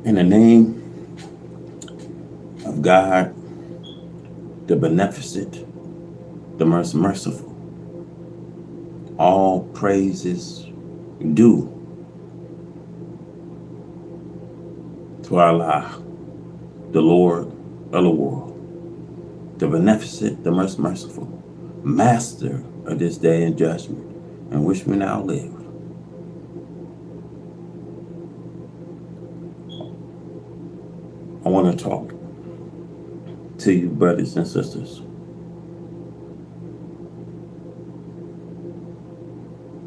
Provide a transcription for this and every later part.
In the name of God, the beneficent, the most merciful, all praises due to Allah, the Lord of the world, the beneficent, the most merciful, master of this day in judgment, in which we now live. I want to talk to you, brothers and sisters,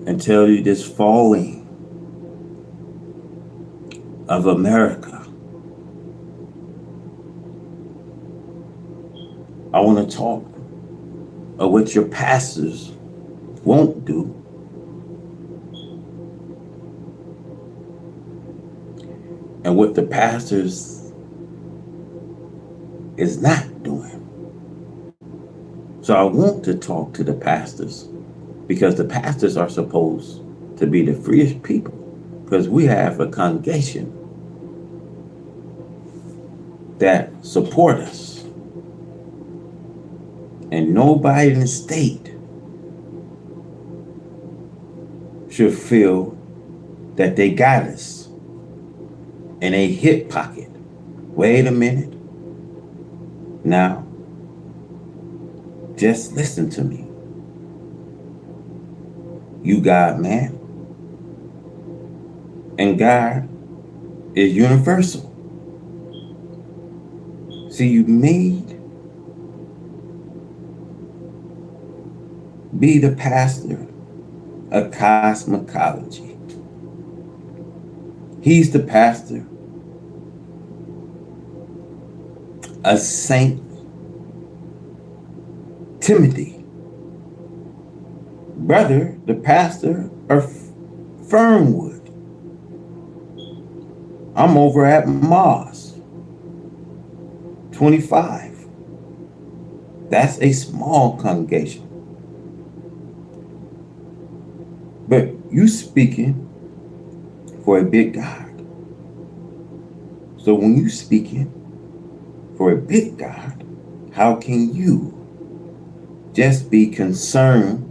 and tell you this falling of America. I want to talk of what your pastors won't do, and what the pastors is not doing. So I want to talk to the pastors, because the pastors are supposed to be the freest people, because we have a congregation that support us, and nobody in the state should feel that they got us in a hip pocket. Wait a minute. Now, just listen to me. You God, man. And God is universal. See, you made be the pastor of cosmology. He's the pastor of Saint Timothy. Brother, the pastor of Fernwood. I'm over at Mars 25. That's a small congregation. But you speaking for a big God. So when you speaking for a big God, how can you just be concerned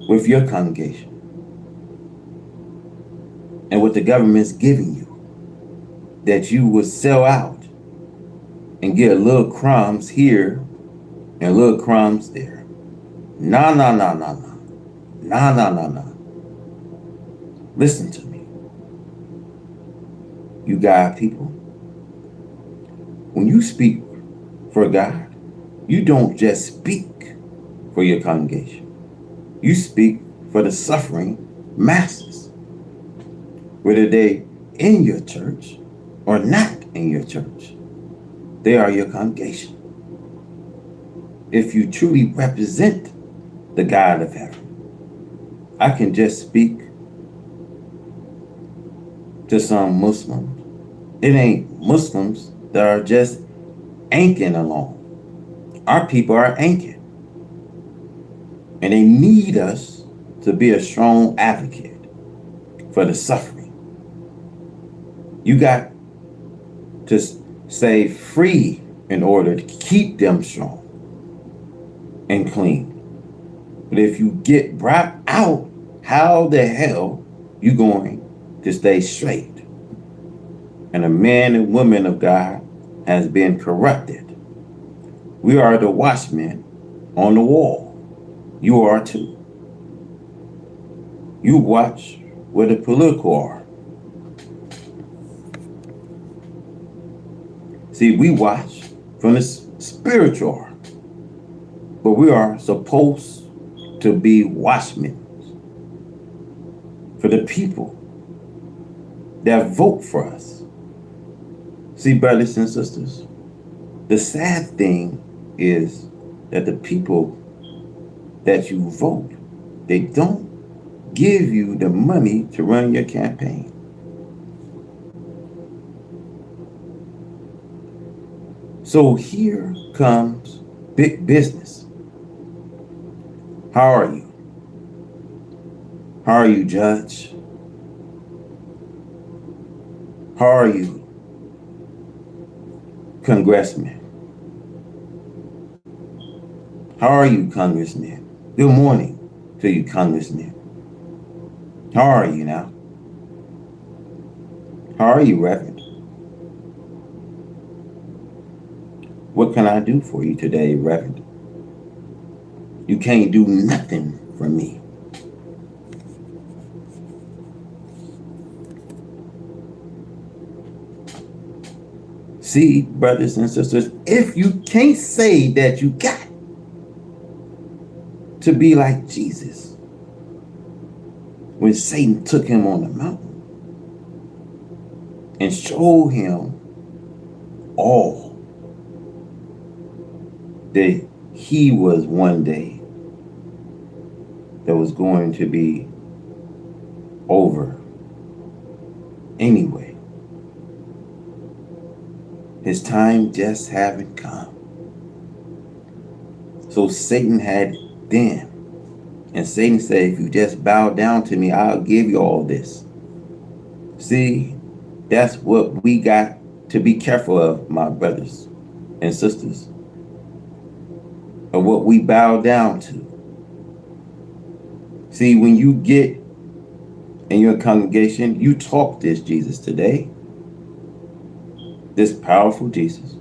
with your congregation and what the government's giving you, that you would sell out and get a little crumbs here and a little crumbs there? No. Listen to me. You God people, when you speak for God, you don't just speak for your congregation. You speak for the suffering masses, whether they in your church or not in your church. They are your congregation. If you truly represent the God of heaven, I can just speak to some Muslims. It ain't Muslims that are just anking along. Our people are anking. And they need us to be a strong advocate for the suffering. You got to stay free in order to keep them strong and clean. But if you get brought out, how the hell you going to stay straight? And the men and women of God has been corrupted. We are the watchmen on the wall. You are too. You watch where the political are. See, we watch from the spiritual are. But we are supposed to be watchmen for the people that vote for us. See, brothers and sisters, the sad thing is that the people that you vote, they don't give you the money to run your campaign. So here comes big business. How are you? How are you, Judge? How are you, congressman? How are you, congressman? Good morning to you, congressman. How are you now? How are you, Reverend? What can I do for you today, Reverend? You can't do nothing for me. See, brothers and sisters, if you can't say that you got to be like Jesus, when Satan took him on the mountain and showed him all that he was one day that was going to be over anyway. His time just haven't come. So Satan had then. And Satan said, if you just bow down to me, I'll give you all this. See, that's what we got to be careful of, my brothers and sisters. Of what we bow down to. See, when you get in your congregation, you talk this Jesus today. This powerful Jesus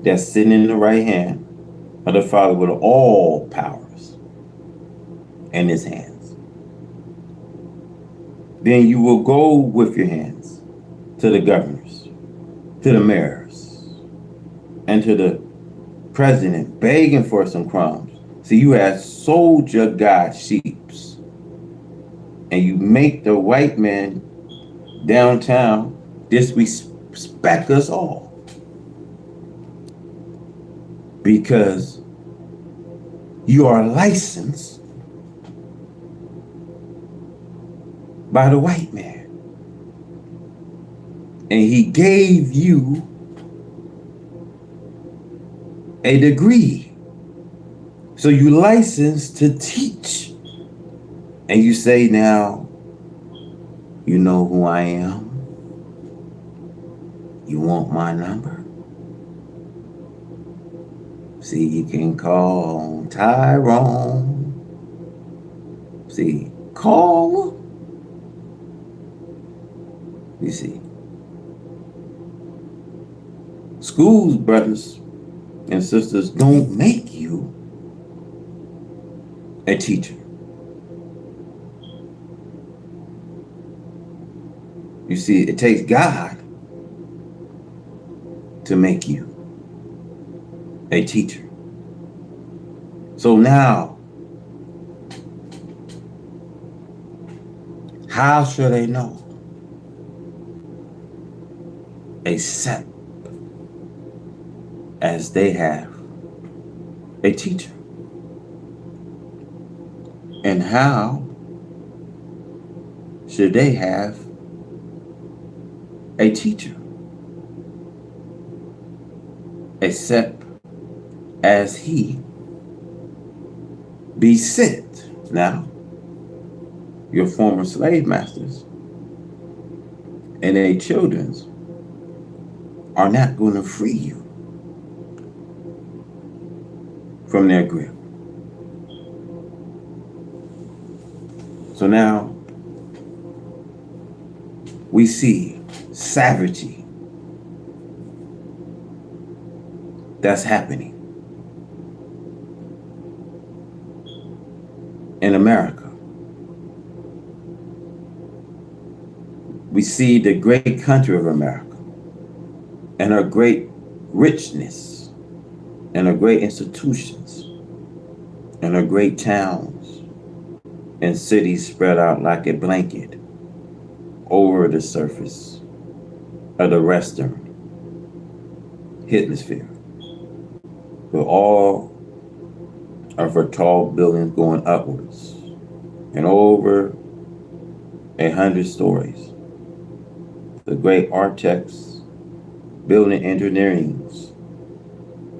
that's sitting in the right hand of the Father with all powers in his hands. Then you will go with your hands to the governors, to the mayors, and to the president begging for some crumbs. See, you have sold your God sheeps, and you make the white man downtown disrespect us all because you are licensed by the white man, and he gave you a degree, so you licensed to teach, and you say, now you know who I am. You want my number? See, you can call Tyrone. See, call. You see, schools, brothers and sisters, don't make you a teacher. You see, it takes God to make you a teacher. So now, how shall they know? Except as they have a teacher. And how should they have a teacher? Except as he be sent. Now, your former slave masters and their children's are not going to free you from their grip. So now we see savagery that's happening in America. We see the great country of America and her great richness and her great institutions and her great towns and cities spread out like a blanket over the surface of the western hemisphere, with all of her tall buildings going upwards and over 100 stories. The great architects, building engineers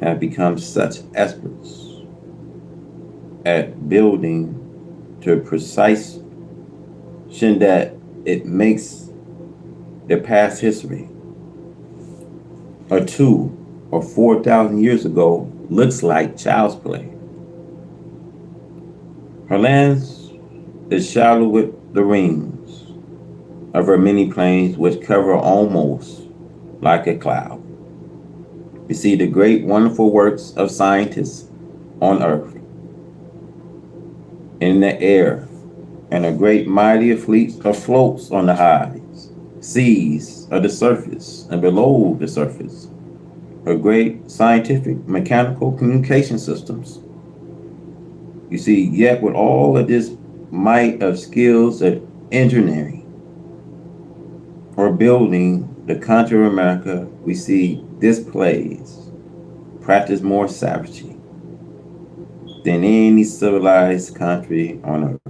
have become such experts at building, to a precision that it makes their past history, or 2 or 4,000 years ago, looks like child's play. Her lands is shadowed with the rings of her many plains, which cover almost like a cloud. We see the great, wonderful works of scientists on earth, in the air, and a great mighty fleet afloats on the highs, seas of the surface and below the surface. Her great scientific mechanical communication systems. You see, yet with all of this might of skills of engineering or building the country of America, we see displays, practice more savagery than any civilized country on earth.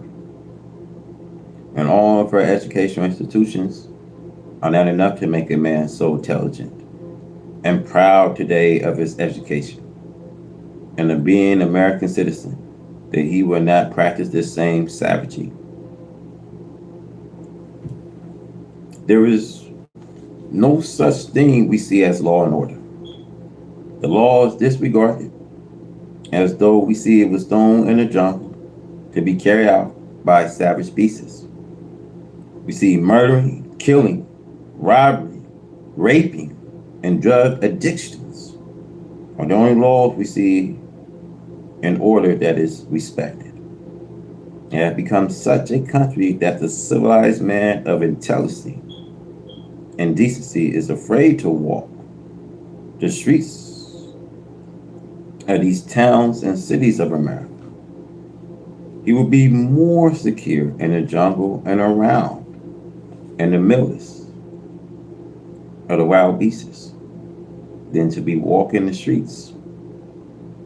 And all of her educational institutions are not enough to make a man so intelligent and proud today of his education and of being an American citizen that he will not practice this same savagery. There is no such thing we see as law and order. The law is disregarded as though we see it was thrown in the jungle to be carried out by savage beasts. We see murdering, killing, robbery, raping, and drug addictions are the only laws we see in order that is respected. It has become such a country that the civilized man of intelligence and decency is afraid to walk the streets of these towns and cities of America. He will be more secure in the jungle and around in the midst of the wild beasts than to be walking the streets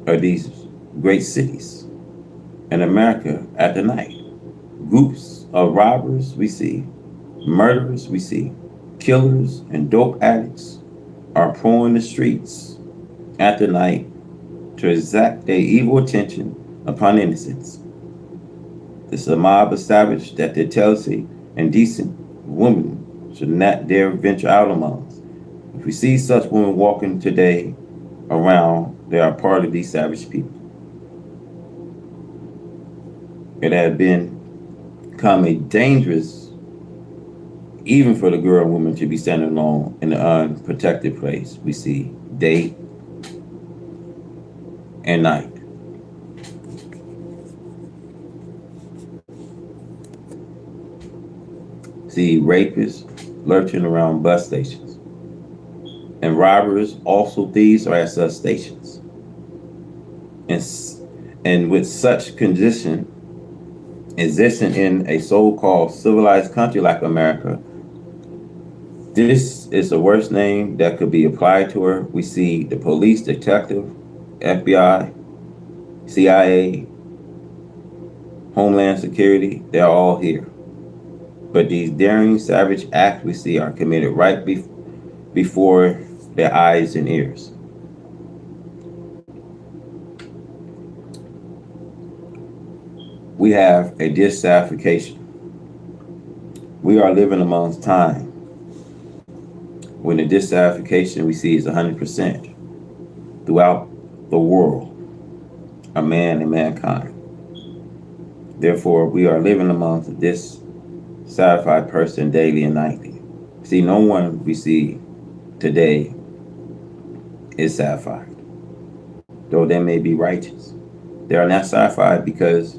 of these great cities in America at the night. Groups of robbers we see, murderers we see, killers and dope addicts are prone the streets at the night to exact their evil attention upon innocents. This is a mob of savage that their jealousy and decent women should not dare venture out among us. If we see such women walking today around, they are part of these savage people. It has become a dangerous, even for the girl and woman, to be standing alone in the unprotected place we see day and night. See rapists lurching around bus stations, and robbers, also thieves, are at such stations. And with such condition existing in a so-called civilized country like America, this is the worst name that could be applied to her. We see the police, detective, FBI, CIA, Homeland Security, they're all here. But these daring, savage acts we see are committed right before their eyes and ears. We have a dissatisfaction. We are living amongst time when the dissatisfaction we see is 100% throughout the world of man and mankind. Therefore, we are living amongst a dissatisfied person daily and nightly. See, no one we see today is satisfied, though they may be righteous. They are not satisfied because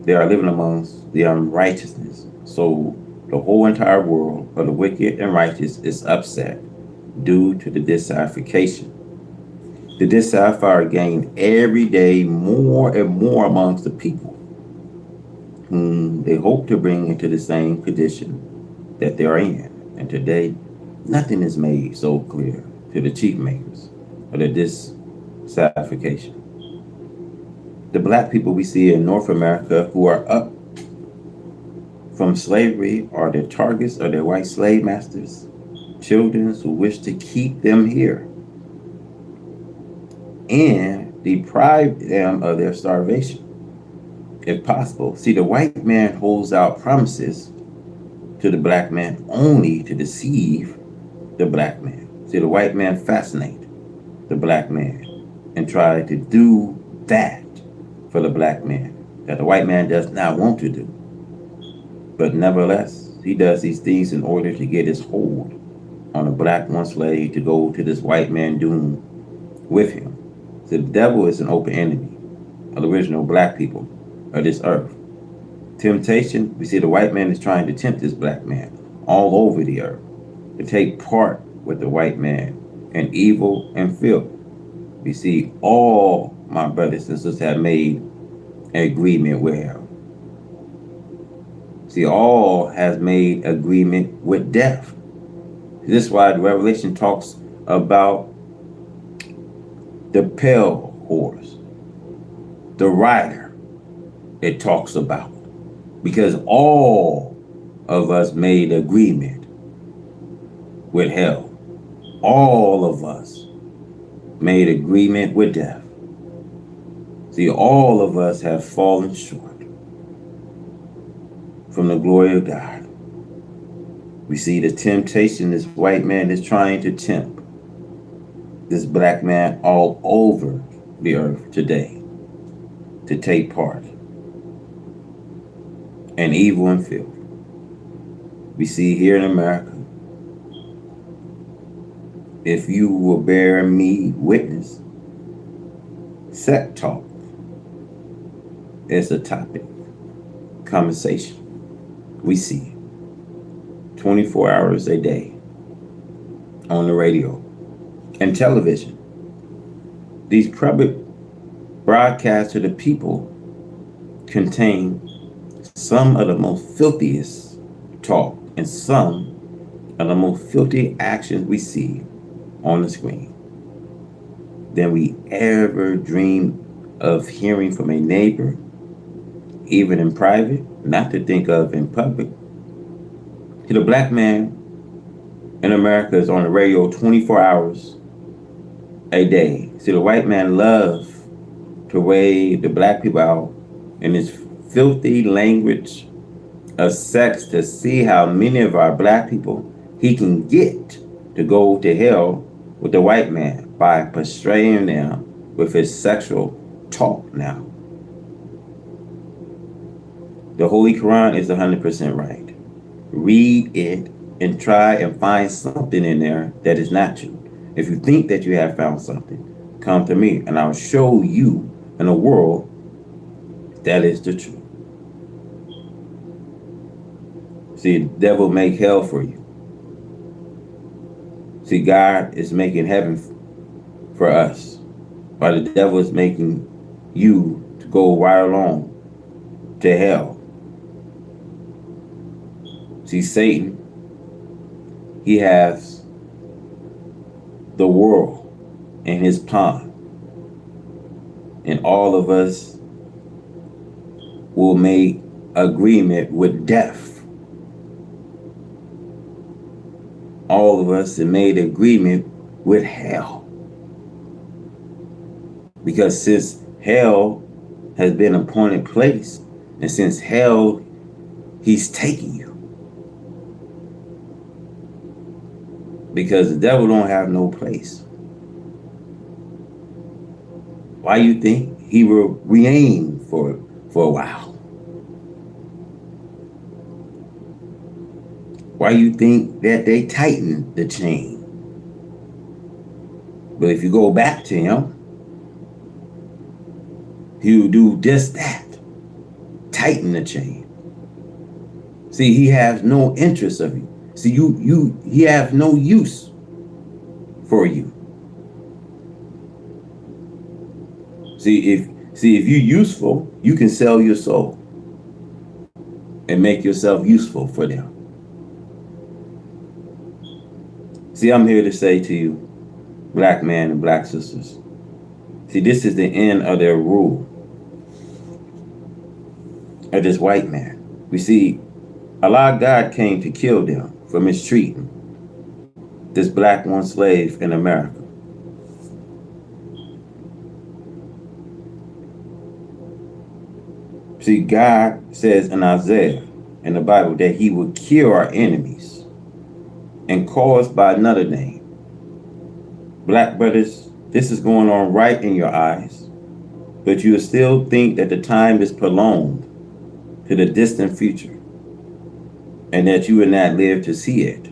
they are living amongst the unrighteousness. So the whole entire world of the wicked and righteous is upset due to the dissatisfaction. The dissatisfied are gained every day more and more amongst the people whom they hope to bring into the same condition that they are in. And today, nothing is made so clear to the chief makers of the dissatisfaction. The black people we see in North America who are up from slavery are the targets of their white slave masters, children who wish to keep them here and deprive them of their starvation, if possible. See, the white man holds out promises to the black man only to deceive the black man. See, the white man fascinate the black man and try to do that for the black man that the white man does not want to do. But nevertheless, he does these things in order to get his hold on a black one slave to go to this white man doom with him. So the devil is an open enemy of the original black people of this earth. Temptation, we see the white man is trying to tempt this black man all over the earth to take part with the white man in evil and filth. We see all my brothers and sisters have made an agreement with hell. See, all has made agreement with death. This is why the Revelation talks about the pale horse, the rider it talks about. Because all of us made agreement with hell. All of us made agreement with death. See, all of us have fallen short from the glory of God. We see the temptation this white man is trying to tempt this black man all over the earth today to take part in evil and filth. We see here in America, if you will bear me witness, sex talk is a topic, conversation. We see 24 hours a day on the radio and television. These public broadcasts to the people contain some of the most filthiest talk and some of the most filthy actions we see on the screen than we ever dream of hearing from a neighbor, even in private, not to think of in public. See, the black man in America is on the radio 24 hours a day. See, the white man loves to weigh the black people out in his filthy language of sex to see how many of our black people he can get to go to hell with the white man by persuading them with his sexual talk now. The Holy Quran is 100% right. Read it and try and find something in there that is not true. If you think that you have found something, come to me and I'll show you in a world that is the truth. See, the devil make hell for you. See, God is making heaven for us, while the devil is making you to go right along to hell. See, Satan, he has the world in his palm, and all of us will make agreement with death. All of us have made agreement with hell. Because since hell has been an appointed place, and since hell, he's taking you. Because the devil don't have no place. Why you think he will reign for a while? Why you think that they tighten the chain? But if you go back to him, he'll do just that. Tighten the chain. See, he has no interest of you. See, he has no use for you. See, if you're useful, you can sell your soul and make yourself useful for them. See, I'm here to say to you, black men and black sisters, see, this is the end of their rule of this white man. We see, Allah God came to kill them for mistreating this black one slave in America. See, God says in Isaiah in the Bible that he would kill our enemies and call us by another name. Black brothers, this is going on right in your eyes, but you still think that the time is prolonged to the distant future and that you will not live to see it.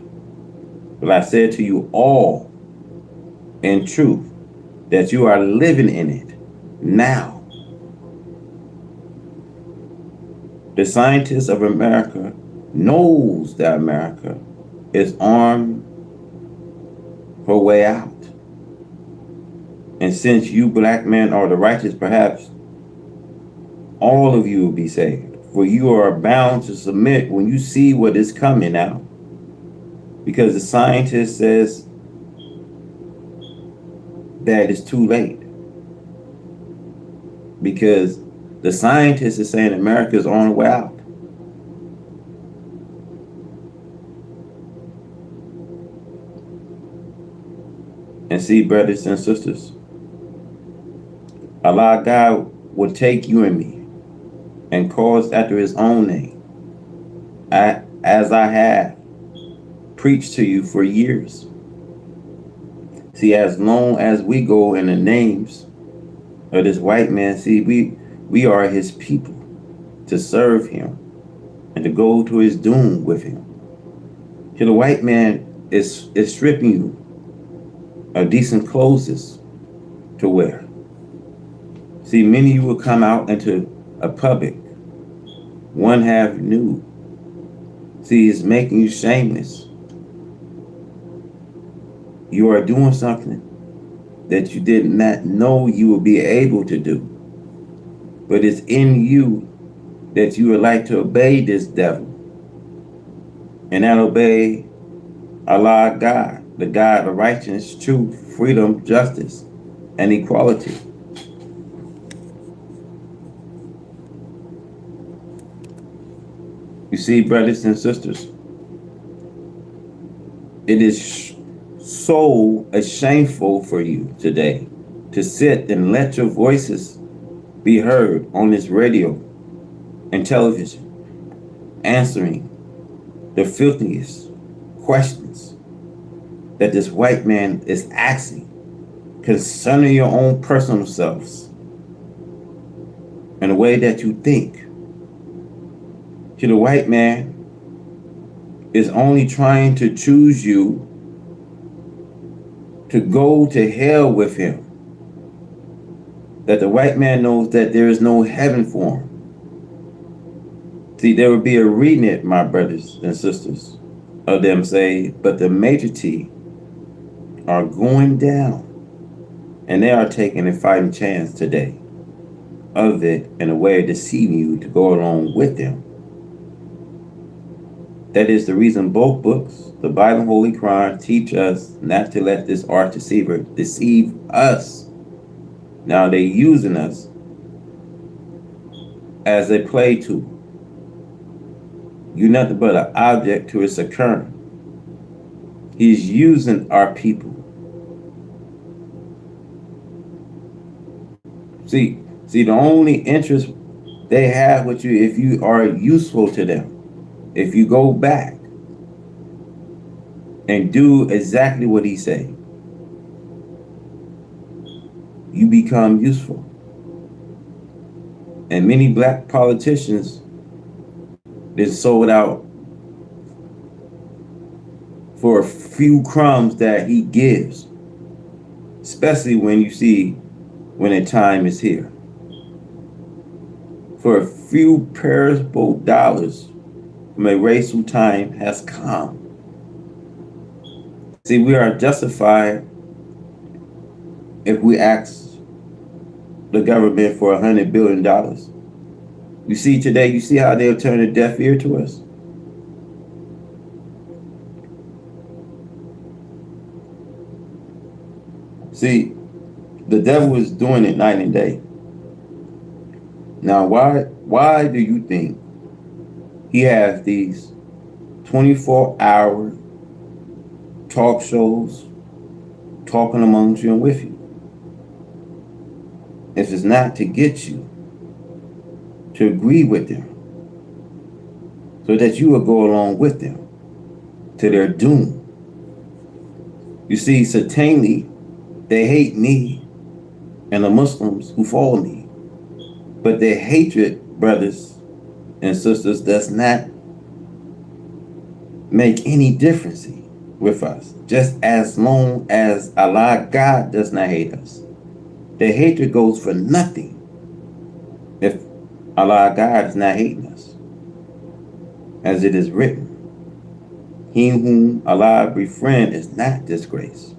But I said to you all in truth that you are living in it now. The scientists of America knows that America is on her way out. And since you black men are the righteous, perhaps all of you will be saved. For you are bound to submit when you see what is coming now. Because the scientist says that it's too late. Because the scientist is saying America is on the way out. And see, brothers and sisters, Allah God will take you and me and call us after his own name, as I have preached to you for years. See, as long as we go in the names of this white man, see, we are his people to serve him and to go to his doom with him. See, the white man is stripping you of decent clothes to wear. See, many of you will come out into a public, one half nude. See, it's making you shameless. You are doing something that you did not know you would be able to do. But it's in you that you would like to obey this devil and not obey Allah God, the God of righteousness, truth, freedom, justice, and equality. You see, brothers and sisters, it is so shameful for you today to sit and let your voices be heard on this radio and television, answering the filthiest questions that this white man is asking concerning your own personal selves and the way that you think. To the white man is only trying to choose you to go to hell with him. That the white man knows that there is no heaven for him. See, there will be a remnant, my brothers and sisters, of them say, but the majority are going down. And they are taking a fighting chance today of it in a way of deceiving you to go along with them. That is the reason both books, the Bible and Holy Quran, teach us not to let this arch deceiver deceive us. Now they're using us as a play tool. You're nothing but an object to his occurrence. He's using our people. See, the only interest they have with you if you are useful to them. If you go back and do exactly what he said, you become useful. And many black politicians, they're sold out for a few crumbs that he gives, especially when you see when a time is here. For a few perishable dollars from a race whose time has come. See, we are justified if we ask the government for $100 billion. You see today, you see how they'll turn a deaf ear to us? See, the devil is doing it night and day. Now, why do you think he has these 24-hour talk shows talking amongst you and with you? If it's not to get you to agree with them, so that you will go along with them to their doom. You see, satanely, they hate me and the Muslims who follow me. But their hatred, brothers and sisters, does not make any difference with us, just as long as Allah God does not hate us. Their hatred goes for nothing if Allah God is not hating us. As it is written, he whom Allah befriend is not disgraced.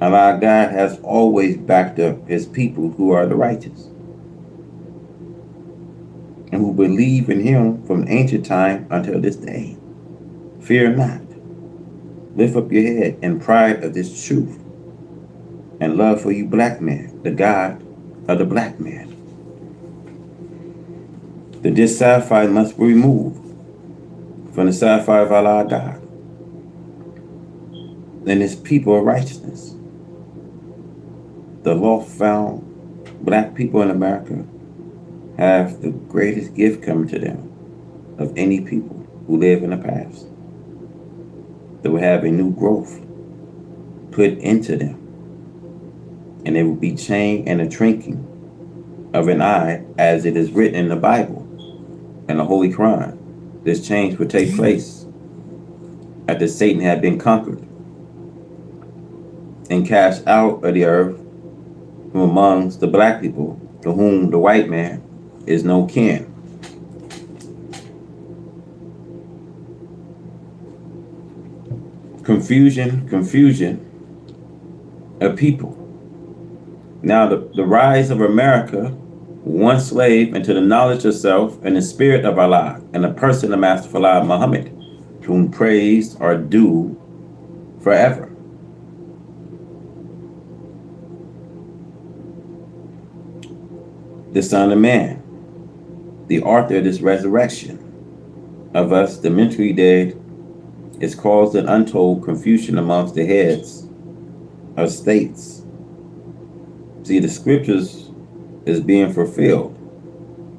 Allah God has always backed up his people who are the righteous and who believe in him from ancient time until this day. Fear not. Lift up your head in pride of this truth and love for you black men, the God of the black man. The dissatisfied must be removed from the satisfied of Allah God and his people of righteousness. The lost found black people in America have the greatest gift coming to them of any people who live in the past. They will have a new growth put into them, and it will be chained in a twinkling of an eye, as it is written in the Bible and the Holy Quran. This change will take place after Satan had been conquered and cast out of the earth from amongst the black people, to whom the white man is no kin. Confusion of people. Now the rise of America, one slave into the knowledge of self and the spirit of Allah and the person of Master Allah Muhammad, to whom praise are due forever. The Son of Man, the author of this resurrection of us, the mentally dead, is caused an untold confusion amongst the heads of states. See, the scriptures is being fulfilled,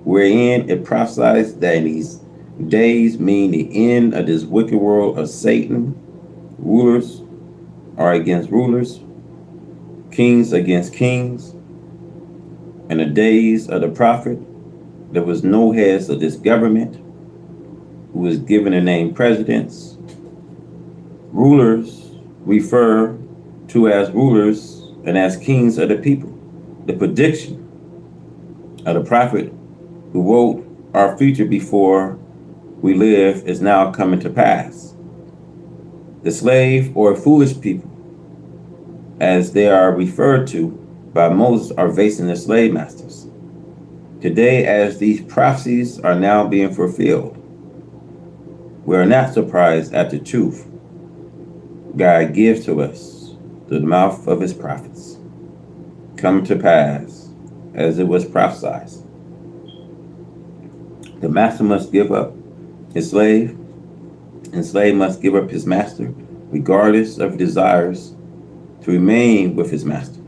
wherein it prophesies that these days mean the end of this wicked world of Satan. Rulers are against rulers, kings against kings. In the days of the prophet, there was no heads of this government who was given the name presidents. Rulers refer to as rulers and as kings of the people. The prediction of the prophet who wrote our future before we live is now coming to pass. The slave or foolish people, as they are referred to by Moses, are facing the slave masters. Today, as these prophecies are now being fulfilled, we are not surprised at the truth God gives to us through the mouth of his prophets come to pass as it was prophesied. The master must give up his slave, and slave must give up his master, regardless of desires to remain with his master.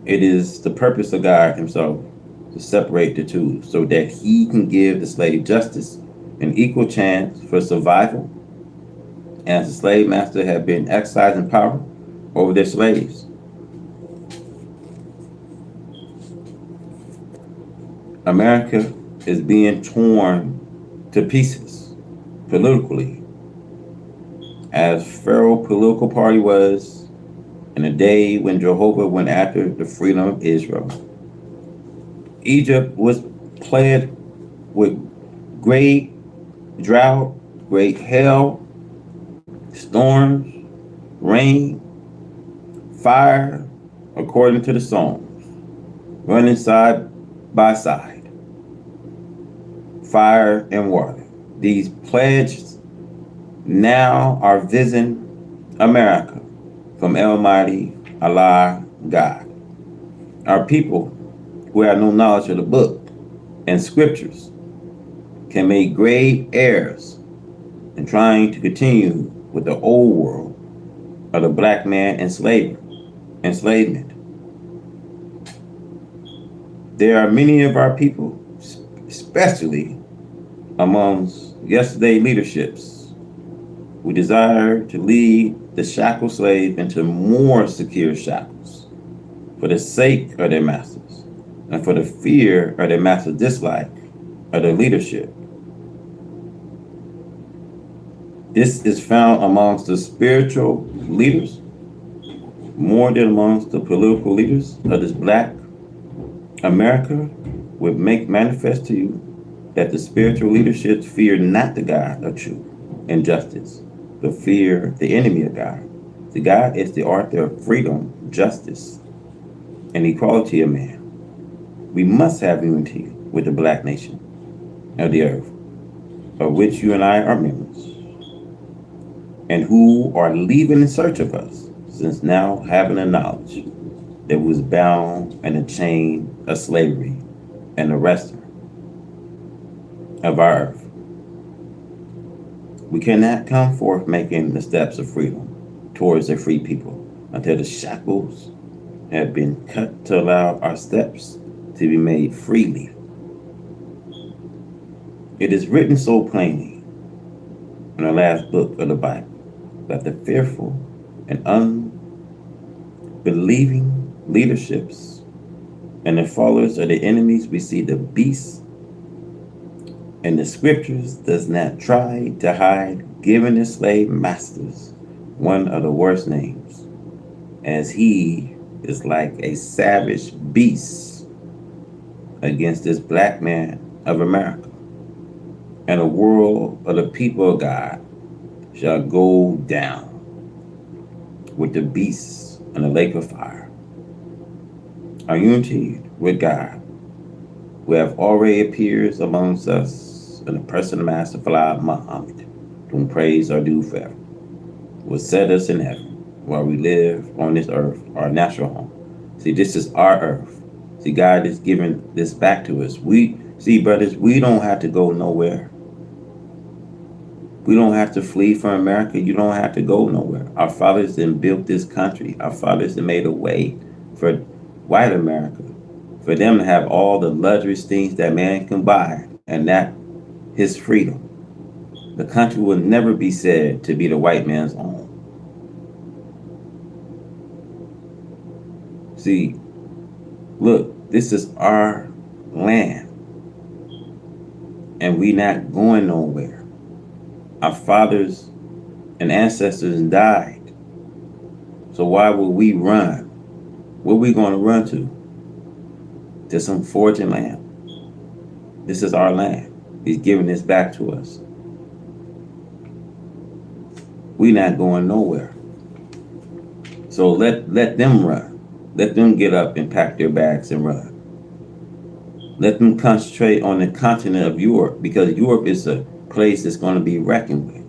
It is the purpose of God himself to separate the two so that he can give the slave justice and equal chance for survival, as the slave master have been exercising power over their slaves. America is being torn to pieces politically, as Pharaoh's political party was in the day when Jehovah went after the freedom of Israel. Egypt was plagued with great drought, great hail, storms, rain, fire, according to the Psalms, running side by side, fire and water. These plagues now are visiting America from Almighty Allah God. Our people who have no knowledge of the book and scriptures can make grave errors in trying to continue with the old world of the black man enslavement. There are many of our people especially amongst yesterday leaderships. We desire to lead the shackled slave into more secure shackles for the sake of their masters and for the fear of their master's dislike of their leadership. This is found amongst the spiritual leaders more than amongst the political leaders of this black America would make manifest to you that the spiritual leadership fear not the God of truth and justice, but fear the enemy of God. The God is the author of freedom, justice, and equality of man. We must have unity with the black nation of the earth, of which you and I are members, and who are leaving in search of us, since now having a knowledge that was bound in a chain of slavery and the rest of our earth. We cannot come forth making the steps of freedom towards a free people until the shackles have been cut to allow our steps to be made freely. It is written so plainly in the last book of the Bible that the fearful and unbelieving leaderships and the followers of the enemies we see the beasts, and the scriptures does not try to hide giving the slave masters one of the worst names, as he is like a savage beast against this black man of America. And the world of the people of God shall go down with the beasts in the lake of fire. Our unity with God, who have already appeared amongst us in the person of Master Fala Muhammad, to whom praise are due forever, will set us in heaven while we live on this earth, our natural home. See, this is our earth. See, God is giving this back to us. See, brothers, we don't have to go nowhere. We don't have to flee from America. You don't have to go nowhere. Our fathers then built this country. Our fathers then made a way for white America, for them to have all the luxurious things that man can buy, and that his freedom. The country will never be said to be the white man's own. See, look, this is our land, and we not going nowhere. Our fathers and ancestors died. So why would we run? Where are we going to run to? To some foreign land. This is our land. He's giving this back to us. We not going nowhere. So let them run. Let them get up and pack their bags and run. Let them concentrate on the continent of Europe, because Europe is a place that's going to be reckoned with.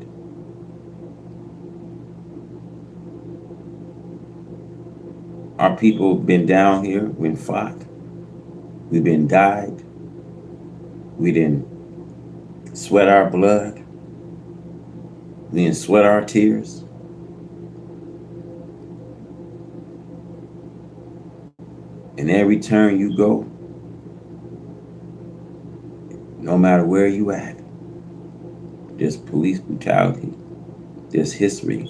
Our people have been down here, we've fought, we've been died, we didn't sweat our blood, we didn't sweat our tears. And every turn you go, no matter where you at, there's police brutality, there's history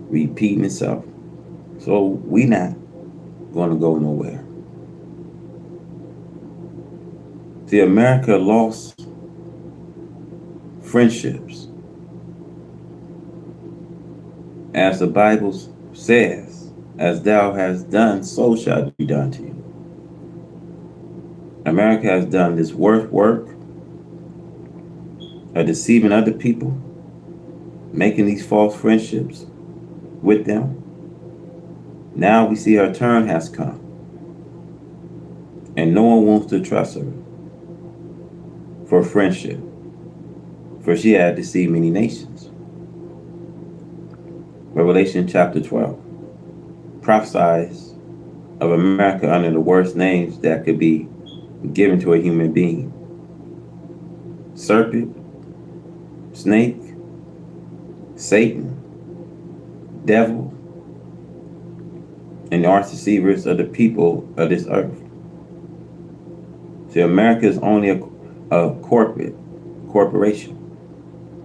repeating itself. So we not going to go nowhere. See, America lost friendships. As the Bible says, as thou hast done, so shall it be done to you. America has done this work of deceiving other people, making these false friendships with them. Now we see her turn has come, and no one wants to trust her for friendship, for she had deceived many nations. Revelation chapter 12 prophesies of America under the worst names that could be given to a human being: serpent, snake, Satan, devil, and the arch deceivers of the people of this earth. See, America is only a corporation.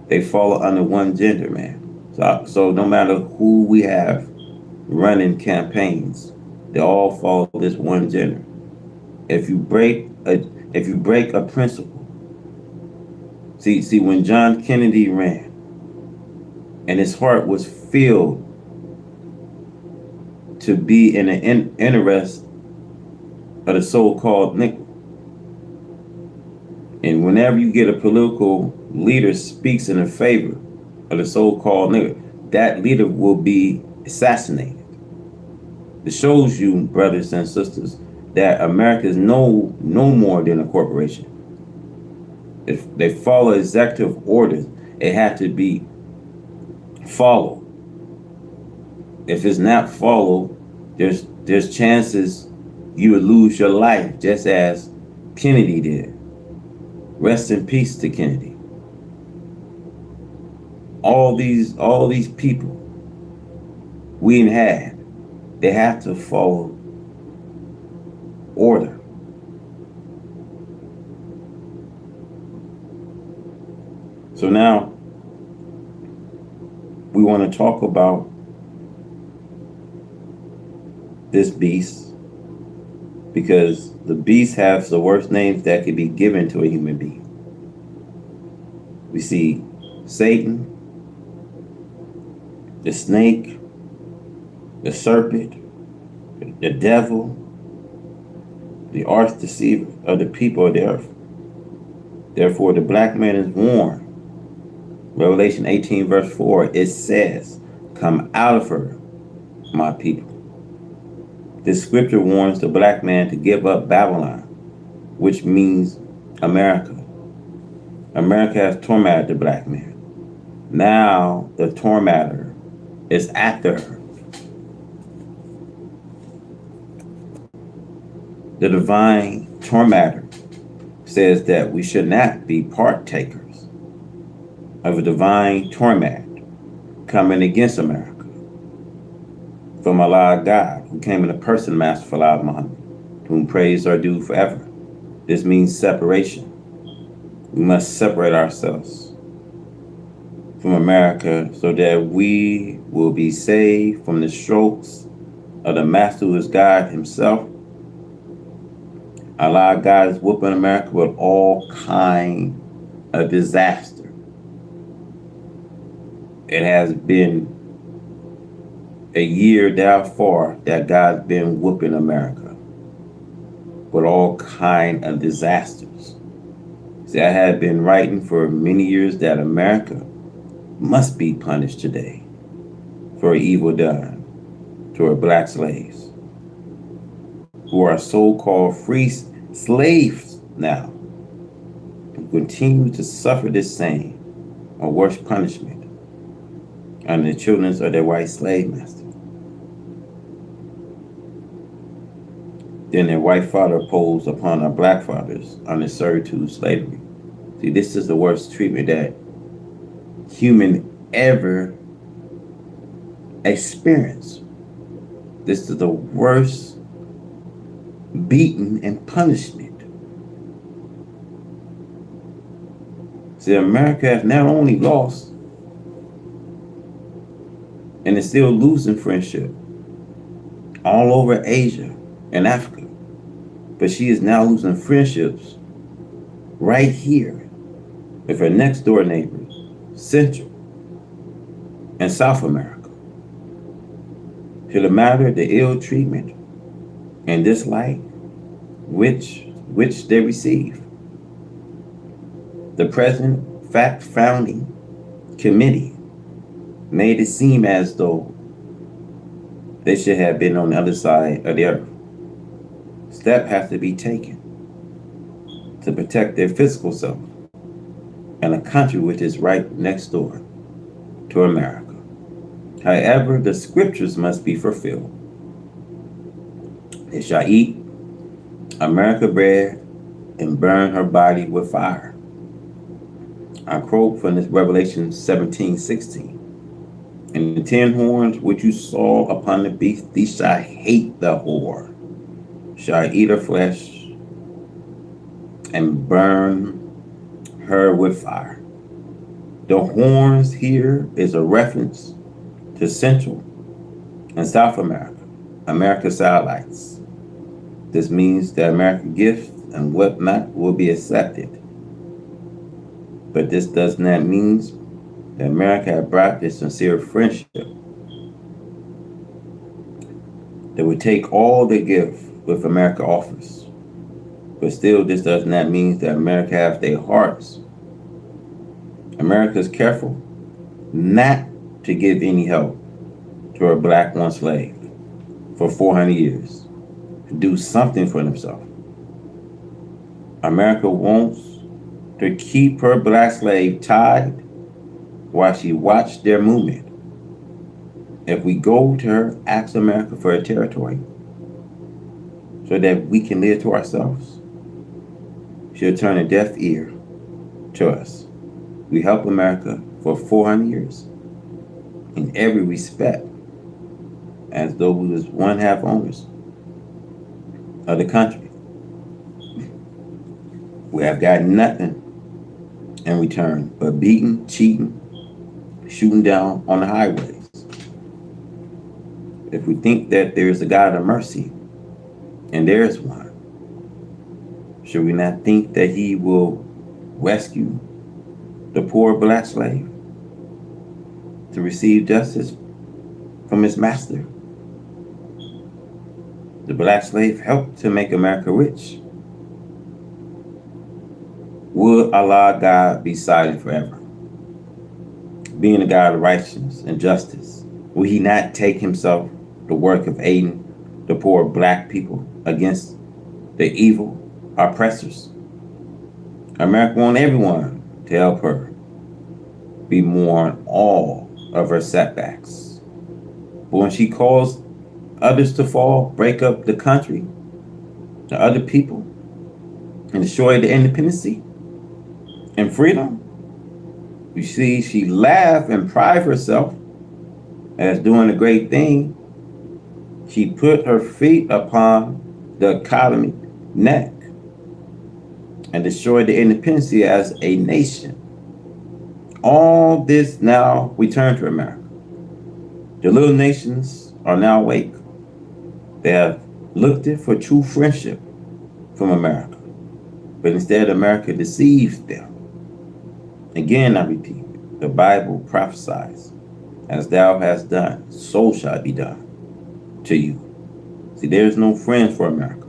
They fall under one gender, man. So no matter who we have running campaigns, they all follow this one gender. If you break a principle, see when John Kennedy ran, and his heart was filled to be in the interest of the so-called nickel. And whenever you get a political leader speaks in favor of the so-called nigger, that leader will be assassinated. It shows you, brothers and sisters, that America is no more than a corporation. If they follow executive orders, it has to be followed. If it's not followed, there's chances you would lose your life, just as Kennedy did. Rest in peace to Kennedy. All these people we had, they have to follow order. So now we want to talk about this beast, because the beast has the worst names that could be given to a human being. We see Satan, the snake, the serpent, the devil, the arch deceiver of the people of the earth. Therefore, the black man is warned. Revelation 18 verse 4, it says, "Come out of her, my people." This scripture warns the black man to give up Babylon, which means America. America has tormented the black man. Now the tormentor is after her. The divine tormentor says that we should not be partakers of a divine torment coming against America from Allah God, who came in the person Master Fard Muhammad, to whom praise are due forever. This means separation. We must separate ourselves from America so that we will be saved from the strokes of the Master, who is God himself. Allah God is whooping America with all kind of disaster. It has been a year therefore that God's been whooping America with all kind of disasters. See, I had been writing for many years that America must be punished today for evil done to our black slaves, who are so-called free slaves now, who continue to suffer this same or worse punishment under the children of their white slave master. Then their white father imposed upon our black fathers under servitude slavery. See, this is the worst treatment that human ever experienced. This is the worst beating and punishment. See, America has not only lost and is still losing friendship all over Asia and Africa, but she is now losing friendships right here with her next door neighbors, Central and South America. To the matter of the ill treatment and dislike which they receive. The present founding committee made it seem as though they should have been on the other side of the earth. Steps have to be taken to protect their physical self and a country which is right next door to America. However, the scriptures must be fulfilled. They shall eat America bread and burn her body with fire. I quote from this Revelation 17:16. And the 10 horns which you saw upon the beast, these shall hate the whore, shall eat her flesh and burn her with fire. The horns here is a reference to Central and South America, America's satellites. This means that American gifts and whatnot will be accepted. But this does not mean that America had brought this sincere friendship that would take all the gift with America offers. But still, this does not mean that America has their hearts. America is careful not to give any help to a black one slave for 400 years to do something for themselves. America wants to keep her black slave tied while she watched their movement. If we go to her, ask America for a territory so that we can live to ourselves, she'll turn a deaf ear to us. We helped America for 400 years in every respect, as though we was one half owners of the country. We have got nothing in return but beating, cheating, shooting down on the highways. If we think that there is a God of mercy, and there is one, should we not think that he will rescue the poor black slave to receive justice from his master? The black slave helped to make America rich. Would Allah God be silent forever? Being a God of righteousness and justice, will he not take himself the work of aiding the poor black people against the evil oppressors? America wants everyone to help her be mourn all of her setbacks. But when she calls others to fall, break up the country, the other people, and destroy the independency and freedom, you see, she laughed and pride herself as doing a great thing. She put her feet upon the economic neck and destroyed the independency as a nation. All this now returned to America. The little nations are now awake. They have looked for true friendship from America, but instead America deceives them. Again, I repeat, the Bible prophesies, as thou hast done, so shall it be done to you. See, there is no friend for America.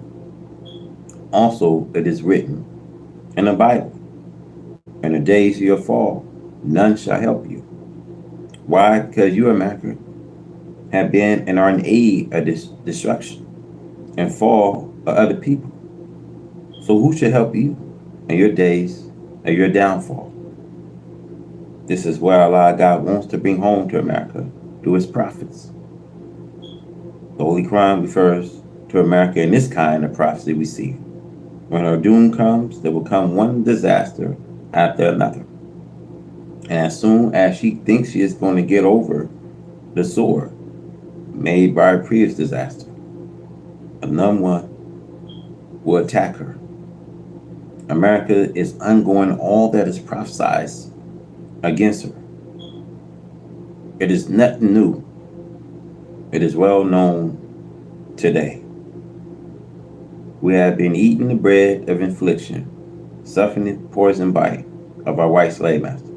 Also, it is written in the Bible, in the days of your fall, none shall help you. Why? Because you, America, have been and are in aid of this destruction and fall of other people. So who should help you in your days of your downfall? This is where Allah God wants to bring home to America through his prophets. The Holy Quran refers to America in this kind of prophecy we see. When her doom comes, there will come one disaster after another. And as soon as she thinks she is going to get over the sword made by a previous disaster, another one will attack her. America is undergoing all that is prophesied against her. It is nothing new. It is well known today. We have been eating the bread of infliction, suffering the poison bite of our white slave master.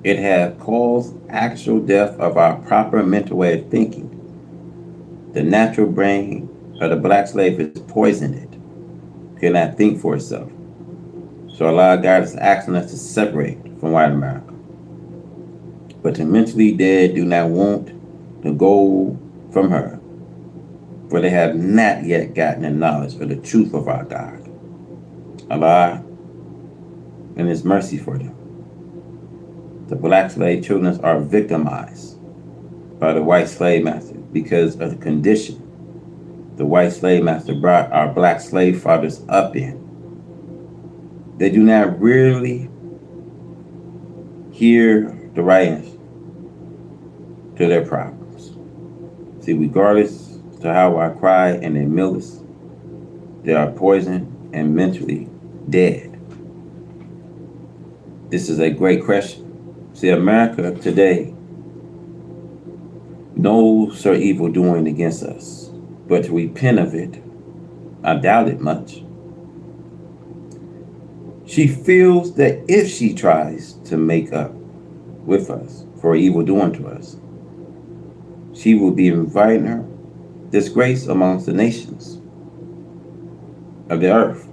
It has caused actual death of our proper mental way of thinking. The natural brain of the black slave is poisoned. It cannot think for itself. So Allah God is asking us to separate from white America. But the mentally dead do not want to go from her, for they have not yet gotten the knowledge of the truth of our God. Allah and his mercy for them. The black slave children are victimized by the white slave master because of the condition the white slave master brought our black slave fathers up in. They do not really hear the right answer to their problems. See, regardless to how I cry and they mill us, they are poisoned and mentally dead. This is a great question. See, America today knows her evil doing against us, but to repent of it, I doubt it much. She feels that if she tries to make up with us for evil doing to us, she will be inviting her disgrace amongst the nations of the earth.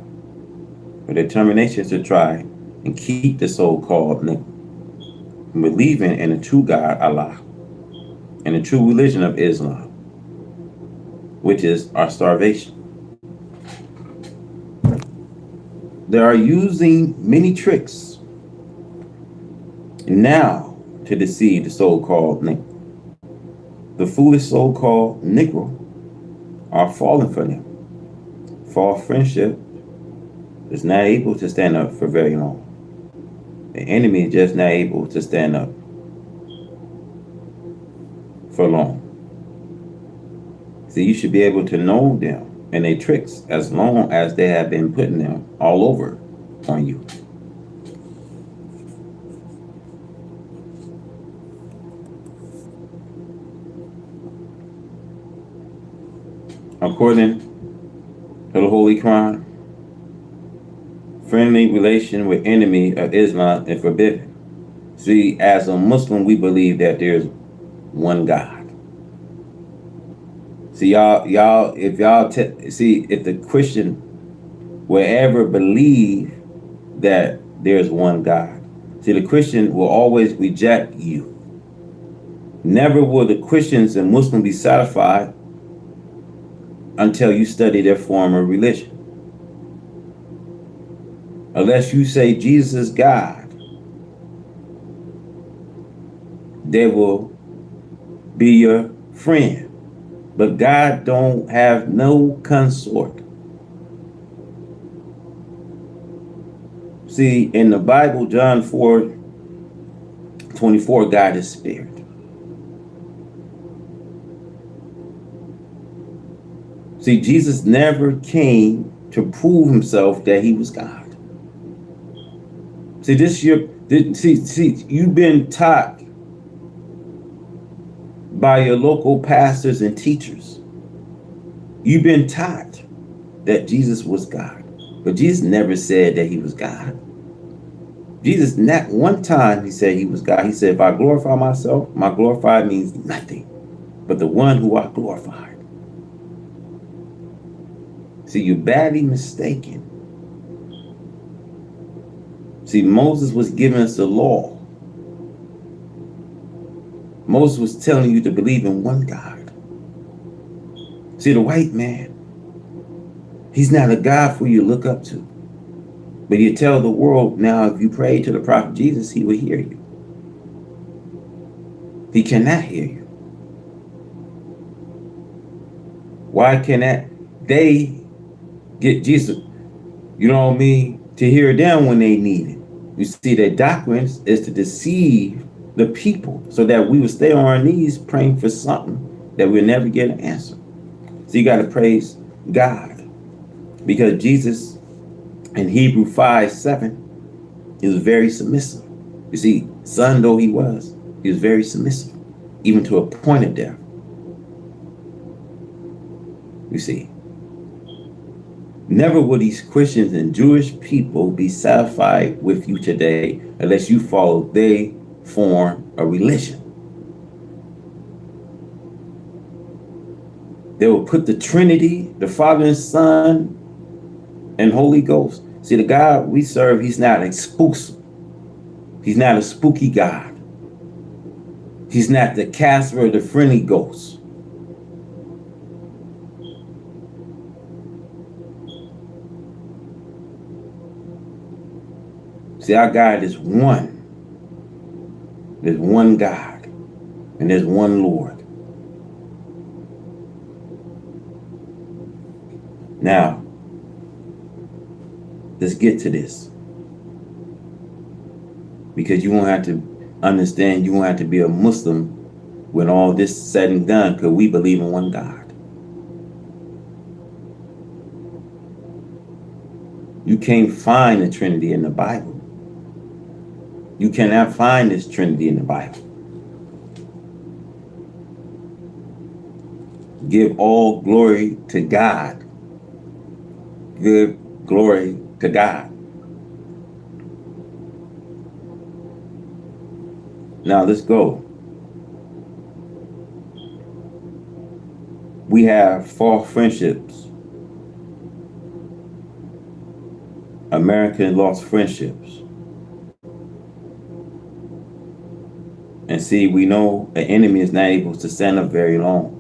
Her determination is to try and keep the so-called from believing in the true God, Allah, and the true religion of Islam, which is our starvation. They are using many tricks now to deceive the so-called Negro. The foolish so-called Negro are falling for them. False friendship is not able to stand up for very long. The enemy is just not able to stand up for long. So you should be able to know them and their tricks as long as they have been putting them all over on you. According to the Holy Quran, friendly relation with enemy of Islam is forbidden. See, as a Muslim, we believe that there's one God. See, if the Christian will ever believe that there's one God, see, the Christian will always reject you. Never will the Christians and Muslims be satisfied until you study their form of religion. Unless you say Jesus is God, they will be your friend. But God don't have no consort. See, in the Bible, John 4:24, God is spirit. See, Jesus never came to prove himself that he was God. See, you've been taught by your local pastors and teachers. You've been taught that Jesus was God. But Jesus never said that he was God. Jesus, not one time he said he was God. He said, if I glorify myself, my glorified means nothing but the one who I glorified. See, you're badly mistaken. See, Moses was giving us the law. Moses was telling you to believe in one God. See, the white man, he's not a God for you to look up to. But you tell the world now, if you pray to the prophet Jesus, he will hear you. He cannot hear you. Why cannot they get Jesus, you know what I mean, to hear them when they need it? You see, their doctrines is to deceive the people so that we will stay on our knees praying for something that we'll never get an answer. So you got to praise God, because Jesus in Hebrew 5:7 is very submissive. You see, son though he was very submissive, even to a point of death. You see, never will these Christians and Jewish people be satisfied with you today unless you follow their form of religion. They will put the Trinity, the Father and Son, and Holy Ghost. See, the God we serve, he's not exclusive. He's not a spooky God. He's not the Casper or the friendly ghost. See, our God is one. There's one God, and there's one Lord. Now, let's get to this. Because you won't have to understand, you won't have to be a Muslim when all this is said and done, because we believe in one God. You can't find the Trinity in the Bible. You cannot find this Trinity in the Bible. Give all glory to God. Give glory to God. Now let's go. We have false friendships. American lost friendships. And see, we know an enemy is not able to stand up very long.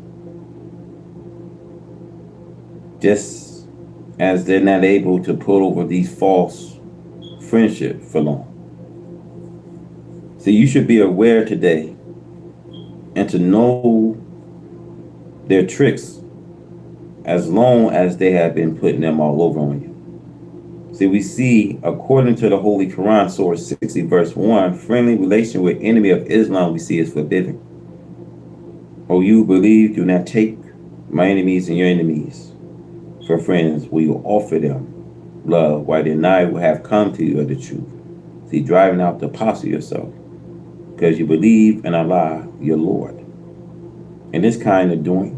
Just as they're not able to put over these false friendships for long. See, you should be aware today and to know their tricks as long as they have been putting them all over on you. See, we see, according to the Holy Quran, Surah 60, verse 1, friendly relation with enemy of Islam we see is forbidden. O you believe, do not take my enemies and your enemies for friends. Will you offer them love while the night will have come to you of the truth? See, driving out the apostle yourself because you believe in Allah, your Lord. In this kind of doing,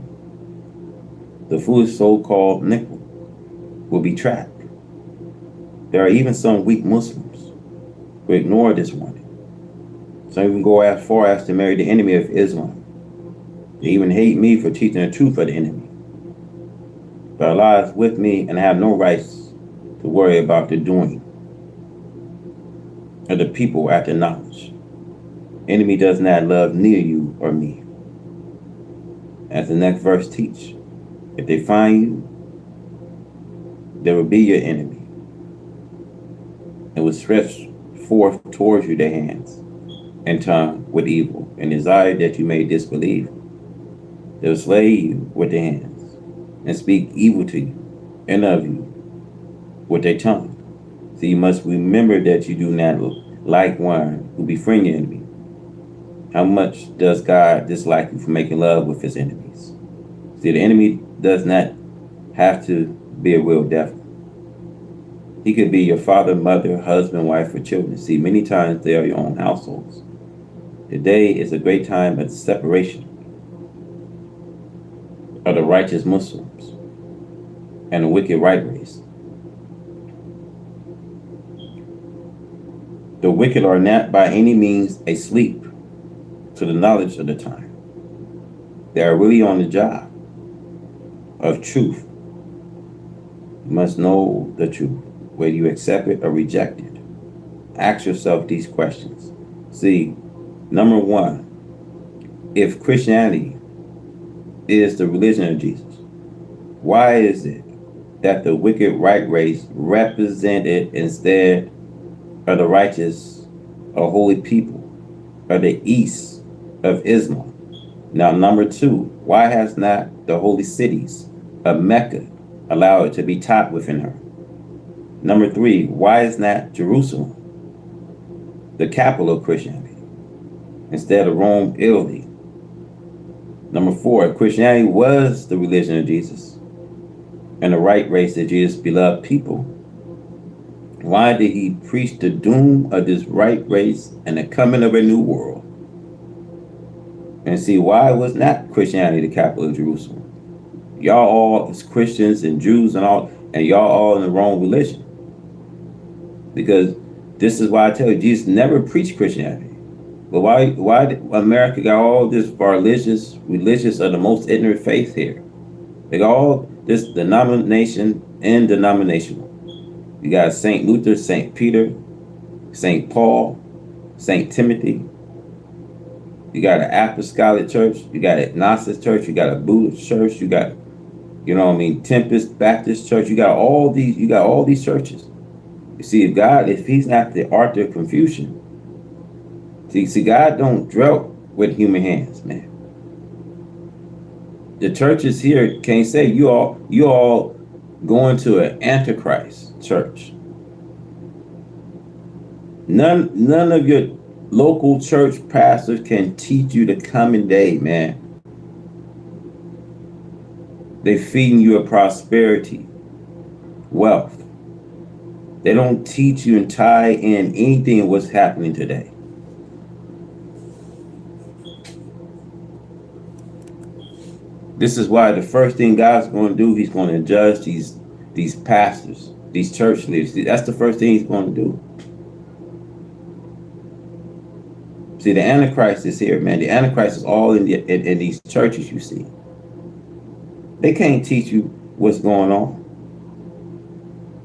the foolish so-called nickel will be trapped. There are even some weak Muslims who ignore this warning. Some even go as far as to marry the enemy of Islam. They even hate me for teaching the truth of the enemy. But Allah is with me and I have no rights to worry about the doing of the people after knowledge. Enemy does not love neither you or me. As the next verse teach, if they find you, they will be your enemy and will stretch forth towards you their hands and tongue with evil and desire that you may disbelieve. They will slay you with their hands and speak evil to you and of you with their tongue. So you must remember that you do not like one who befriend your enemy. How much does God dislike you for making love with his enemies? See, the enemy does not have to be a real devil. He could be your father, mother, husband, wife, or children. See, many times they are your own households. Today is a great time of separation of the righteous Muslims and the wicked right race. The wicked are not by any means asleep to the knowledge of the time. They are really on the job of truth. You must know the truth, whether you accept it or reject it. Ask yourself these questions. See, number one, if Christianity is the religion of Jesus, why is it that the wicked right race represented instead of the righteous or holy people of the east of Islam? Now, number two, why has not the holy cities of Mecca allowed it to be taught within her? Number three, why is not Jerusalem the capital of Christianity instead of Rome, Italy? Number four, if Christianity was the religion of Jesus and the right race of Jesus' beloved people, why did he preach the doom of this right race and the coming of a new world? And see, why was not Christianity the capital of Jerusalem? Y'all all as Christians and Jews and all, and y'all all in the wrong religion. Because this is why I tell you, Jesus never preached Christianity. But why did America got all this religious of the most ignorant faith here? They got all this denomination and denominational. You got St. Luther, St. Peter, St. Paul, St. Timothy. You got an Apostolic Church. You got an Gnostic Church. You got a Buddhist Church. You got, Tempest Baptist Church. You got all these churches. You see, if he's not the author of confusion, see, God don't dwell with human hands, man. The churches here can't say you all going to an Antichrist church. None of your local church pastors can teach you the coming day, man. They feeding you a prosperity, wealth. They don't teach you and tie in anything of what's happening today. This is why the first thing God's going to do, he's going to judge these pastors, these church leaders. That's the first thing he's going to do. See, the Antichrist is here, man. The Antichrist is all in these churches you see. They can't teach you what's going on.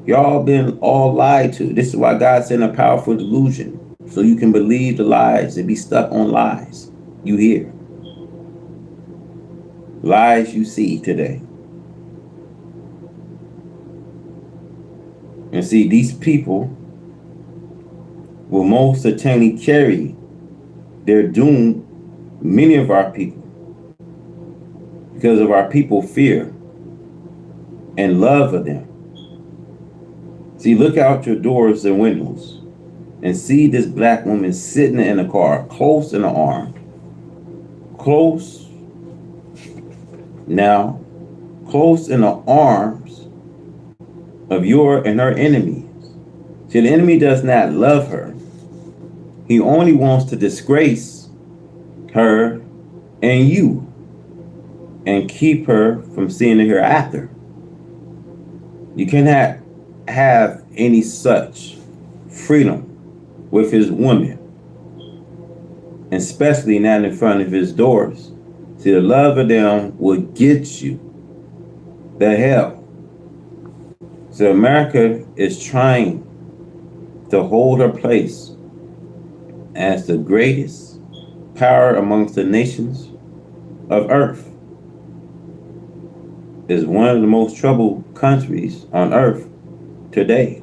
Y'all been all lied to. This is why God sent a powerful delusion, so you can believe the lies and be stuck on lies you hear. Lies you see today. And see, these people will most certainly carry their doom, many of our people, because of our people fear and love of them. See, look out your doors and windows and see this black woman sitting in a car, close in the arm. Close now, close in the arms of your and her enemies. See, the enemy does not love her. He only wants to disgrace her and you and keep her from seeing the hereafter. You cannot have any such freedom with his women, especially not in front of his doors. See, the love of them will get you the hell. So America is trying to hold her place as the greatest power amongst the nations of earth. Is one of the most troubled countries on earth today.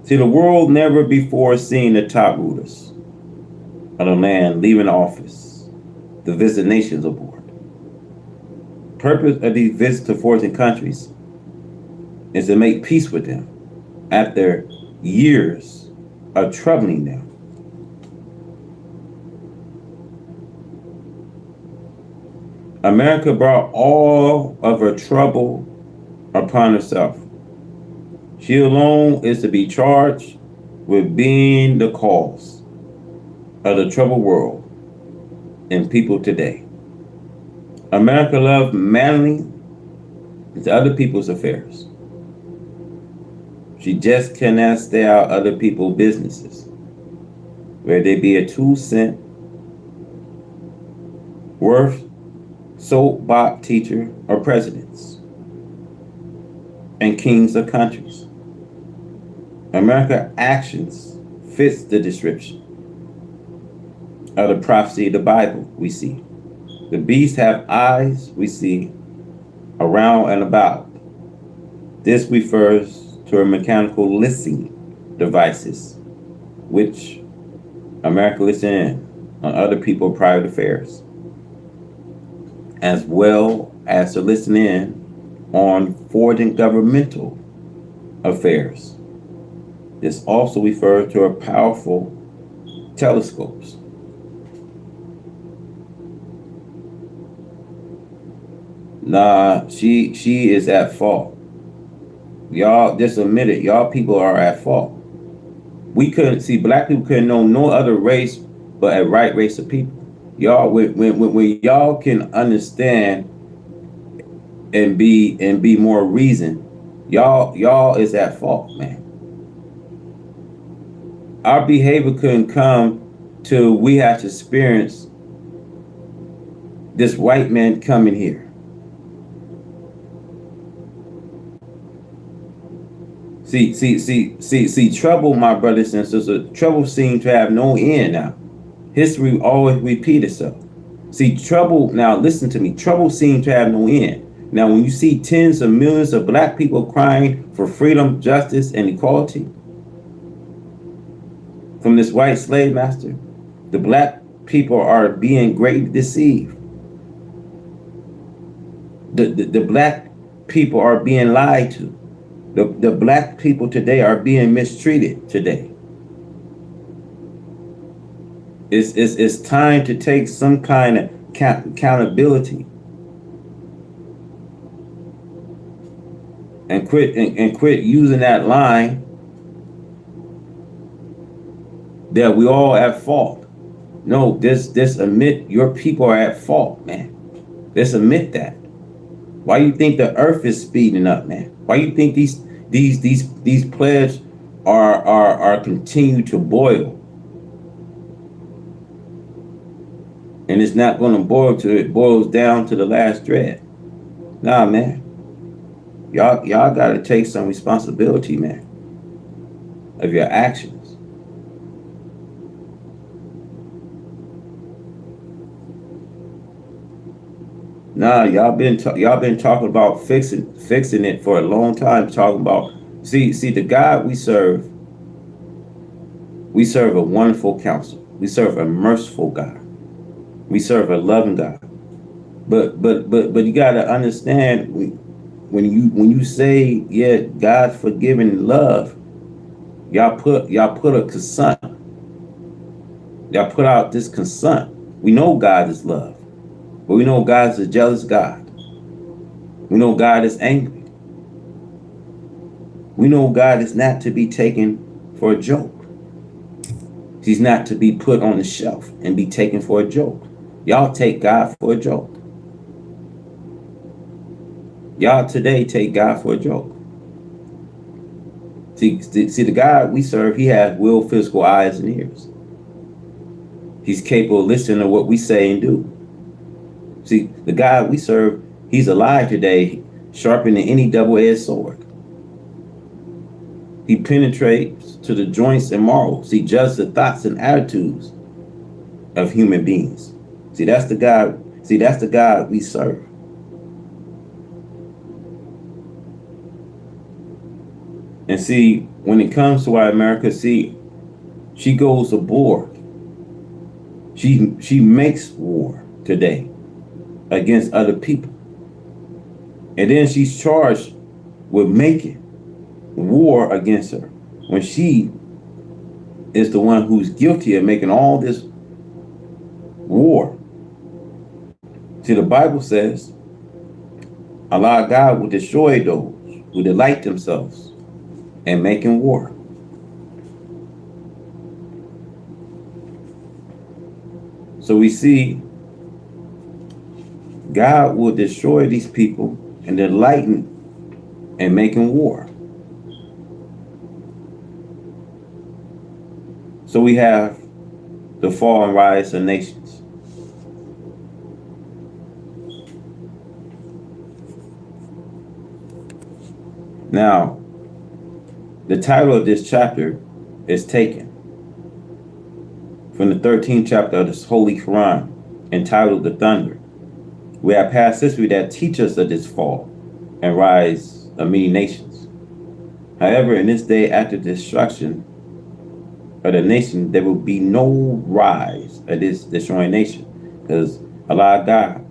See, the world never before seen the top rulers of the land leaving office to visit nations abroad. Purpose of these visits to foreign countries is to make peace with them after years of troubling them. America brought all of her trouble upon herself. She alone is to be charged with being the cause of the troubled world and people today. America loves meddling into other people's affairs. She just cannot stay out other people's businesses, whether they be a 2-cent worth soapbox teacher or presidents and kings of countries. America's actions fits the description of the prophecy of the Bible we see. The beasts have eyes we see around and about. This refers to her mechanical listening devices, which America listens in on other people's private affairs, as well as to listen in on foreign governmental affairs. This also refers to her powerful telescopes. Nah, she is at fault. Y'all just admit it. Y'all people are at fault. We couldn't see, black people couldn't know no other race but a right race of people. Y'all, when y'all can understand and be more reasoned, y'all is at fault, man. Our behavior couldn't come till we have to experience this white man coming here. See, trouble, my brothers and sisters, trouble seems to have no end now. History always repeats itself. See, trouble, now listen to me, trouble seems to have no end. Now, when you see tens of millions of black people crying for freedom, justice, and equality from this white slave master, the black people are being greatly deceived. The black people are being lied to. The black people today are being mistreated today. It's time to take some kind of accountability and quit using that line that we all at fault. No, this admit your people are at fault, man. Let's admit that. Why you think the earth is speeding up, man? Why you think these pledges are continue to boil? And it's not going to boil till it boils down to the last dread. Nah, man. Y'all got to take some responsibility, man, of your actions. Nah, y'all been talking about fixing it for a long time. Talking about see the God we serve a wonderful counsel. We serve a merciful God. We serve a loving God. But you gotta understand when you say, yeah, God forgiving love, y'all put a consent. Y'all put out this consent. We know God is love, but we know God is a jealous God. We know God is angry. We know God is not to be taken for a joke. He's not to be put on the shelf and be taken for a joke. Y'all take God for a joke. Y'all today take God for a joke. See, the God we serve, he has will, physical eyes, and ears. He's capable of listening to what we say and do. See, the God we serve, he's alive today, sharper than any double-edged sword. He penetrates to the joints and marrows. He judges the thoughts and attitudes of human beings. See, that's the God. See, that's the God we serve. And see, when it comes to our America, see, she goes aboard. She makes war today against other people. And then she's charged with making war against her when she is the one who's guilty of making all this war. See, the Bible says, Allah God will destroy those who delight themselves in making war. So we see God will destroy these people and delight in making war. So we have the fall and rise of nations. Now, the title of this chapter is taken from the 13th chapter of this Holy Quran, entitled The Thunder. We have past history that teaches of this fall and rise of many nations. However, in this day after destruction of the nation, there will be no rise of this destroying nation, because Allah God,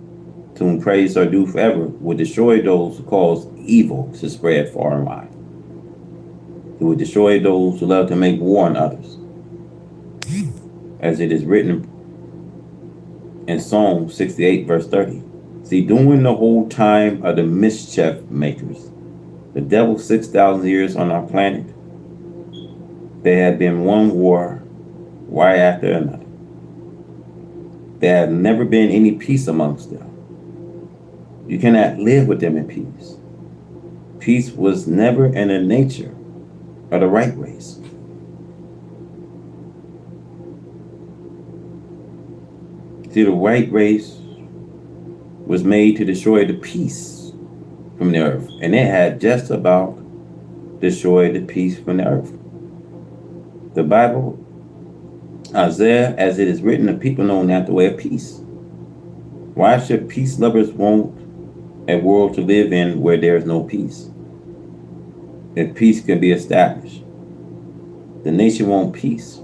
to whom praise are due forever, will destroy those who cause evil to spread far and wide. He will destroy those who love to make war on others, as it is written in Psalm 68 verse 30. See, during the whole time of the mischief makers, the devil's 6,000 years on our planet, there had been one war right after another. There had never been any peace amongst them. You cannot live with them in peace. Peace was never in the nature of the right race. See, the right race was made to destroy the peace from the earth, and it had just about destroyed the peace from the earth. The Bible, Isaiah, as it is written, the people know not the way of peace. Why should peace lovers want a world to live in where there is no peace? If peace can be established, the nation wants peace,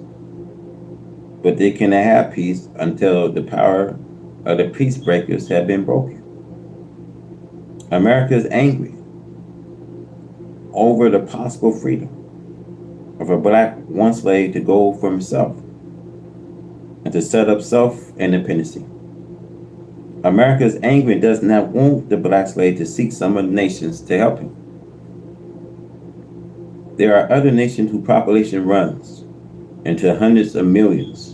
but they cannot have peace until the power of the peace breakers have been broken. America is angry over the possible freedom of a black one slave to go for himself and to set up self-independency. America is angry and does not want the black slave to seek some of the nations to help him. There are other nations whose population runs into hundreds of millions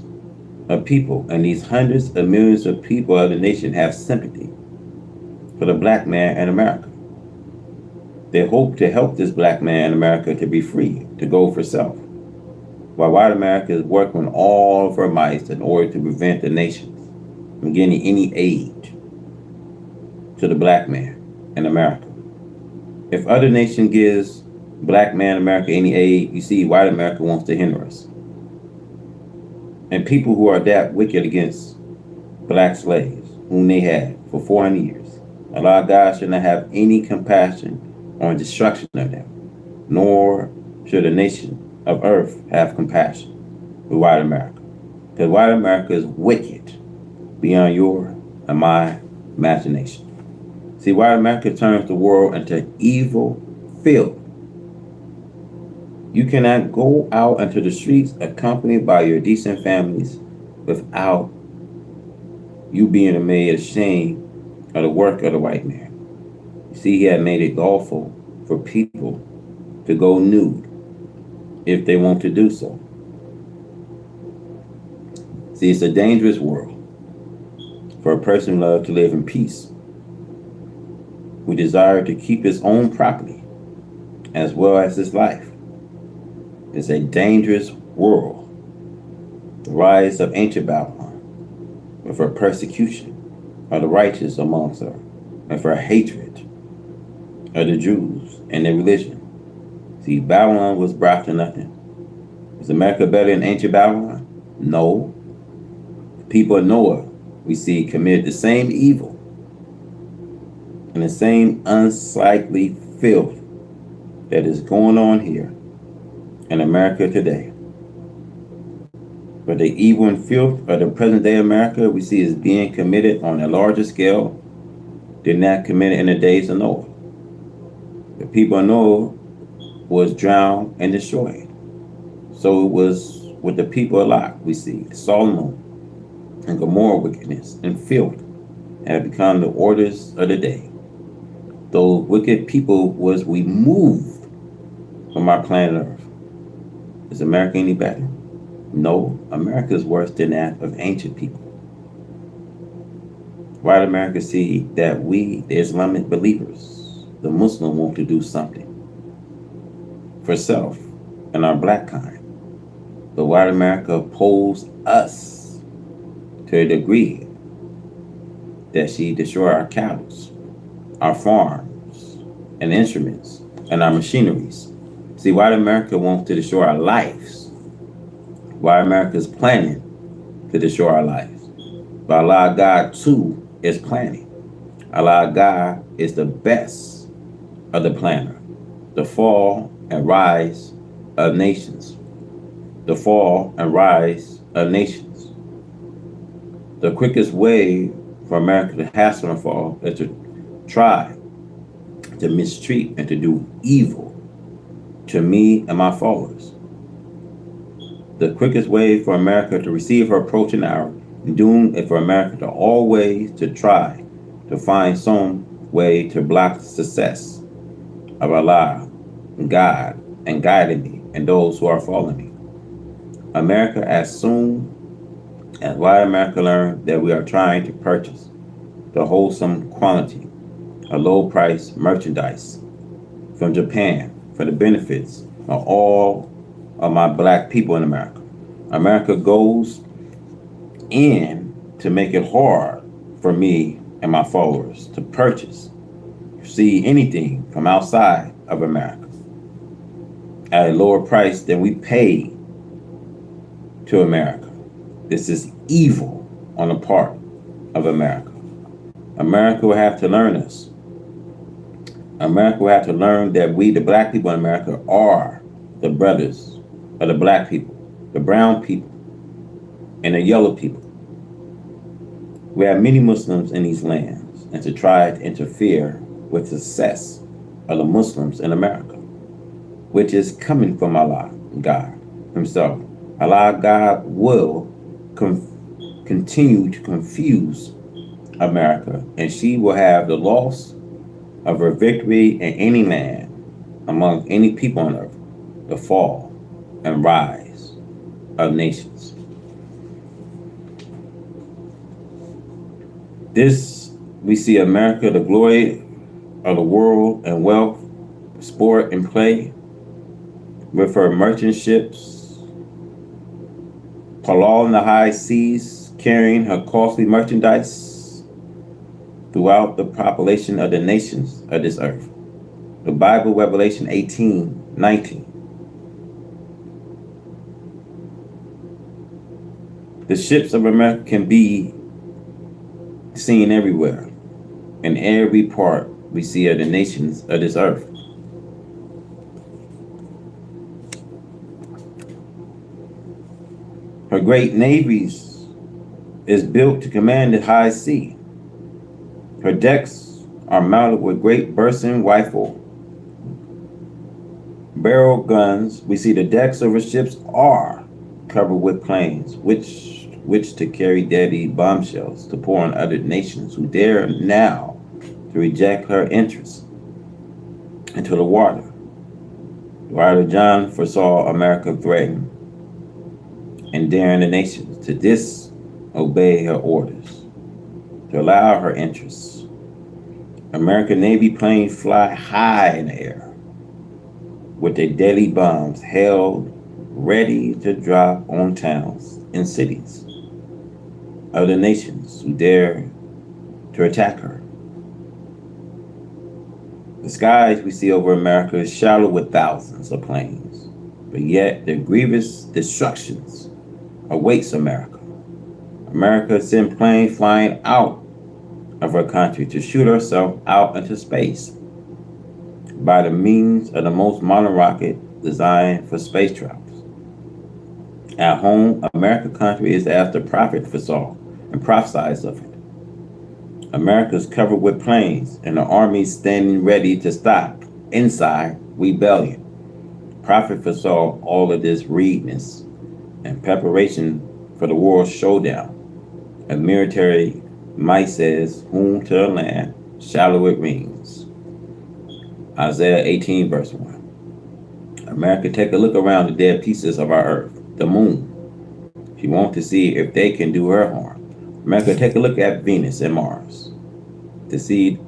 of people, and these hundreds of millions of people of the nation have sympathy for the black man in America. They hope to help this black man in America to be free, to go for self, while white America is working with all of her might in order to prevent the nations from getting any aid to the black man in America. If other nation gives black man in America any aid, you see white America wants to hinder us. And people who are that wicked against black slaves, whom they had for 400 years, Allah God should not have any compassion on destruction of them, nor should a nation of earth have compassion with white America. Because white America is wicked beyond your and my imagination. See, white America turns the world into evil filled. You cannot go out into the streets accompanied by your decent families without you being made ashamed of the work of the white man. You see, he had made it lawful for people to go nude if they want to do so. See, it's a dangerous world for a person who loves to live in peace, who desire to keep his own property as well as his life. It's a dangerous world. The rise of ancient Babylon, with her persecution of the righteous amongst her, and for hatred of the Jews and their religion. See, Babylon was brought to nothing. Was America better than ancient Babylon? No. The people of Noah, we see, committed the same evil and the same unsightly filth that is going on here in America today. But the evil and filth of the present day America we see is being committed on a larger scale than that committed in the days of Noah. The people of Noah was drowned and destroyed. So it was with the people of Lot, we see Solomon and Gomorrah wickedness and filth had become the orders of the day. Those wicked people was removed from our planet Earth. Is America any better? No, America is worse than that of ancient people. White America see that we, the Islamic believers, the Muslim, want to do something for self and our black kind. But white America oppose us to a degree that she destroy our cattle, our farms, and instruments, and our machineries. See, white America wants to destroy our lives. White America is planning to destroy our lives. But Allah God too is planning. Allah God is the best of the planner. The fall and rise of nations. The fall and rise of nations. The quickest way for America to hasten a fall is to try to mistreat and to do evil to me and my followers. The quickest way for America to receive her approaching hour, and doom is for America to always to try to find some way to block the success of Allah, God, and guiding me and those who are following me. America, as soon as white America learned that we are trying to purchase the wholesome quantity of low price merchandise from Japan for the benefits of all of my black people in America. America goes in to make it hard for me and my followers to purchase, see anything from outside of America at a lower price than we pay to America. This is evil on the part of America. America will have to learn this. America will have to learn that we, the black people in America, are the brothers of the black people, the brown people, and the yellow people. We have many Muslims in these lands, and to try to interfere with the success of the Muslims in America, which is coming from Allah, God Himself. Allah, God will continue to confuse America, and she will have the loss of her victory in any land, among any people on earth, the fall and rise of nations. This We see America, the glory of the world and wealth, sport and play, with her merchant ships prolong the high seas, carrying her costly merchandise throughout the population of the nations of this earth. The Bible, Revelation 18:19. The ships of America can be seen everywhere, in every part we see of the nations of this earth. Her great navies is built to command the high sea. Her decks are mounted with great bursting rifle barrel guns. We see the decks of her ships are covered with planes, which to carry deadly bombshells to pour on other nations who dare now to reject her entrance into the water. The writer John foresaw America threatened and daring the nations to disobey her orders, to allow her interests. American Navy planes fly high in the air with their deadly bombs held ready to drop on towns and cities of the nations who dare to attack her. The skies we see over America is shallow with thousands of planes, but yet the grievous destructions awaits America. America sent planes flying out of her country to shoot herself out into space by the means of the most modern rocket designed for space travels. At home, America's country is as the prophet foresaw and prophesied of it. America is covered with planes and the army standing ready to stop inside rebellion. Prophet foresaw all of this readiness and preparation for the world showdown. A military might says, whom to the land shallow it rings. Isaiah 18 verse 1. America, take a look around the dead pieces of our earth, the moon. She wants to see if they can do her harm. America, take a look at Venus and Mars to see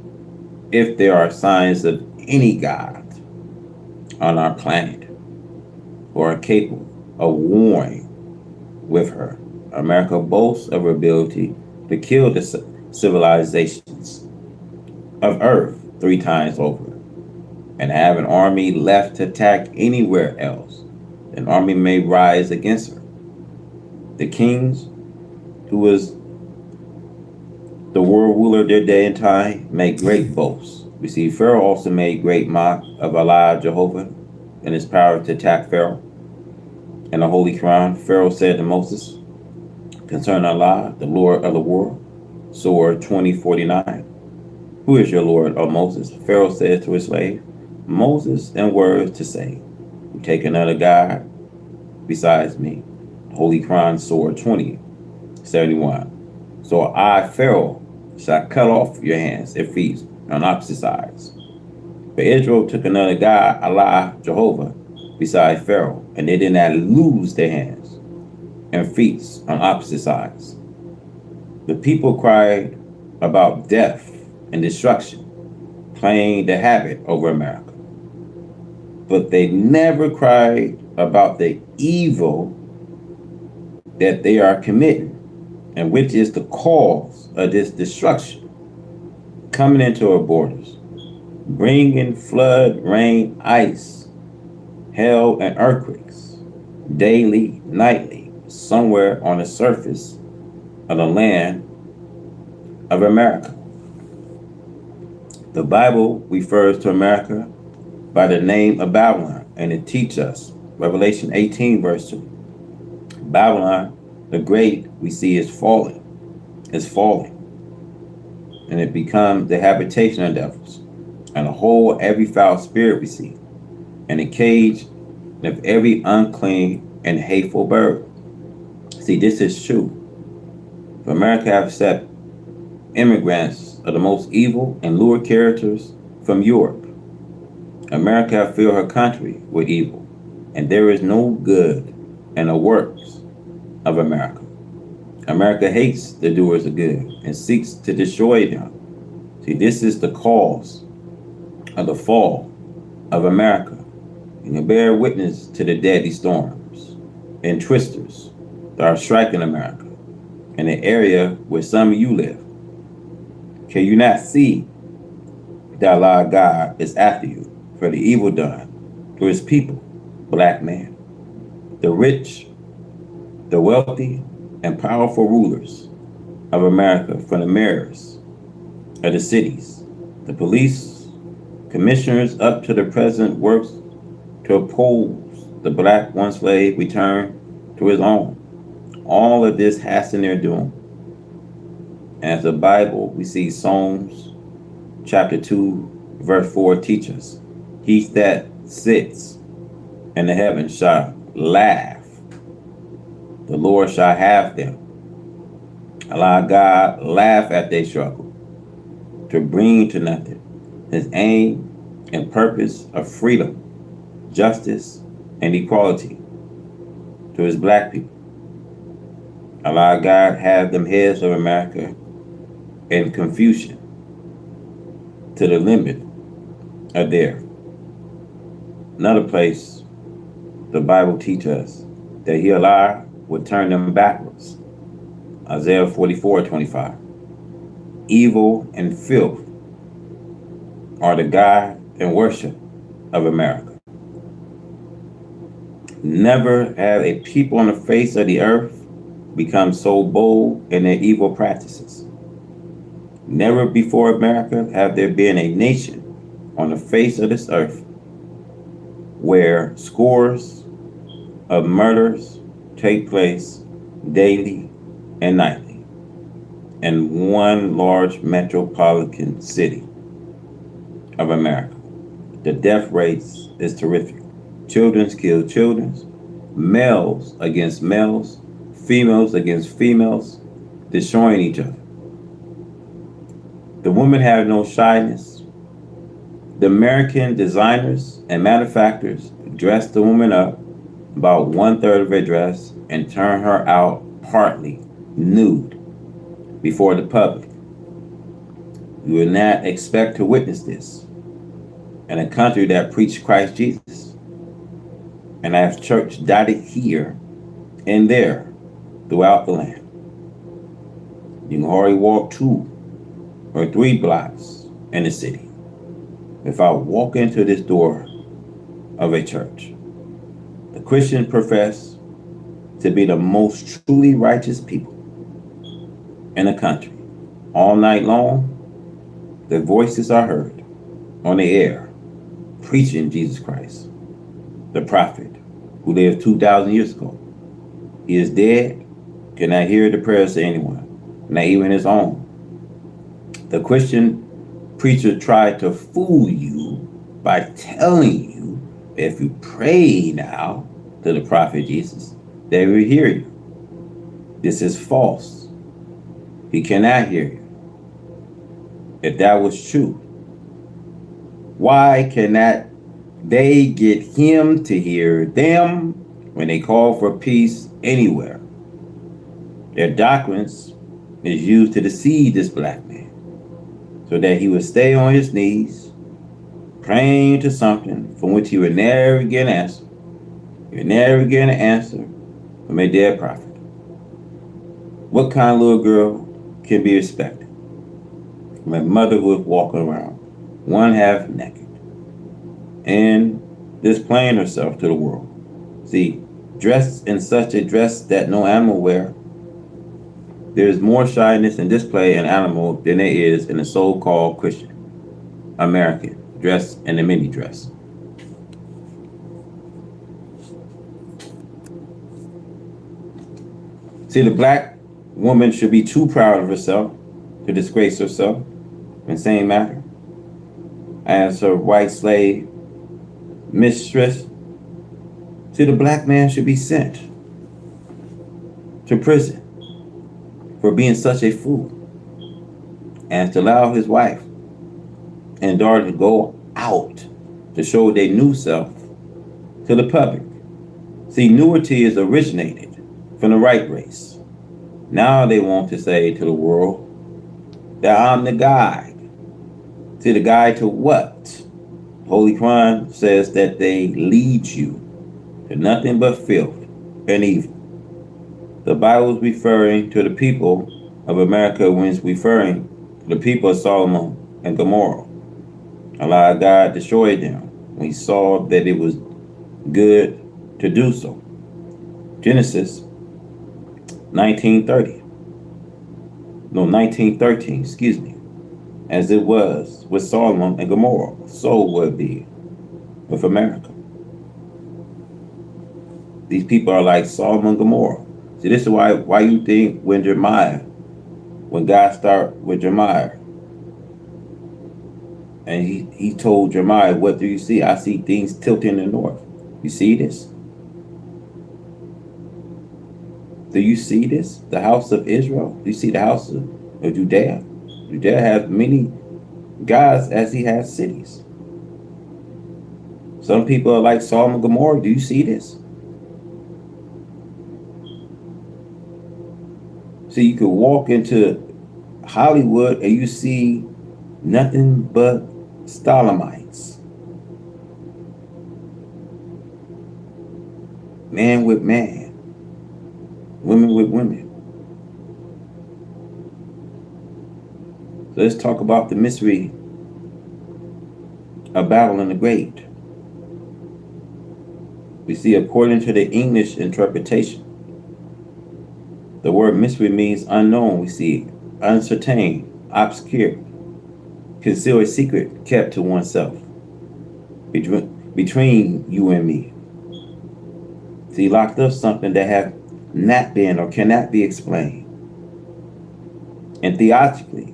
if there are signs of any God on our planet who are capable of warring with her. America boasts of her ability to kill the civilizations of Earth 3 times over and have an army left to attack anywhere else. An army may rise against her. The kings who was the world ruler of their day and time make great boasts. We see Pharaoh also made great mock of Allah Jehovah and his power to attack Pharaoh. In the Holy Quran, Pharaoh said to Moses concerning Allah, the Lord of the world, Surah 20:49, who is your Lord, O Moses? Pharaoh said to his slave, Moses, in words to say, you take another God besides me. Holy Quran, Surah 20:71. So I, Pharaoh, shall cut off your hands and feet on opposite sides. But Israel took another God, Allah, Jehovah, besides Pharaoh, and they did not lose their hands and feet on opposite sides. The people cried about death and destruction, playing the habit over America. But they never cried about the evil that they are committing, and which is the cause of this destruction, coming into our borders, bringing flood, rain, ice, hail, and earthquakes, daily, nightly, somewhere on the surface of the land of America. The Bible refers to America by the name of Babylon, and it teaches us, Revelation 18 verse 2, Babylon the great we see is falling, and it becomes the habitation of devils, and the whole every foul spirit we see, and the cage of every unclean and hateful bird. See, this is true. For America have set immigrants of the most evil and lurid characters from Europe. America have filled her country with evil, and there is no good in the works of America. America hates the doers of good and seeks to destroy them. See, this is the cause of the fall of America. And you bear witness to the deadly storms and twisters that are striking America in the area where some of you live. Can you not see that Allah God is after you for the evil done to his people, black man? The rich, the wealthy, and powerful rulers of America, from the mayors of the cities, the police commissioners, up to the president, works to oppose the black one slave return to his own. All of this hasten their doom. As the Bible, we see Psalms chapter 2, verse 4 teaches, he that sits in the heavens shall laugh. The Lord shall have them. Allah God laugh at their struggle to bring to nothing his aim and purpose of freedom, justice, and equality to his black people. Allah God have them heads of America in confusion to the limit of there. Another place the Bible teaches us that he Allah would turn them backwards. Isaiah 44:25. Evil and filth are the God and worship of America. Never have a people on the face of the earth become so bold in their evil practices. Never before America have there been a nation on the face of this earth where scores of murders take place daily and nightly in one large metropolitan city of America. The death rates is terrific. Children kill children, males against males, females against females, destroying each other. The women have no shyness. The American designers and manufacturers dress the woman up about 1/3 of her dress and turn her out partly nude before the public. You will not expect to witness this in a country that preached Christ Jesus and has church dotted here and there throughout the land. You can hardly walk 2 or 3 blocks in the city without walking into this door of a church. The Christians profess to be the most truly righteous people in the country. All night long, their voices are heard on the air, preaching Jesus Christ, the prophet who lived 2,000 years ago. He is dead, cannot hear the prayers of anyone, not even his own. The Christian preacher tried to fool you by telling you that if you pray now to the prophet Jesus, they will hear you. This is false. He cannot hear you. If that was true, why cannot they get him to hear them when they call for peace anywhere? Their doctrines is used to deceive this black man so that he would stay on his knees praying to something from which he would never get an answer. He would never get an answer from a dead prophet. What kind of little girl can be expected from a mother who is walking around one half naked and displaying herself to the world? See, dressed in such a dress that no animal wear, there is more shyness and display in animal than there is in the so-called Christian American dressed in a mini dress. See, the black woman should be too proud of herself to disgrace herself in the same matter as her white slave mistress. See, the black man should be sent to prison for being such a fool and to allow his wife and daughter to go out to show their new self to the public. See, nudity is originated from the right race. Now they want to say to the world that I'm the guide See, the guide to what? Holy Quran says that they lead you to nothing but filth and evil. The Bible is referring to the people of America when it's referring to the people of Solomon and Gomorrah. Allah God destroyed them when he saw that it was good to do so. Genesis 1913, excuse me. As it was with Solomon and Gomorrah, so will it be with America. These people are like Solomon and Gomorrah. See, this is why you think when God started with Jeremiah, and he told Jeremiah, what do you see? I see things tilting in the north. You see this? Do you see this? The house of Israel? Do you see the house of Judea? Judea has many gods as he has cities. Some people are like Sodom and Gomorrah. Do you see this? See, you could walk into Hollywood and you see nothing but Stalamites. Man with man. Women with women. So let's talk about the mystery of Babylon the Great. We see, according to the English interpretation, the word mystery means unknown. We see uncertain, obscure, concealed, secret, kept to oneself, between you and me. See, locked up something that have not been or cannot be explained. And theologically,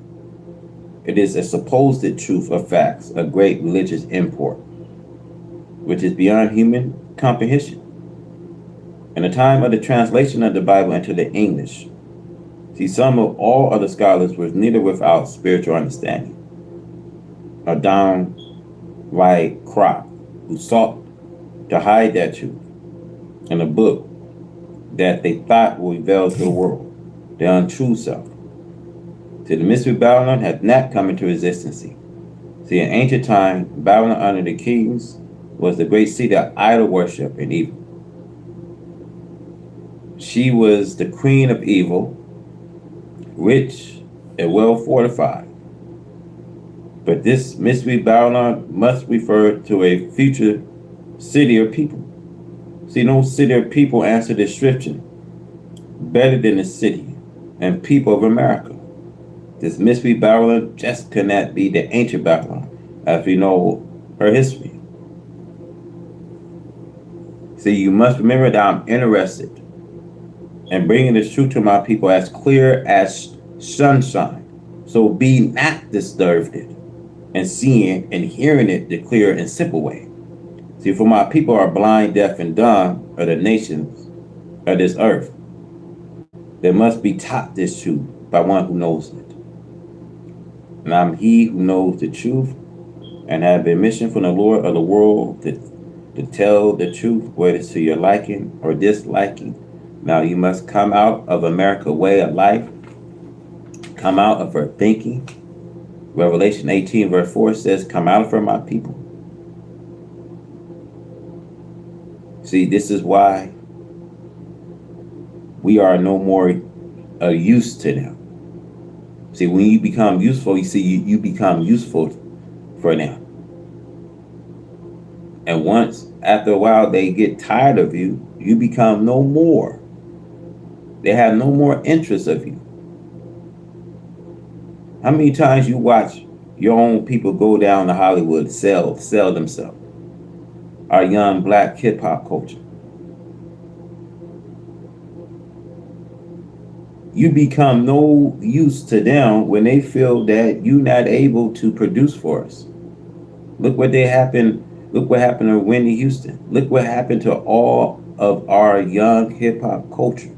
it is a supposed truth of facts of great religious import, which is beyond human comprehension. In the time of the translation of the Bible into the English, see, some of all other scholars was neither without spiritual understanding or downright crop who sought to hide that truth in a book that they thought will reveal to the world their untrue self. See, the mystery of Babylon had not come into existence. See, in ancient time, Babylon under the kings was the great city of idol worship and evil. She was the queen of evil, rich and well fortified. But this mystery Babylon must refer to a future city or people. See, no city or people answer the description better than the city and people of America. This mystery Babylon just cannot be the ancient Babylon, as we know her history. See, you must remember that I'm interested in bringing this truth to my people as clear as sunshine. So be not disturbed it, and seeing and hearing it the clear and simple way. See, for my people are blind, deaf, and dumb are the nations of this earth. They must be taught this truth by one who knows it. And I'm he who knows the truth and have been missioned from the Lord of the world to tell the truth, whether it's to your liking or disliking. Now you must come out of America's way of life, come out of her thinking. Revelation 18 verse 4 says, come out of her, my people. See, this is why we are no more use to them. See, when you become useful, you see, you become useful for them. And once, after a while, they get tired of you, you become no more. They have no more interest of you. How many times you watch your own people go down to Hollywood and sell themselves? Our young black hip hop culture. You become no use to them when they feel that you're not able to produce for us. Look what happened to Whitney Houston. Look what happened to all of our young hip hop culture.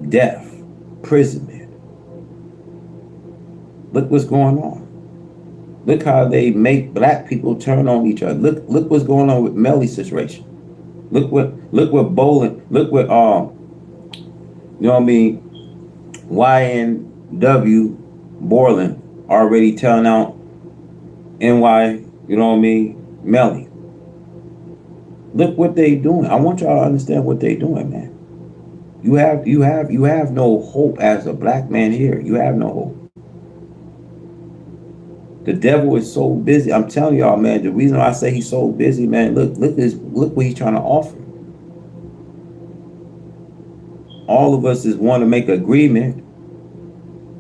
Death, imprisonment. Look what's going on. Look how they make black people turn on each other. Look what's going on with Melly's situation. Look what Bolin, look what you know what I mean, YNW Borland already telling out NY, you know what I mean, Melly. Look what they doing. I want y'all to understand what they doing, man. You have no hope as a black man here. You have no hope. The devil is so busy. I'm telling y'all, man. The reason I say he's so busy, man. Look what he's trying to offer. All of us is want to make agreement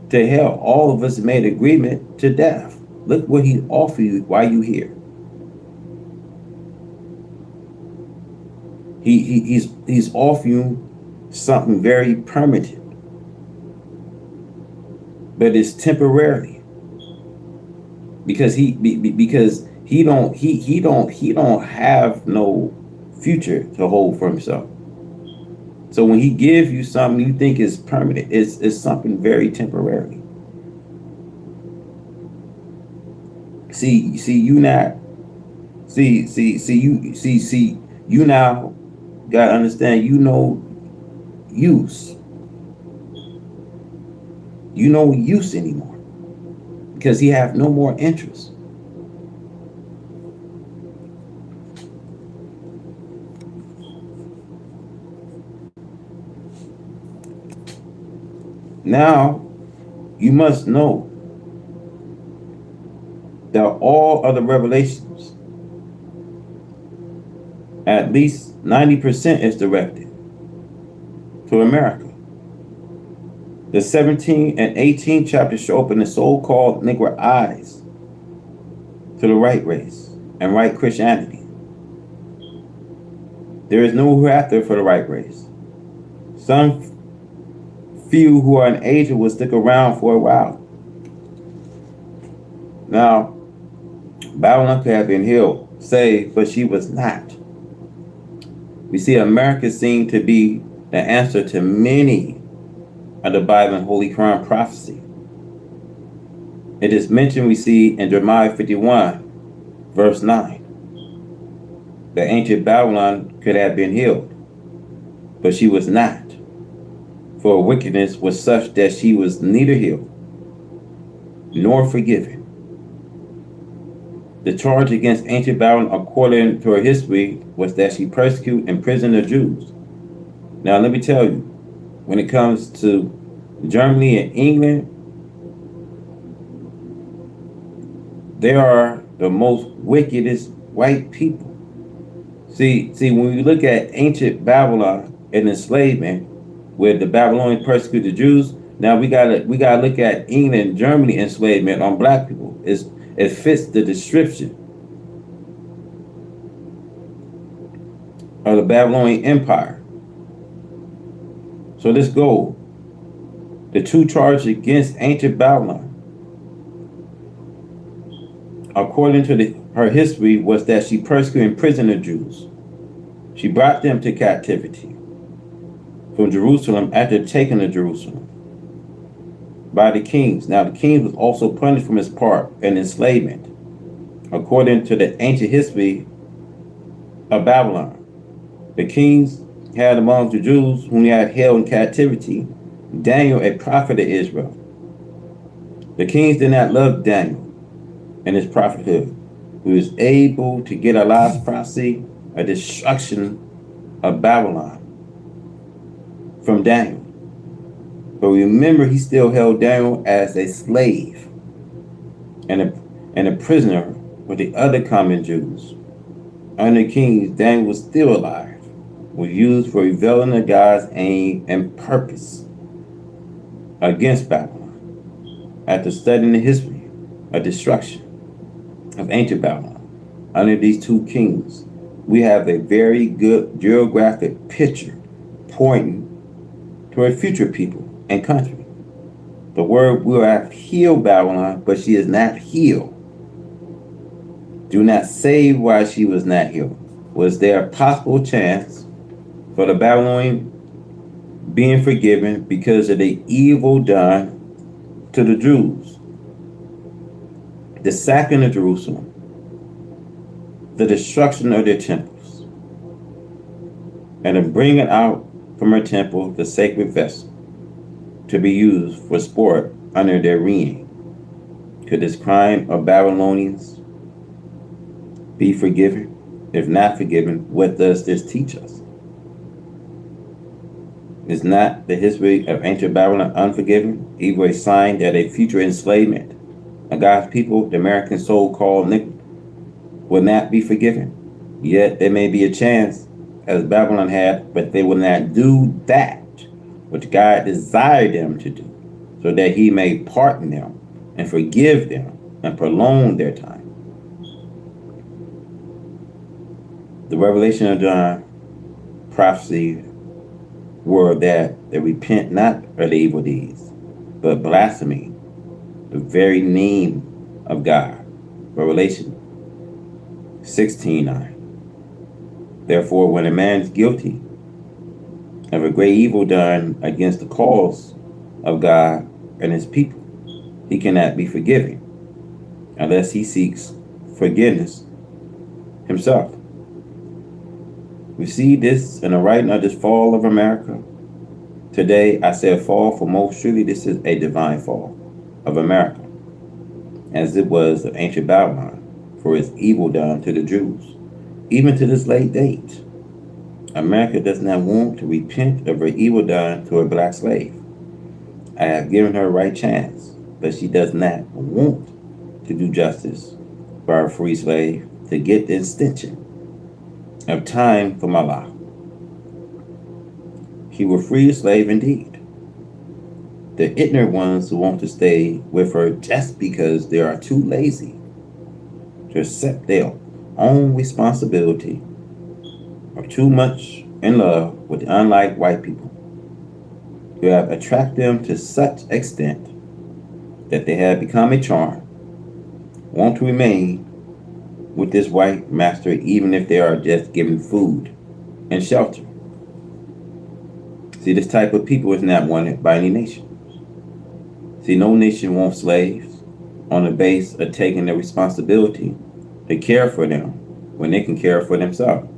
to hell. All of us made agreement to death. Look what he offered you while you here. He's offering you something very permanent, but it's temporarily because he don't have no future to hold for himself. So when he gives you something you think is permanent, it's something very temporary. You now gotta understand, use. You know use anymore. Because he have no more interest. Now you must know that all other revelations, at least 90% is directed to America. The 17th and 18th chapters show open the so-called Negro eyes to the right race and right Christianity. There is no hereafter for the right race. Some few who are in Asia will stick around for a while. Now, Babylon could have been healed, saved, but she was not. We see America seemed to be the answer to many of the Bible and Holy Quran prophecy. It is mentioned, we see in Jeremiah 51, verse 9. The ancient Babylon could have been healed, but she was not. For her wickedness was such that she was neither healed nor forgiven. The charge against ancient Babylon, according to her history, was that she persecuted and imprisoned the Jews. Now, let me tell you, when it comes to Germany and England, they are the most wickedest white people. See, when we look at ancient Babylon and enslavement, where the Babylonians persecuted the Jews, now we gotta look at England and Germany enslavement on black people. It fits the description of the Babylonian Empire. So let's go. The two charges against ancient Babylon, according to her history, was that she persecuted and imprisoned the Jews. She brought them to captivity from Jerusalem after taking to Jerusalem by the kings. Now the king was also punished from his part in enslavement, according to the ancient history of Babylon. The kings had among the Jews whom he had held in captivity Daniel, a prophet of Israel. The kings did not love Daniel and his prophethood. He was able to get Allah's prophecy, a destruction of Babylon, from Daniel. But remember, he still held Daniel as a slave and a prisoner with the other common Jews. Under kings, Daniel was still alive, was used for revealing the God's aim and purpose against Babylon. After studying the history of destruction of ancient Babylon under these two kings, we have a very good geographic picture pointing to a future people and country. The word will have healed Babylon, but she is not healed. Do not say why she was not healed. Was there a possible chance for the Babylonian being forgiven because of the evil done to the Jews? The sacking of Jerusalem, the destruction of their temples, and the bringing out from her temple the sacred vessel to be used for sport under their reign. Could this crime of Babylonians be forgiven? If not forgiven, what does this teach us? Is not the history of ancient Babylon unforgiving, either a sign that a future enslavement of God's people, the American so-called Negro, will not be forgiven? Yet there may be a chance, as Babylon had, but they will not do that which God desired them to do, so that he may pardon them and forgive them and prolong their time. The revelation of John prophecy were that they repent not of the evil deeds, but blasphemy the very name of God. Revelation 16:9. Therefore, when a man is guilty of a great evil done against the cause of God and his people, he cannot be forgiven unless he seeks forgiveness himself. We see this in the writing of this fall of America. Today, I say a fall, for most surely this is a divine fall of America, as it was of ancient Babylon, for its evil done to the Jews. Even to this late date, America does not want to repent of her evil done to a black slave. I have given her a right chance, but she does not want to do justice for our free slave to get the extension of time from Allah. He will free a slave indeed. The ignorant ones who want to stay with her just because they are too lazy to accept their own responsibility are too much in love with the unlike white people who have attracted them to such extent that they have become a charm, want to remain with this white master even if they are just given food and shelter. See, this type of people is not wanted by any nation. See, no nation wants slaves on the base of taking the responsibility to care for them when they can care for themselves.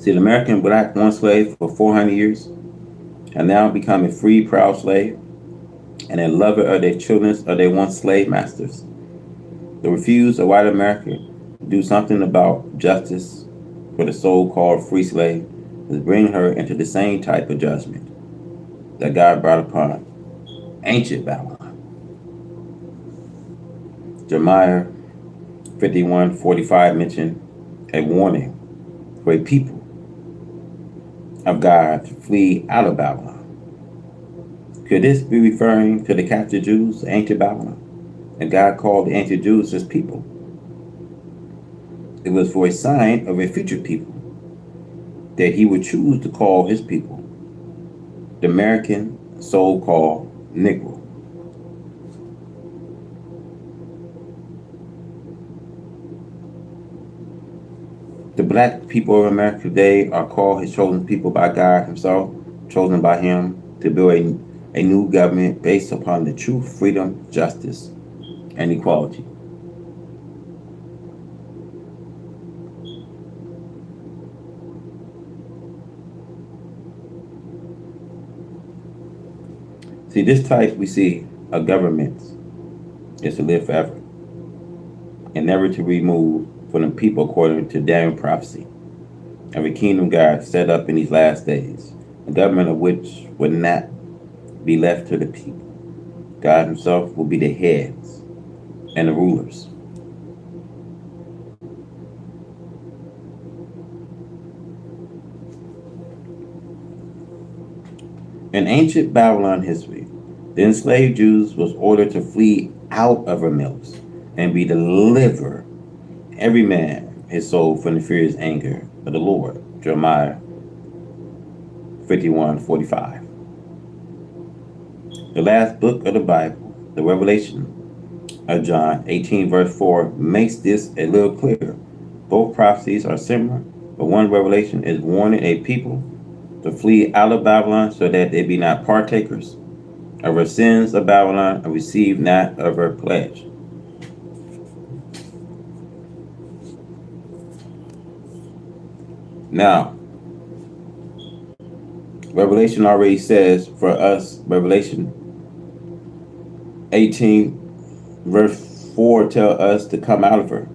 See, the American black one slave for 400 years and now become a free, proud slave and a lover of their children or their once slave masters. The refuse of white America to do something about justice for the so-called free slave is bringing her into the same type of judgment that God brought upon ancient Babylon. Jeremiah 51:45 mentioned a warning for a people of God to flee out of Babylon. Could this be referring to the captured Jews, ancient Babylon? And God called the ancient Jews his people. It was for a sign of a future people that he would choose to call his people the American so-called Negro. The black people of America today are called his chosen people by God himself, chosen by him to build a new government based upon the truth, freedom, justice, and equality. See, this type we see of governments is to live forever and never to remove from the people according to Daniel prophecy of a kingdom God set up in these last days, a government of which would not be left to the people. God himself will be the heads and the rulers. In ancient Babylon history, the enslaved Jews was ordered to flee out of her mills and be delivered, every man his soul, from the furious anger of the Lord. Jeremiah 51:45. The last book of the Bible, the Revelation of John 18:4, makes this a little clearer. Both prophecies are similar, but one revelation is warning a people to flee out of Babylon so that they be not partakers of her sins of Babylon and receive not of her pledge. Now, Revelation already says for us, Revelation 18 Verse 4 tell us to come out of her.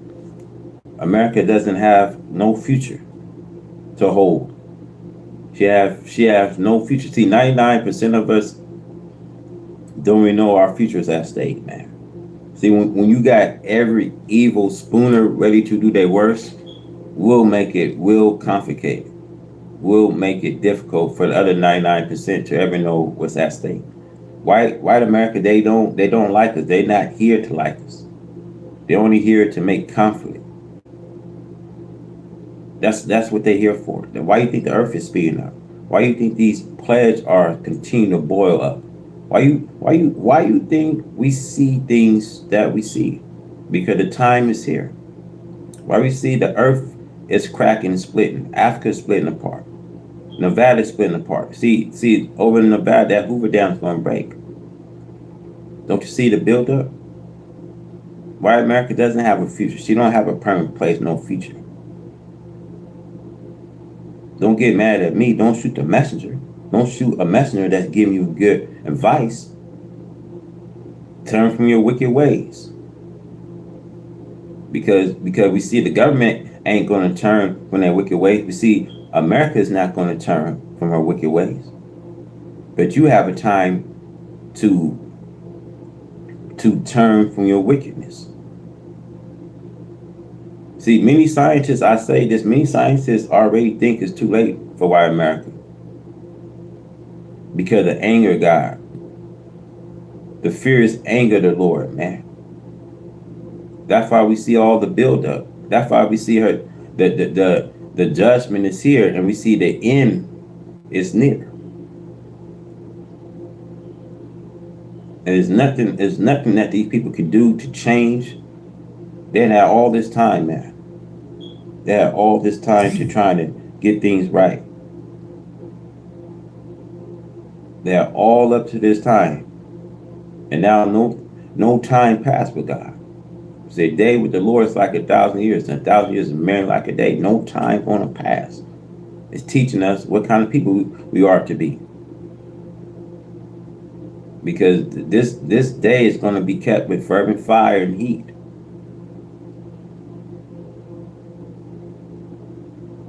America doesn't have no future to hold. She has no future. See, 99% of us don't even know our future is at stake, man. See, when you got every evil spooner ready to do their worst, we'll complicate it. We'll make it difficult for the other 99% to ever know what's at stake. White America, they don't like us. They're not here to like us. They're only here to make conflict. That's what they're here for. Then why do you think the earth is speeding up? Why do you think these plagues are continuing to boil up? Why you think we see things that we see? Because the time is here. Why we see the earth is cracking and splitting. Africa is splitting apart. Nevada is splitting apart. See over in Nevada that Hoover Dam is going to break. Don't you see the buildup? Why America doesn't have a future? She don't have a permanent place, no future. Don't get mad at me. Don't shoot the messenger. Don't shoot a messenger that's giving you good advice. Turn from your wicked ways. Because we see the government ain't going to turn from their wicked ways. We see America is not going to turn from her wicked ways. But you have a time to turn from your wickedness. See, many scientists, I say this, many scientists already think it's too late for white America. Because the anger of God. The fierce anger of the Lord, man. That's why we see all the buildup. That's why we see her, the judgment is here, and we see the end is near. And there's nothing that these people can do to change. They had all this time, man. They had all this time to try to get things right. They are all up to this time. And now no time passed with God. Say, a day with the Lord is like 1,000 years, and 1,000 years is merely like a day. No time going to pass. It's teaching us what kind of people we are to be. Because this day is going to be kept with fervent fire and heat.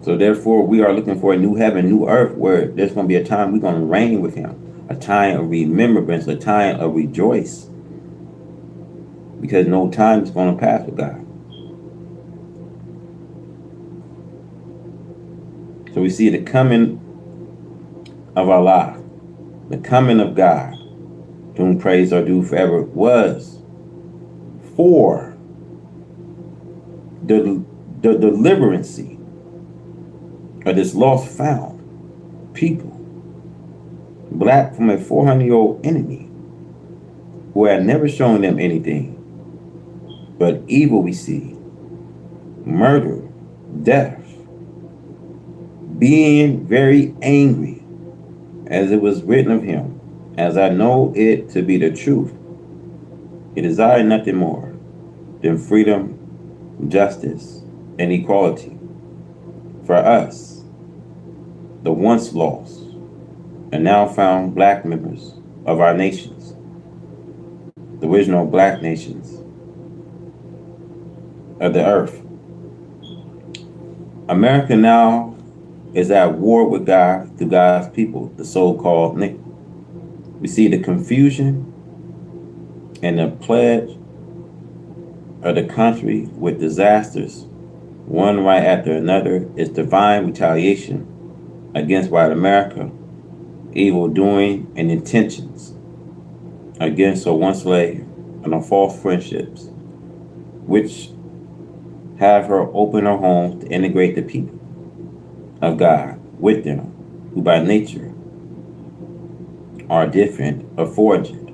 So therefore, we are looking for a new heaven, new earth, where there's going to be a time we're going to reign with him. A time of remembrance, a time of rejoice. Because no time is going to pass with God. So we see the coming of Allah, the coming of God, to whom praise are due forever, was for the deliverance of this lost found people, black from a 400-year-old enemy who had never shown them anything but evil. We see murder, death, being very angry, as it was written of him, as I know it to be the truth. He desired nothing more than freedom, justice, and equality for us, the once lost and now found black members of our nations, the original black nations of the earth. America now is at war with God through God's people, the so-called nigger. We see the confusion and the pledge of the country with disasters, one right after another. Is divine retaliation against white America, evil doing and intentions against her one slave and her false friendships, which have her open her home to integrate the people of God with them, who by nature are different of origin.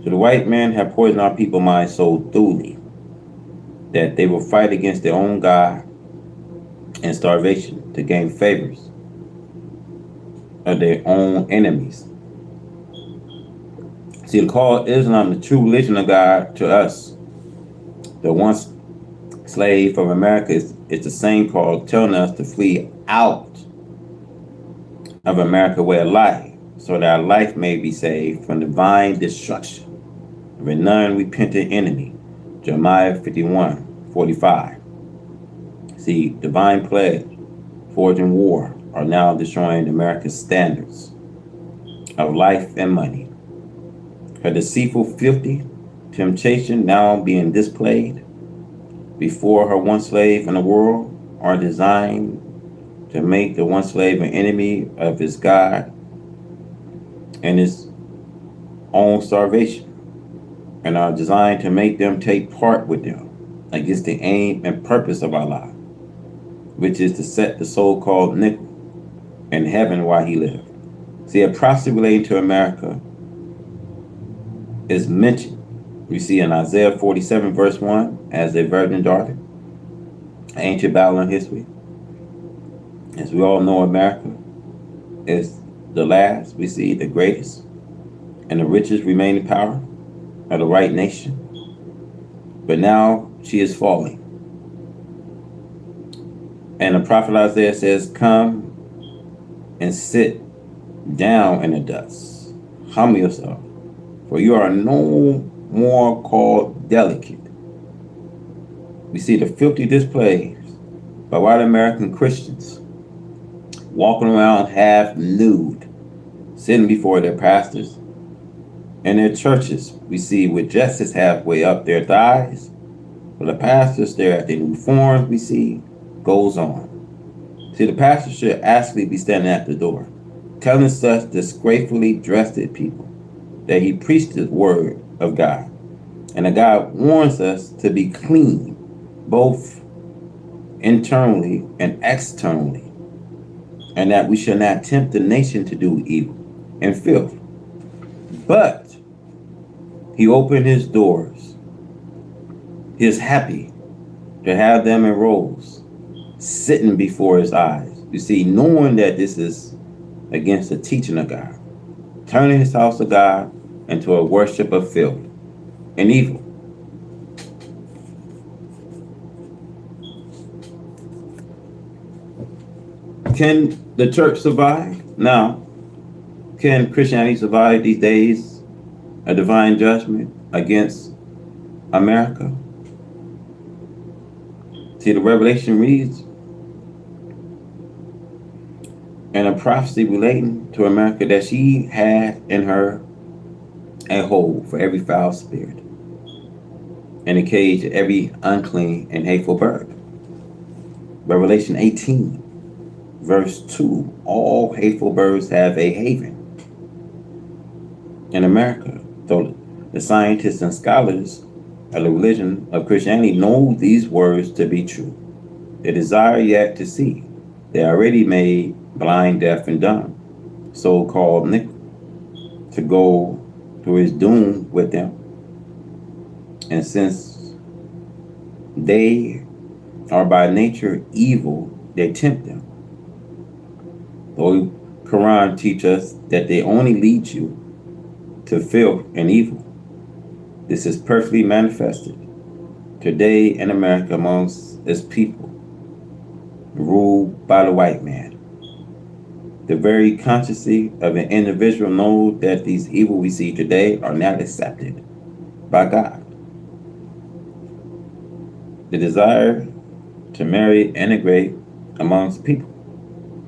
So the white man have poisoned our people's minds so thoroughly that they will fight against their own God and starvation to gain favors of their own enemies. See, to call Islam the true religion of God to us, the once slave of America, is the same call telling us to flee out of America's way of life, so that our life may be saved from divine destruction. of a non-repentant enemy. Jeremiah 51:45. See, divine pledge, forged in war, are now destroying America's standards of life and money. Her deceitful filthy temptation now being displayed before her one slave in the world are designed to make the one slave an enemy of his God and his own salvation, and are designed to make them take part with them against the aim and purpose of Allah, which is to set the so-called nickel in heaven while he lived. See, a prophecy relating to America is mentioned. We see in Isaiah 47 verse 1 as a virgin daughter, ancient Babylon history. As we all know, America is the last, we see the greatest and the richest remaining power of the right nation. But now she is falling. And the prophet Isaiah says, come and sit down in the dust. Humble yourself, for you are no more called delicate. We see the filthy displays by white American Christians walking around half nude, sitting before their pastors. In their churches, we see with dresses halfway up their thighs, but the pastors stare at their new forms, we see, goes on. See, the pastor should actually be standing at the door, telling such disgracefully dressed people that he preached the word of God. And that God warns us to be clean, both internally and externally, and that we shall not tempt the nation to do evil and filth. But he opened his doors. He is happy to have them in rows, sitting before his eyes. You see, knowing that this is against the teaching of God, turning his house of God into a worship of filth and evil. Can the church survive? Now, can Christianity survive these days of divine judgment against America? See, the Revelation reads, and a prophecy relating to America that she had in her a hole for every foul spirit, and a cage of every unclean and hateful bird. Revelation 18, verse 2, all hateful birds have a haven. In America, though the scientists and scholars of the religion of Christianity know these words to be true, they desire yet to see. They already made blind, deaf, and dumb, so-called nickel, to go to his doom with them. And since they are by nature evil, they tempt them. The Holy Quran teaches us that they only lead you to filth and evil. This is perfectly manifested today in America amongst its people, ruled by the white man. The very consciousness of an individual knows that these evil we see today are not accepted by God. The desire to marry and integrate amongst people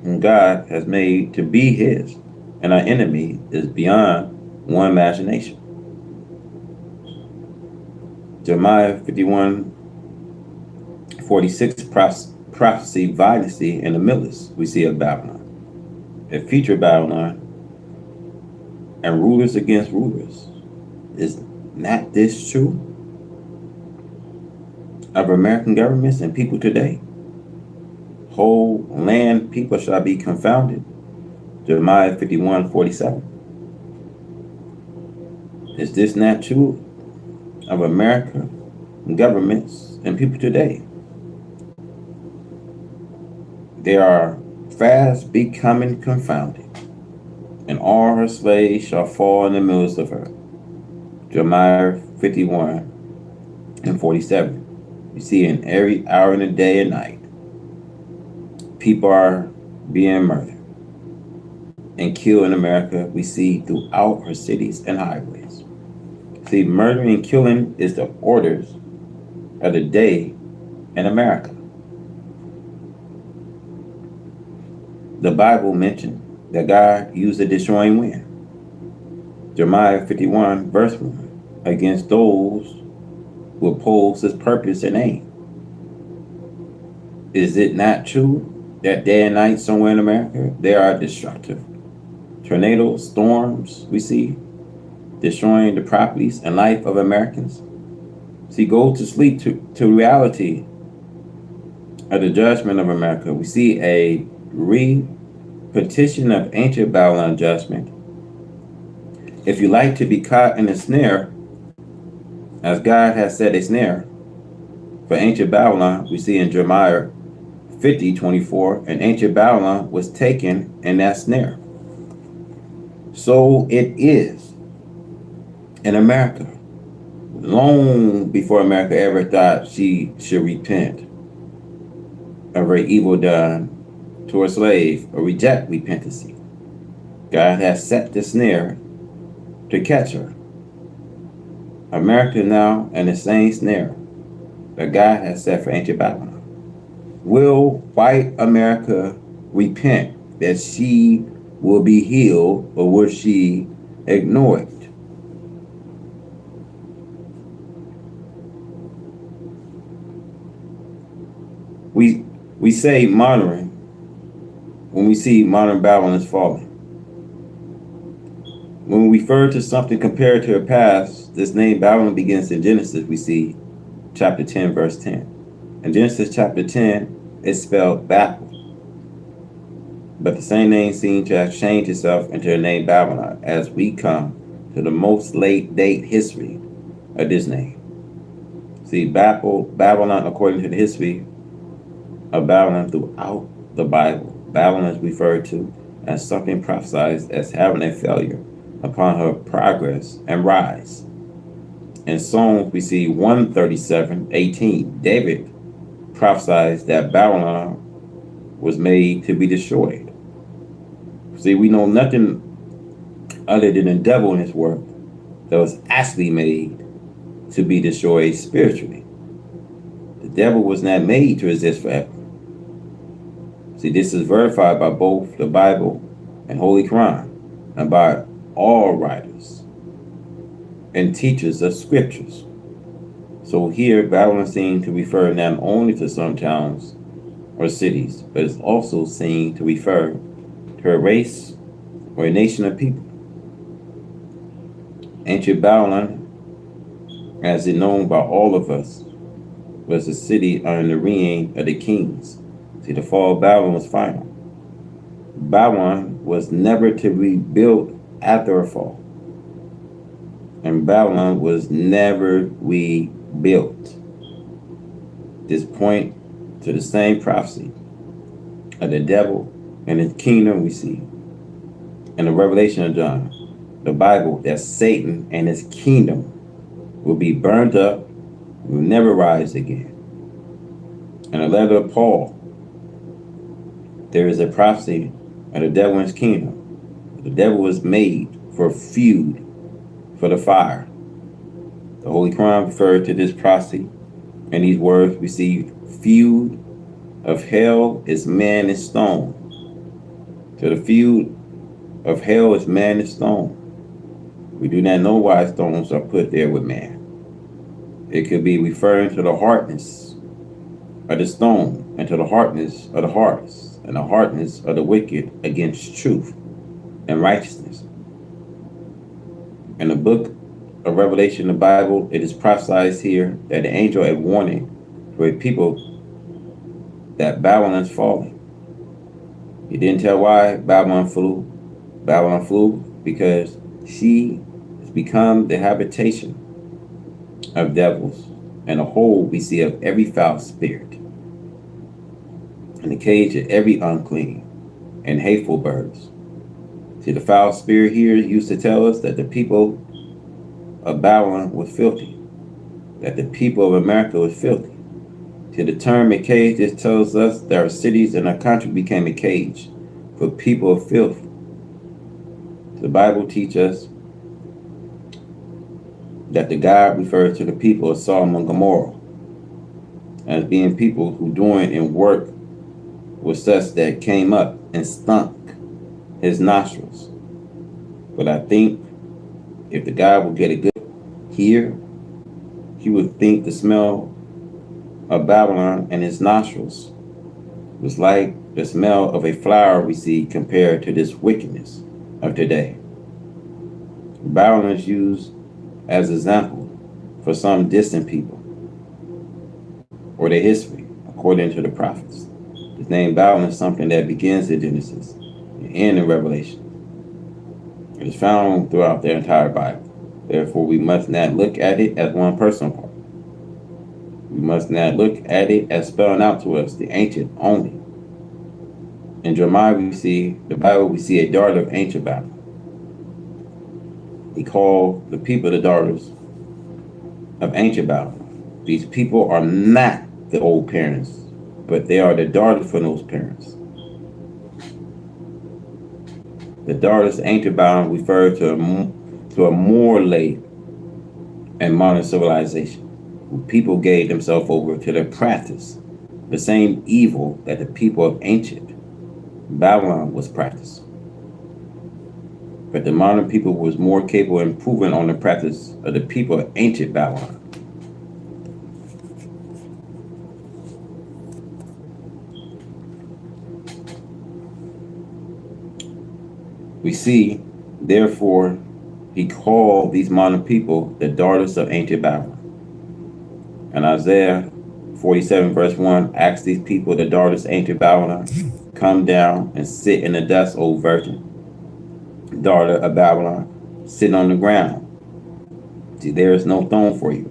whom God has made to be his and our enemy is beyond one imagination. Jeremiah 51:46 prophecy violency in the midst we see of Babylon, a future Babylon, and rulers against rulers. Is not this true of American governments and people today? Whole land people shall be confounded. Jeremiah 51:47. Is this not true of America, governments, and people today? They are fast becoming confounded, and all her slaves shall fall in the midst of her. Jeremiah 51:47. You see, in every hour in the day and night, people are being murdered and killed in America. We see throughout her cities and highways. See, murdering and killing is the orders of the day in America. The Bible mentioned that God used a destroying wind. Jeremiah 51 verse 1, against those who oppose his purpose and aim. Is it not true that day and night somewhere in America there are destructive tornadoes, storms we see, destroying the properties and life of Americans? See, go to sleep to reality of the judgment of America. We see a repetition of ancient Babylon judgment. If you like to be caught in a snare, as God has set a snare for ancient Babylon, we see in Jeremiah 50:24, and ancient Babylon was taken in that snare. So it is in America. Long before America ever thought she should repent of her evil done to a slave or reject repentance, God has set the snare to catch her. America now in the same snare that God has set for ancient Babylon. Will white America repent that she will be healed, or will she ignore it? We say modern when we see modern Babylon is falling. When we refer to something compared to her past, this name Babylon begins in Genesis. We see chapter 10, verse 10. In Genesis chapter 10, it's spelled Babel. But the same name seems to have changed itself into the name Babylon as we come to the most late date history of this name. See, Babylon, according to the history of Babylon throughout the Bible, Babylon is referred to as something prophesied as having a failure upon her progress and rise. In Psalms, we see 137:18. David prophesies that Babylon was made to be destroyed. See, we know nothing other than the devil in his work that was actually made to be destroyed spiritually. The devil was not made to exist forever. See, this is verified by both the Bible and Holy Quran, and by all writers and teachers of scriptures. So here, Babylon seems to refer not only to some towns or cities, but it's also seen to refer to a race or a nation of people. Ancient Babylon, as is known by all of us, was a city under the reign of the kings. See, the fall of Babylon was final. Babylon was never to be built after a fall. And Babylon was never rebuilt. This point to the same prophecy of the devil and his kingdom we see in the Revelation of John, the Bible, that Satan and his kingdom will be burned up, will never rise again. In the letter of Paul, there is a prophecy of the devil and his kingdom. The devil was made for feud for the fire. The Holy Quran referred to this prophecy, and these words received: feud of hell is man and stone. So the feud of hell is man and stone. We do not know why stones are put there with man. It could be referring to the hardness of the stone, and to the hardness of the hearts, and the hardness of the wicked against truth and righteousness. In the book of Revelation, the Bible, it is prophesied here that the angel a warning for a people that Babylon is falling. He didn't tell why Babylon flew. Babylon flew because she has become the habitation of devils, and a hole we see of every foul spirit, and the cage of every unclean and hateful birds. See, the foul spirit here used to tell us that the people of Babylon was filthy, that the people of America was filthy. See, the term a cage just tells us that our cities and our country became a cage for people of filth. The Bible teaches us that the God refers to the people of Sodom and Gomorrah as being people who doing and work was such that came up and stunk his nostrils. But I think if the God would get a good here, he would think the smell of Babylon and his nostrils was like the smell of a flower we see compared to this wickedness of today. Babylon is used as an example for some distant people or their history, according to the prophets. The name Babylon is something that begins in Genesis and ends in Revelation. It is found throughout the entire Bible. Therefore, we must not look at it as one personal part. We must not look at it as spelling out to us the ancient only. In Jeremiah, we see a daughter of ancient Babylon. He called the people the daughters of ancient Babylon. These people are not the old parents, but they are the daughters from those parents. The daughters of ancient Babylon refer to a more late and modern civilization. People gave themselves over to the practice, the same evil that the people of ancient Babylon was practicing. But the modern people was more capable of improving on the practice of the people of ancient Babylon. We see, therefore, he called these modern people the daughters of ancient Babylon. And Isaiah 47 verse 1 asks these people, the daughters of ancient Babylon, come down and sit in the dust, O virgin, daughter of Babylon, sit on the ground. See, there is no throne for you.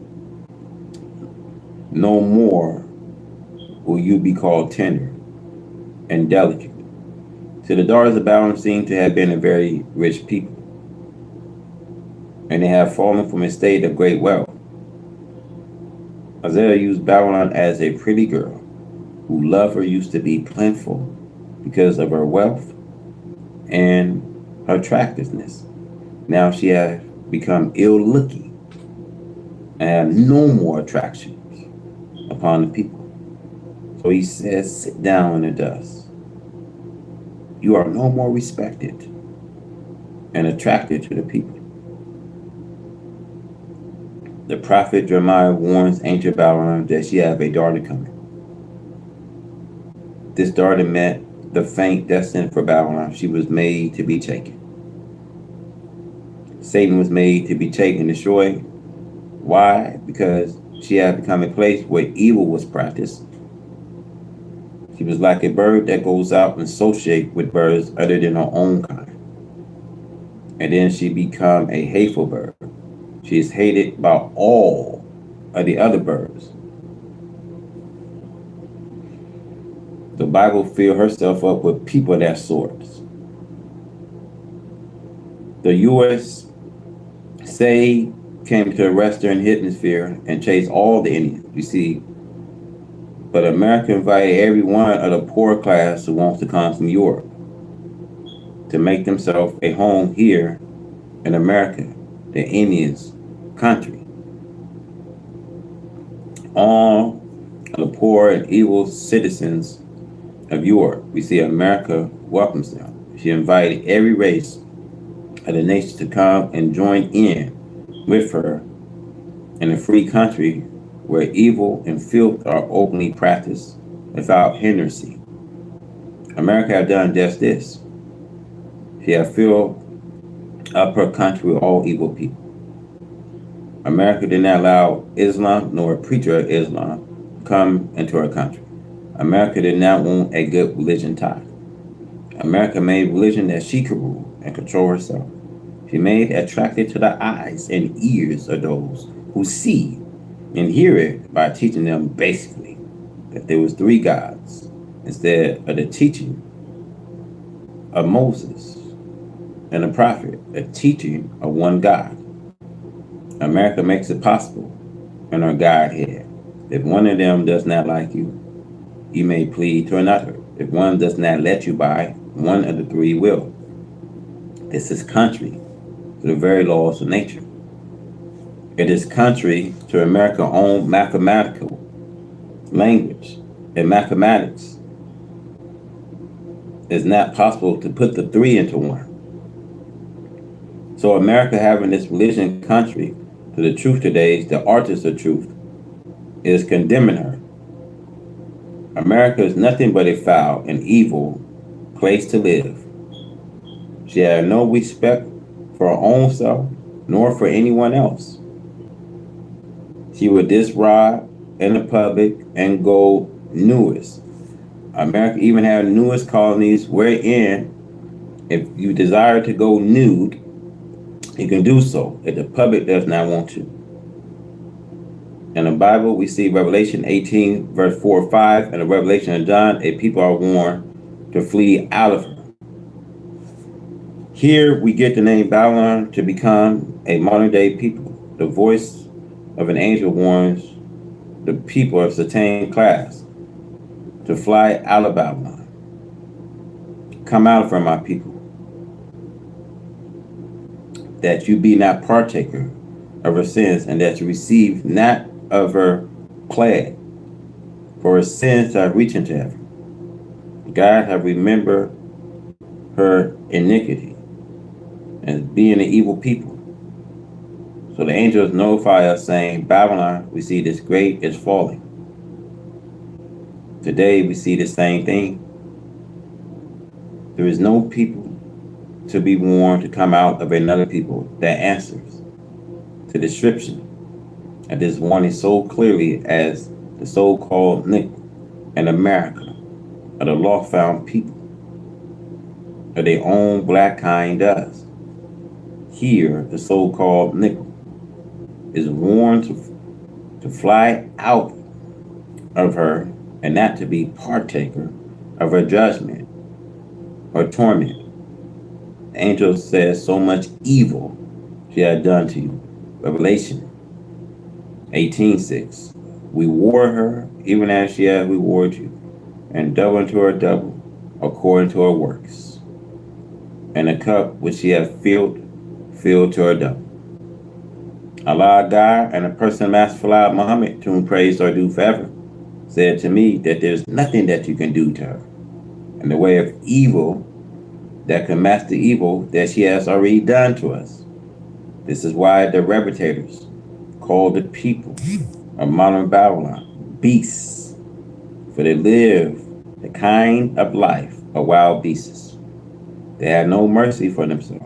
No more will you be called tender and delicate. So the daughters of Babylon seem to have been a very rich people, and they have fallen from a state of great wealth. Isaiah used Babylon as a pretty girl who loved her used to be plentiful because of her wealth and her attractiveness. Now she has become ill-looking and have no more attractions upon the people. So he says, sit down in the dust. You are no more respected and attracted to the people. The prophet Jeremiah warns ancient Babylon that she have a daughter coming. This daughter met the fate destined for Babylon. She was made to be taken. Satan was made to be taken and destroyed. Why? Because she had become a place where evil was practiced. She was like a bird that goes out and associates with birds other than her own kind. And then she become a hateful bird. She is hated by all of the other birds. The Bible filled herself up with people of that sort. The USA came to the Western Hemisphere and chased all the Indians, you see. But America invited every one of the poor class who wants to come from Europe to make themselves a home here in America, the Indians' country. All of the poor and evil citizens of Europe, we see America welcomes them. She invited every race of the nation to come and join in with her in a free country where evil and filth are openly practiced without hindrance. America have done just this. She have filled up her country with all evil people. America did not allow Islam nor a preacher of Islam to come into her country. America did not want a good religion taught. America made religion that she could rule and control herself. She made it attractive to the eyes and ears of those who see and hear it by teaching them basically that there was three gods instead of the teaching of Moses and the prophet, a teaching of one God. America makes it possible in her Godhead. If one of them does not like you, you may plead to another. If one does not let you by, one of the three will. This is contrary to the very laws of nature. It is contrary to America's own mathematical language. In mathematics, it's not possible to put the three into one. So America having this religion country to the truth today, the artist of truth, is condemning her. America is nothing but a foul and evil place to live. She had no respect for her own self, nor for anyone else. She would disrobe in the public and go newest. America even had newest colonies wherein if you desire to go nude, you can do so if the public does not want to. In the Bible, we see Revelation 18, verse 4 or 5, and the Revelation of John, a people are warned to flee out of her. Here we get the name Babylon to become a modern day people. The voice of an angel warns the people of Satan class to fly out of Babylon. Come out from my people, that you be not partaker of her sins, and that you receive not of her plague, for her sins have reached into heaven. God have remembered her iniquity and being an evil people. So the angels notify us saying, Babylon, we see this great is falling. Today we see the same thing. There is no people to be warned to come out of another people that answers to the description of this warning so clearly as the so-called nickel in America of the law-found people of their own black kind does. Here, the so-called nickel is warned to fly out of her and not to be partaker of her judgment or torment. The angel says so much evil she had done to you. Revelation 18:6. We wore her even as she had rewarded you, and double unto her double according to her works. And the cup which she had filled to her double. Allah God and the person of Master Fala Muhammad, to whom praise are due forever, said to me that there's nothing that you can do to her in the way of evil that can match the evil that she has already done to us. This is why the reputators call the people of modern Babylon beasts, for they live the kind of life of wild beasts. They have no mercy for themselves.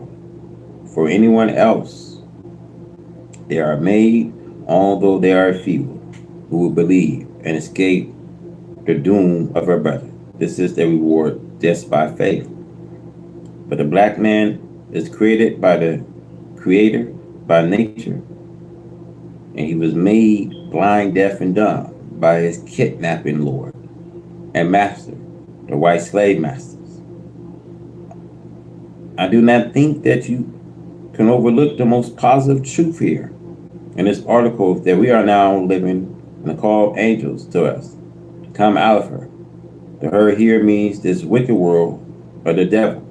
For anyone else, they are made, although they are few, who will believe and escape the doom of her brother. This is their reward just by faith. But the black man is created by the Creator, by nature, and he was made blind, deaf, and dumb by his kidnapping Lord and master, the white slave masters. I do not think that you can overlook the most positive truth here in this article, that we are now living in the call of angels to us to come out of her. The her here means this wicked world of the devil.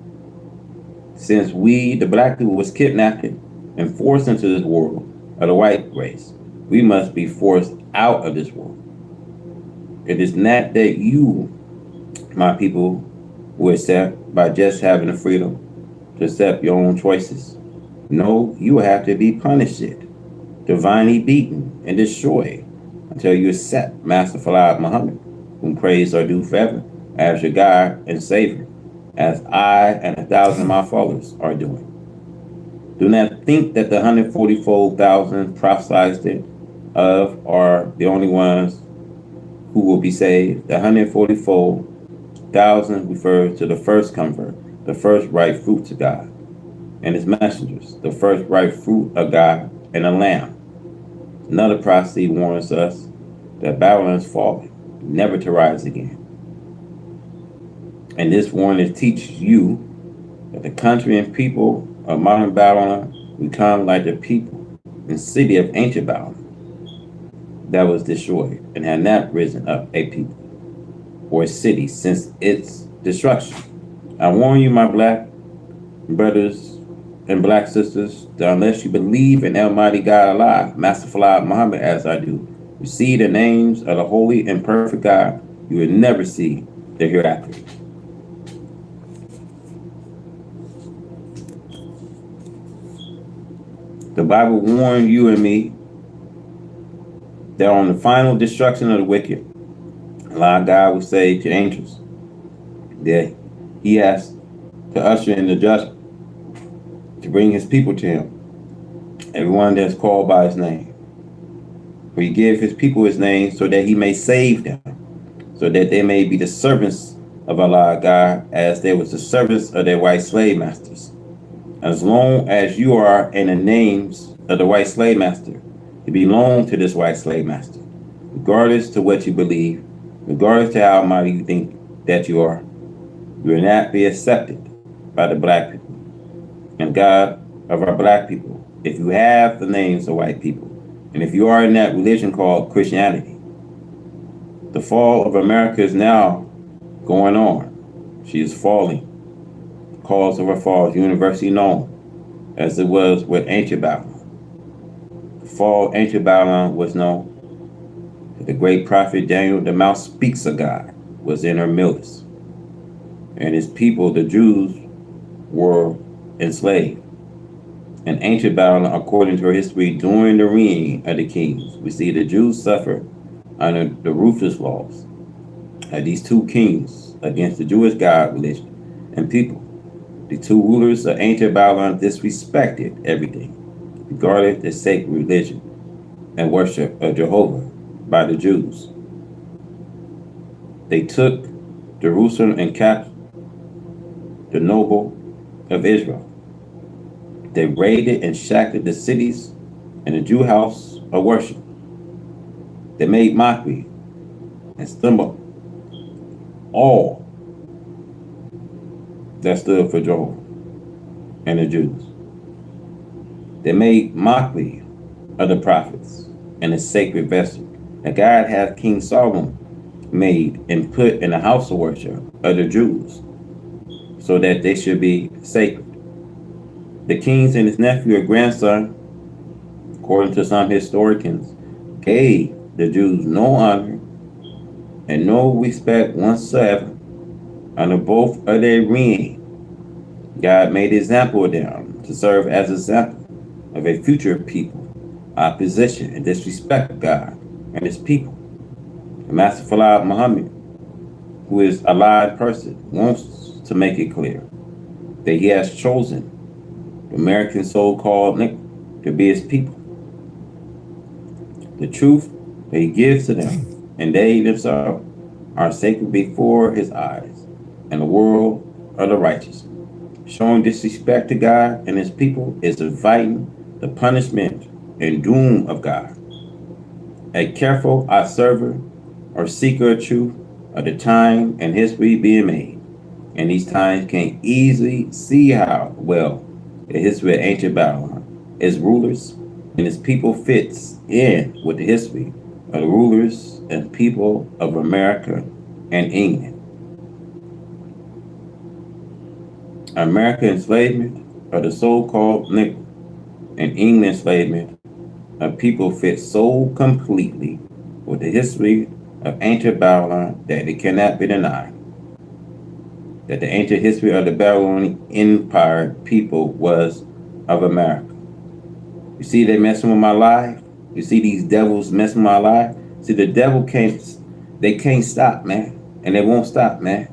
Since we, the black people, was kidnapped and forced into this world of the white race, we must be forced out of this world. It is not that you, my people, will accept by just having the freedom to accept your own choices. No, you have to be punished, divinely beaten and destroyed until you accept Master Fala Muhammad, whom praise are due forever, as your God and Savior, as I and 1,000 of my followers are doing. Do not think that the 144,000 prophesied of are the only ones who will be saved. The 144,000 refers to the first convert, the first ripe fruit to God, and his messengers, the first ripe fruit of God and a lamb. Another prophecy warns us that Babylon is falling, never to rise again. And this warning teaches you that the country and people of modern Babylon become like the people and city of ancient Babylon that was destroyed and had not risen up a people or a city since its destruction. I warn you, my black brothers and black sisters, that unless you believe in Almighty God Allah, Master Fard Muhammad, as I do, you see the names of the holy and perfect God, you will never see the hereafter. The Bible warned you and me that on the final destruction of the wicked, Allah God will say to angels that He has to usher in the judgment to bring His people to Him, everyone that's called by His name. For He gave His people His name so that He may save them, so that they may be the servants of Allah God, as they was the servants of their white slave masters. As long as you are in the names of the white slave master, you belong to this white slave master, regardless to what you believe, regardless to how mighty you think that you are. You will not be accepted by the black people and God of our black people if you have the names of white people, and if you are in that religion called Christianity. The fall of America is now going on. She is falling. The cause of her fall is universally known, as it was with ancient Babylon. The fall of ancient Babylon was known. The great prophet Daniel, the mouth speaks of God, was in her midst. And his people, the Jews, were enslaved. In ancient Babylon, according to her history, during the reign of the kings, we see the Jews suffer under the ruthless laws of these two kings against the Jewish God religion and people. The two rulers of ancient Babylon disrespected everything, regarded the sacred religion and worship of Jehovah by the Jews. They took Jerusalem and captured the noble of Israel. They raided and shackled the cities and the Jew house of worship. They made mockery and stumbled all that stood for Jehovah and the Jews. They made mockery of the prophets and the sacred vessel that God had King Solomon made and put in the house of worship of the Jews, so that they should be sacred. The kings and his nephew or grandson, according to some historians, gave the Jews no honor and no respect whatsoever under both of their reign. God made an example of them to serve as an example of a future people, opposition and disrespect of God and his people. The Master Fard Muhammad, who is a live person, wants to make it clear that he has chosen the American so-called nigger to be his people. The truth that he gives to them, and they themselves are sacred before his eyes and the world of the righteous. Showing disrespect to God and his people is inviting the punishment and doom of God. A careful observer or seeker of truth of the time and history being made, and these times can easily see how well the history of ancient Babylon, its rulers, and its people fits in with the history of the rulers and people of America and England. American enslavement of the so-called nigger and England enslavement of people fit so completely with the history of ancient Babylon that it cannot be denied that the ancient history of the Babylonian Empire people was of America. You see they messing with my life? You see these devils messing with my life? See, the devil can't stop, man. And they won't stop, man.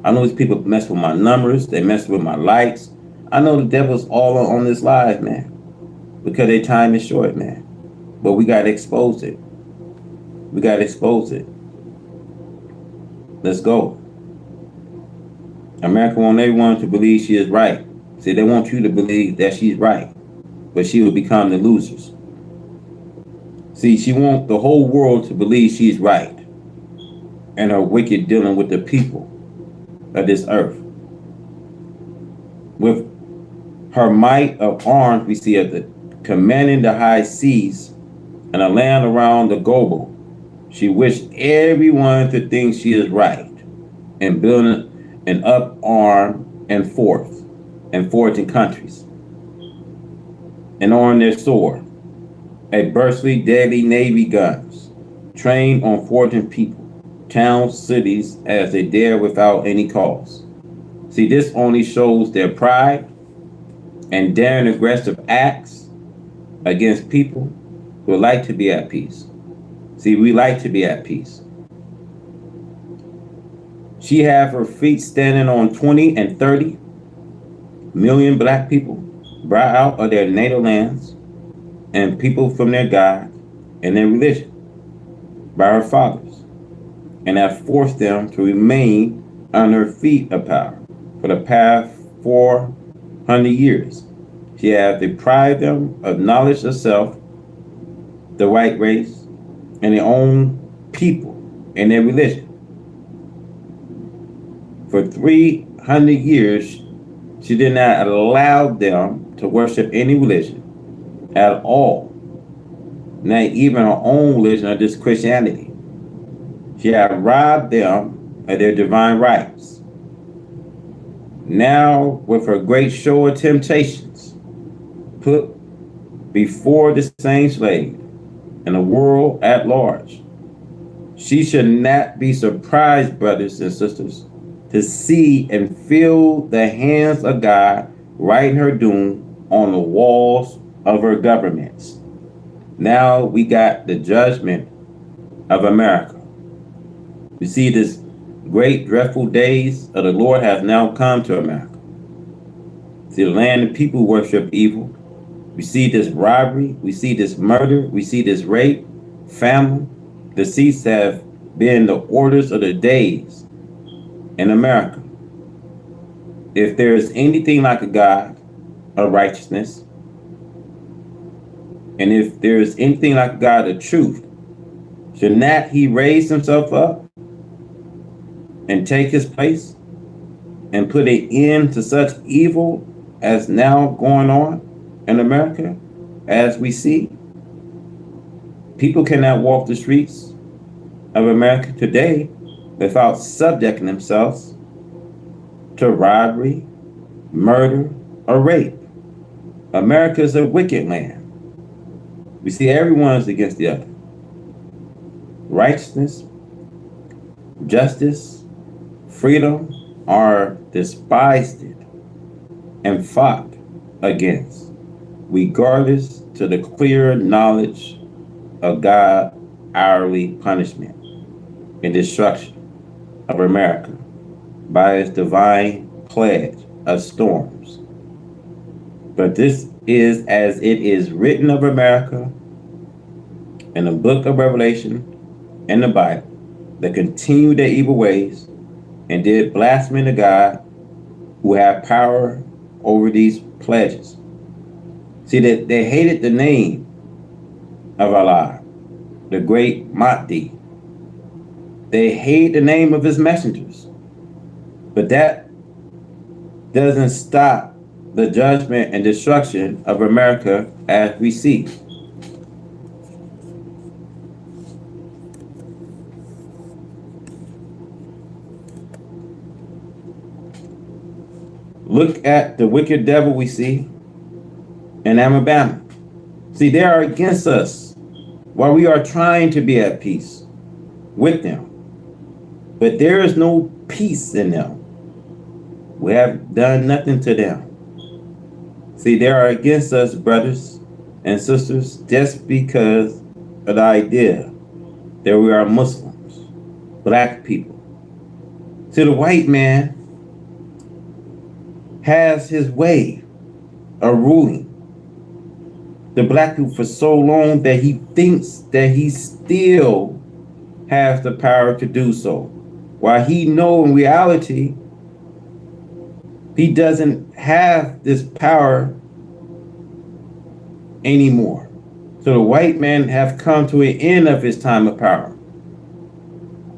I know these people mess with my numbers, they mess with my likes. I know the devil's all on this live, man. Because their time is short, man. But we gotta expose it. We gotta expose it. Let's go. America wants everyone to believe she is right. See, they want you to believe that she's right, but she will become the losers. See, she wants the whole world to believe she's right and her wicked dealing with the people of this earth. With her might of arms, we see her commanding the high seas and a land around the globe. She wished everyone to think she is right and building an up arm and forth and forging countries. and on their sword, a burstly, deadly navy guns, trained on forging people, towns, cities, as they dare without any cause. See, this only shows their pride and daring aggressive acts against people who like to be at peace. See, we like to be at peace. She have her feet standing on 20 and 30 million black people brought out of their native lands and people from their God and their religion by her fathers, and have forced them to remain on her feet of power for the past 400 years. She has deprived them of knowledge of self, the white race, and their own people and their religion. For 300 years, she did not allow them to worship any religion at all, not even her own religion of this Christianity. She had robbed them of their divine rights. Now, with her great show of temptations put before the same slave and the world at large, she should not be surprised, brothers and sisters, to see and feel the hands of God writing her doom on the walls of her governments. Now we got the judgment of America. You see, this great dreadful days of the Lord have now come to America. See, the land and people worship evil. We see this robbery, we see this murder, we see this rape, famine. Deceits have been the orders of the days in America. If there is anything like a God of righteousness, and if there is anything like a God of truth, should not he raise himself up and take his place and put an end to such evil as now going on in America, as we see? People cannot walk the streets of America today without subjecting themselves to robbery, murder, or rape. America is a wicked land. We see everyone is against the other. Righteousness, justice, freedom are despised and fought against, regardless to the clear knowledge of God's hourly punishment and destruction of America by his divine pledge of storms. But this is as it is written of America in the book of Revelation and the Bible, that continued their evil ways and did blasphemy to God, who had power over these pledges. See, that they hated the name of Allah, the great Mahdi. They hate the name of his messengers. But that doesn't stop the judgment and destruction of America as we see. Look at the wicked devil we see in Alabama. See, they are against us while we are trying to be at peace with them. But there is no peace in them. We have done nothing to them. See, they are against us, brothers and sisters, just because of the idea that we are Muslims, black people. See, the white man has his way of ruling the black people for so long that he thinks that he still has the power to do so, while he knows in reality he doesn't have this power anymore. So the white man have come to an end of his time of power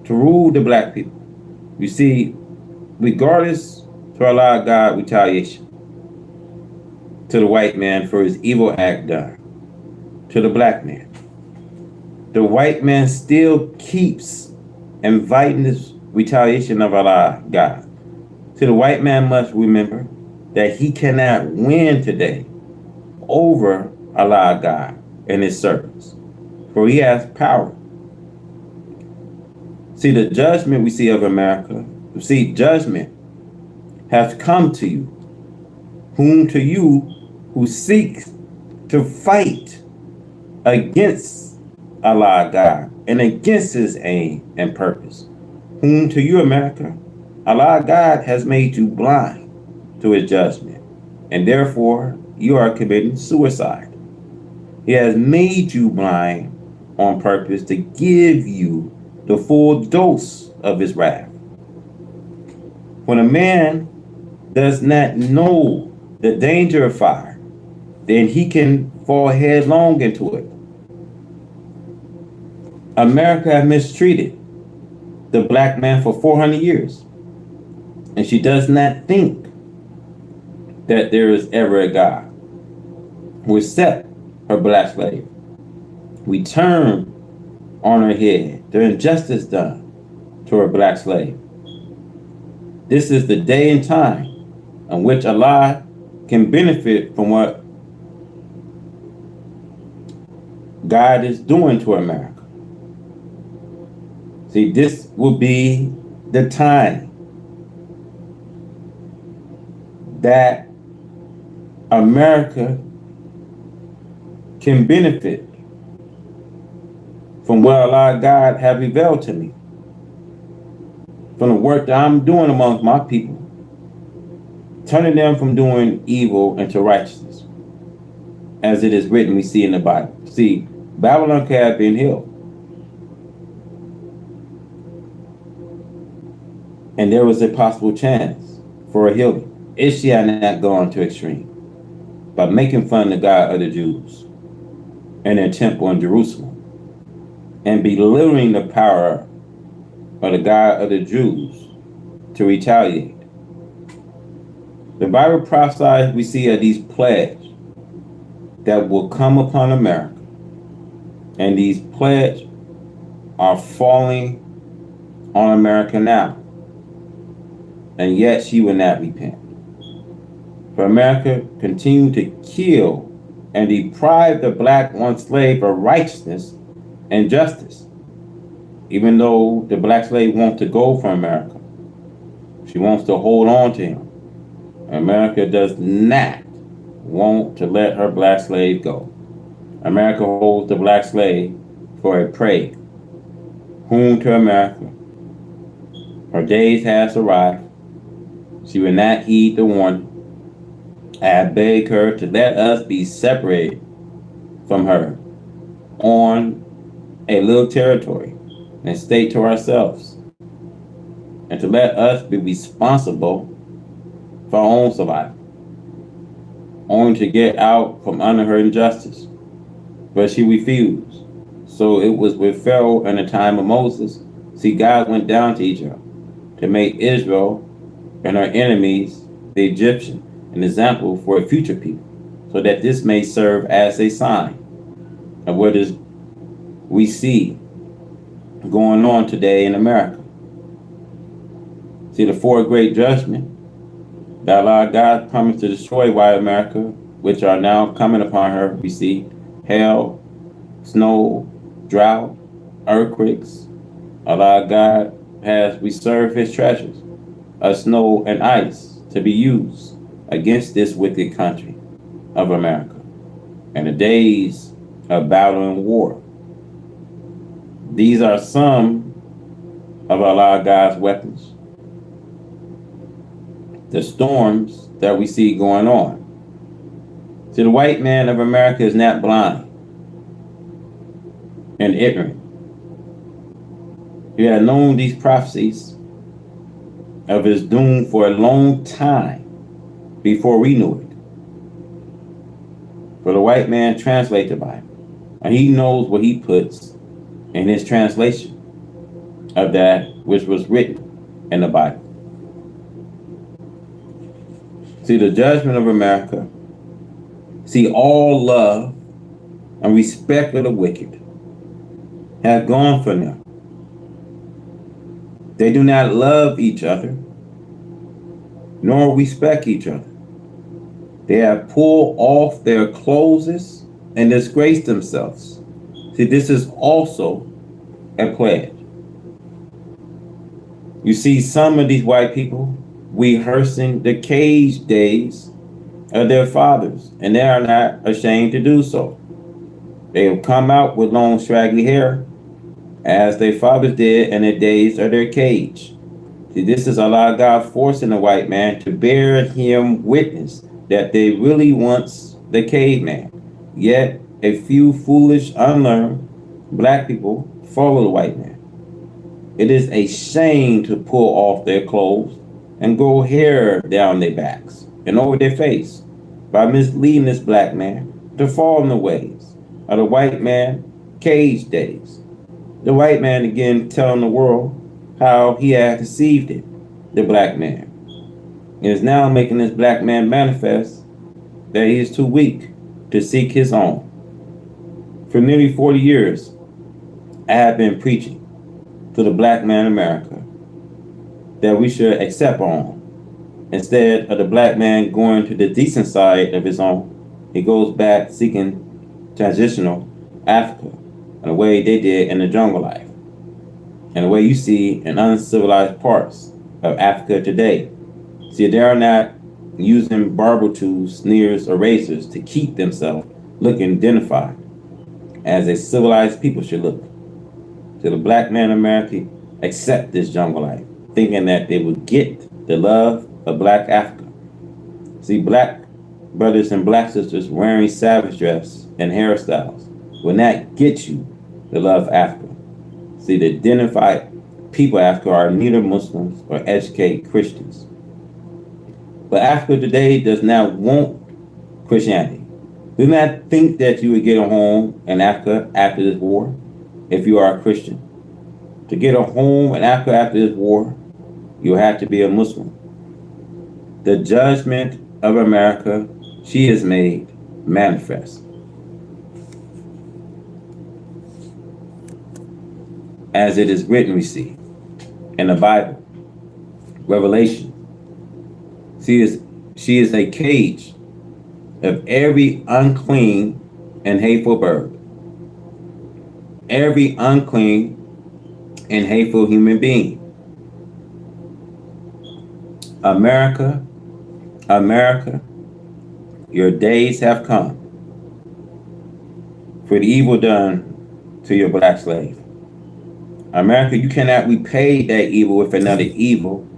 to rule the black people. You see, regardless to allow God retaliation to the white man for his evil act done to the black man, the white man still keeps inviting this retaliation of Allah, God. So the white man must remember that he cannot win today over Allah God and his servants, for he has power. See, the judgment we see of America, judgment has come to you, whom to you who seek to fight against Allah God and against his aim and purpose. Whom to you, America, Allah God has made you blind to his judgment, and therefore you are committing suicide. He has made you blind on purpose to give you the full dose of his wrath. When a man does not know the danger of fire, then he can fall headlong into it. America has mistreated the black man for 400 years, and she does not think that there is ever a God who accept her black slave. We turn on her head the injustice done to her black slave. This is the day and time in which Allah can benefit from what God is doing to America. See, this will be the time that America can benefit from what Allah God have revealed to me, from the work that I'm doing amongst my people, turning them from doing evil into righteousness. As it is written, we see in the Bible. See, Babylon had been healed. And there was a possible chance for a healing if she had not gone to extreme by making fun of the God of the Jews and their temple in Jerusalem and belittling the power of the God of the Jews to retaliate. The Bible prophesies we see of these plagues that will come upon America, and these plagues are falling on America now, and yet she will not repent. For America continue to kill and deprive the black one slave of righteousness and justice. Even though the black slave wants to go from America, she wants to hold on to him. America does not want to let her black slave go. America holds the black slave for a prey. Whom to America, her days has arrived. She will not heed the warning. I beg her to let us be separated from her on a little territory and stay to ourselves, and to let us be responsible for our own survival, only to get out from under her injustice. But she refused. So it was with Pharaoh in the time of Moses. See, God went down to Egypt to make Israel and her enemies, the Egyptian, an example for a future people, so that this may serve as a sign of what is we see going on today in America. See, the four great judgments that Allah God promised to destroy white America, which are now coming upon her, we see hail, snow, drought, earthquakes. Allah God has reserved his treasures of snow and ice to be used against this wicked country of America in the days of battle and war. These are some of Allah God's weapons. The storms that we see going on. See, the white man of America is not blind and ignorant. He had known these prophecies of his doom for a long time before we knew it. For the white man translates the Bible, and he knows what he puts in his translation of that which was written in the Bible. See, the judgment of America, see, all love and respect of the wicked have gone from them. They do not love each other, nor respect each other. They have pulled off their clothes and disgrace themselves. See, this is also a pledge. You see some of these white people rehearsing the cage days of their fathers, and they are not ashamed to do so. They have come out with long straggly hair, as their fathers did in the days of their cage. See, this is a lot of God forcing the white man to bear him witness that they really wants the caveman. Yet a few foolish, unlearned black people follow the white man. It is a shame to pull off their clothes and grow hair down their backs and over their face by misleading this black man to fall in the ways of the white man cage days. The white man again telling the world how he had deceived it, the black man. It is now making this black man manifest that he is too weak to seek his own. For nearly 40 years, I have been preaching to the black man in America that we should accept our own. Instead of the black man going to the decent side of his own, he goes back seeking transitional Africa in the way they did in the jungle life, and the way you see in uncivilized parts of Africa today. See, they are not using barber tools, snares, or razors to keep themselves looking identified as a civilized people should look. So the black man in America accept this jungle life, thinking that they would get the love of black Africa. See, black brothers and black sisters wearing savage dress and hairstyles will not get you the love of Africa. See, the identified people of Africa are neither Muslims or educated Christians. But Africa today does not want Christianity. Do not think that you would get a home in Africa after this war if you are a Christian. To get a home in Africa after this war, you have to be a Muslim. The judgment of America, she is made manifest. As it is written, we see in the Bible, Revelation. She is a cage of every unclean and hateful bird, every unclean and hateful human being. America, America, your days have come for the evil done to your black slave. America, you cannot repay that evil with another evil,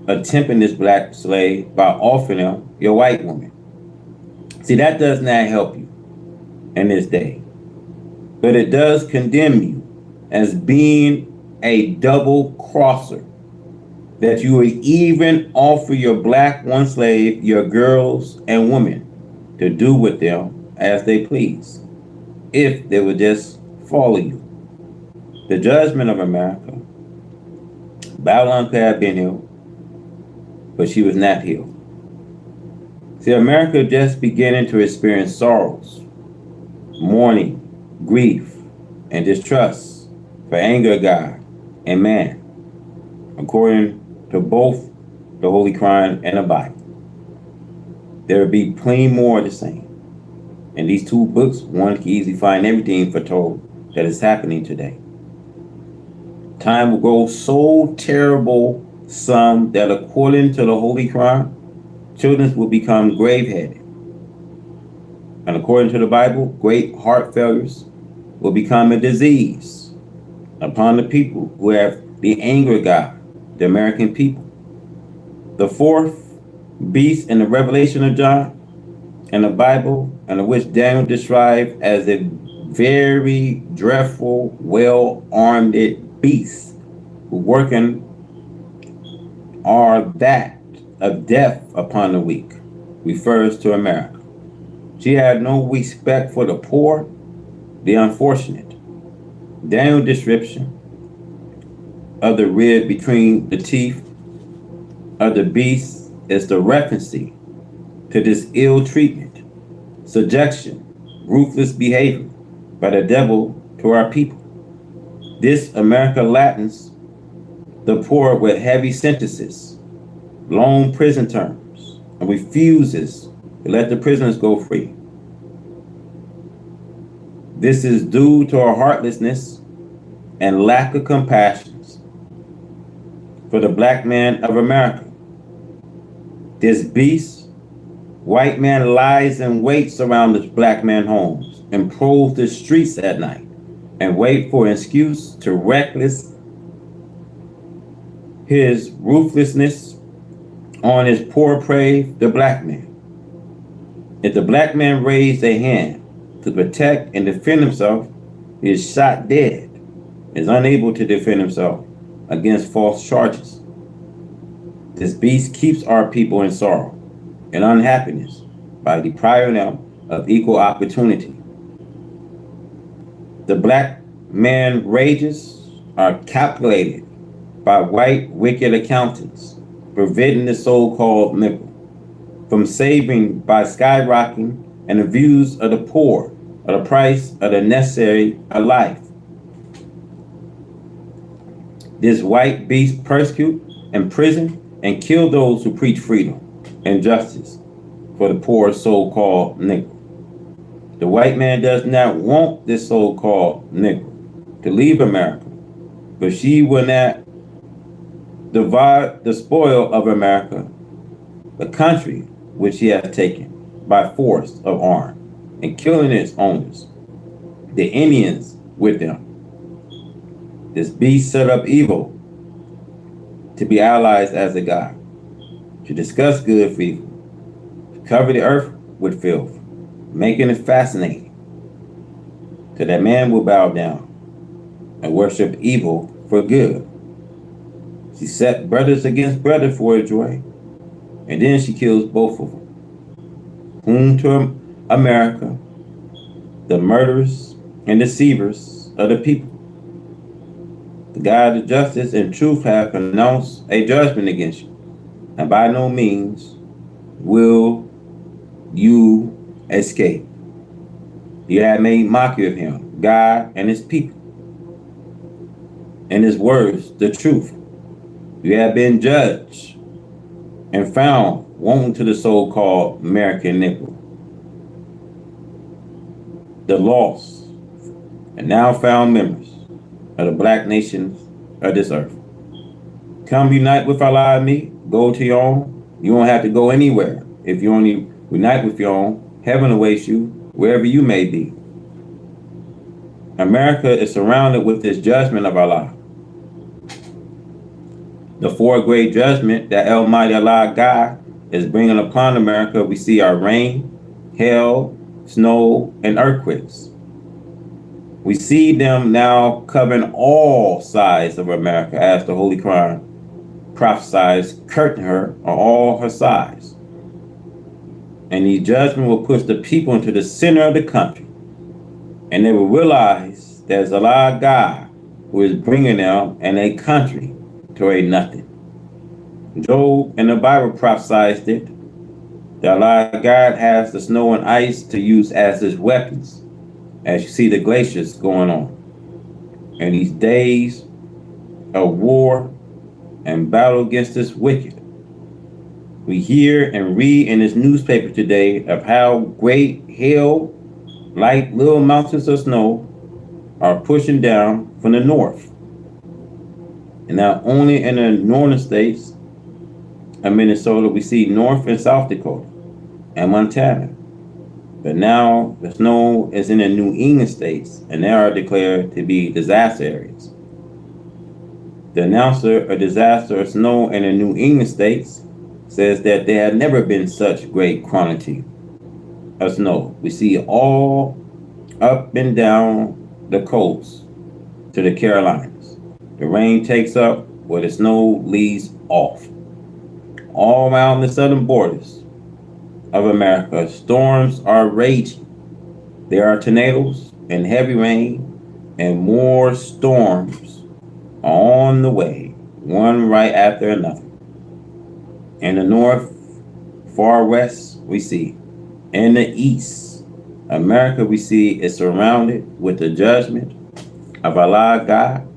attempting this black slave by offering him your white woman. See, that does not help you in this day, but it does condemn you as being a double crosser, that you would even offer your black one slave, your girls and women, to do with them as they please, if they would just follow you. The judgment of America, Babylon could have been healed, but she was not healed. See, America just beginning to experience sorrows, mourning, grief, and distrust for anger of God and man, according to both the Holy Quran and the Bible. There will be plenty more of the same. In these two books, one can easily find everything foretold that is happening today. Time will go so terrible, some that according to the Holy Quran, children will become grave-headed. And according to the Bible, great heart failures will become a disease upon the people who have the anger of God, the American people. The fourth beast in the Revelation of John and the Bible, and which Daniel described as a very dreadful, well-armed beast who working are that of death upon the weak, refers to America. She had no respect for the poor, the unfortunate. Daniel's description of the rib between the teeth of the beast is the reference to this ill treatment, subjection, ruthless behavior by the devil to our people. This America Latins the poor with heavy sentences, long prison terms, and refuses to let the prisoners go free. This is due to our heartlessness and lack of compassion for the black man of America. This beast, white man, lies and waits around the black man homes and prowls the streets at night and wait for an excuse to reckless his ruthlessness on his poor prey, the black man. If the black man raised a hand to protect and defend himself, he is shot dead, is unable to defend himself against false charges. This beast keeps our people in sorrow and unhappiness by depriving them of equal opportunity. The black man rages are calculated by white wicked accountants, preventing the so-called nickel from saving by skyrocketing and the views of the poor of the price of the necessary of life. This white beast persecute, imprison, and kill those who preach freedom and justice for the poor so-called Negro. The white man does not want this so-called Negro to leave America, but she will not divide the spoil of America, the country which he has taken by force of arm, and killing its owners, the Indians with them. This beast set up evil to be allies as a god, to discuss good for evil, to cover the earth with filth, making it fascinating, so that man will bow down and worship evil for good. She set brothers against brothers for her joy, and then she kills both of them. Whom to America, the murderers and deceivers of the people. The God of justice and truth have pronounced a judgment against you, and by no means will you escape. You have made mockery of him, God and his people, and his words, the truth. You have been judged and found wanting to the so-called American Negro, the lost and now found members of the black nations of this earth. Come unite with Allah and me, go to your own. You don't have to go anywhere. If you only unite with your own, heaven awaits you wherever you may be. America is surrounded with this judgment of Allah. The four great judgment that Almighty Allah God is bringing upon America, we see our rain, hail, snow, and earthquakes. We see them now covering all sides of America as the Holy Quran prophesies, curtain her on all her sides. And the judgment will push the people into the center of the country. And they will realize there's Allah God who is bringing them and a country to a nothing. Job in the Bible prophesied it, that Allah God has the snow and ice to use as his weapons, as you see the glaciers going on. And these days of war and battle against this wicked, we hear and read in this newspaper today of how great hail, like little mountains of snow, are pushing down from the north. And not only in the northern states of Minnesota, we see North and South Dakota and Montana. But now the snow is in the New England states, and they are declared to be disaster areas. The announcer of disaster of snow in the New England states says that there had never been such great quantity of snow. We see all up and down the coast to the Carolinas. The rain takes up where the snow leaves off. All around the southern borders of America, storms are raging. There are tornadoes and heavy rain, and more storms are on the way, one right after another. In the north, far west, we see. In the east, America, we see, is surrounded with the judgment of Allah God.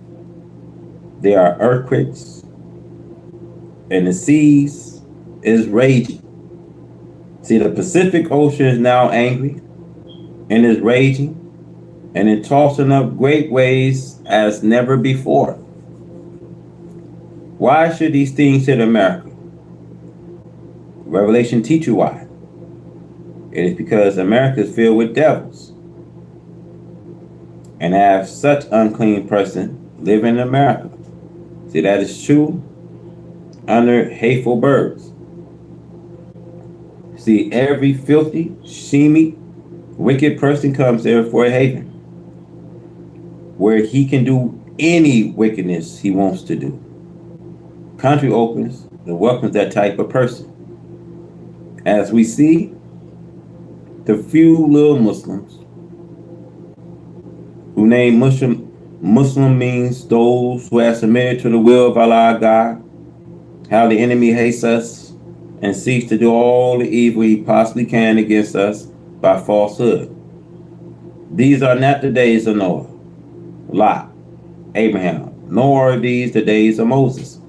There are earthquakes, and the seas is raging. See, the Pacific Ocean is now angry and is raging. and in tossing up great waves as never before. Why should these things hit America? Revelation teach you why. It is because America is filled with devils, and have such unclean person living in America. See, that is true under hateful birds. See, every filthy, shemy, wicked person comes there for a haven, where he can do any wickedness he wants to do. Country opens and welcomes that type of person. As we see, the few little Muslims who name Muslim means those who have submitted to the will of Allah God, how the enemy hates us and seeks to do all the evil he possibly can against us by falsehood. These are not the days of Noah, Lot, Abraham, nor are these the days of Moses.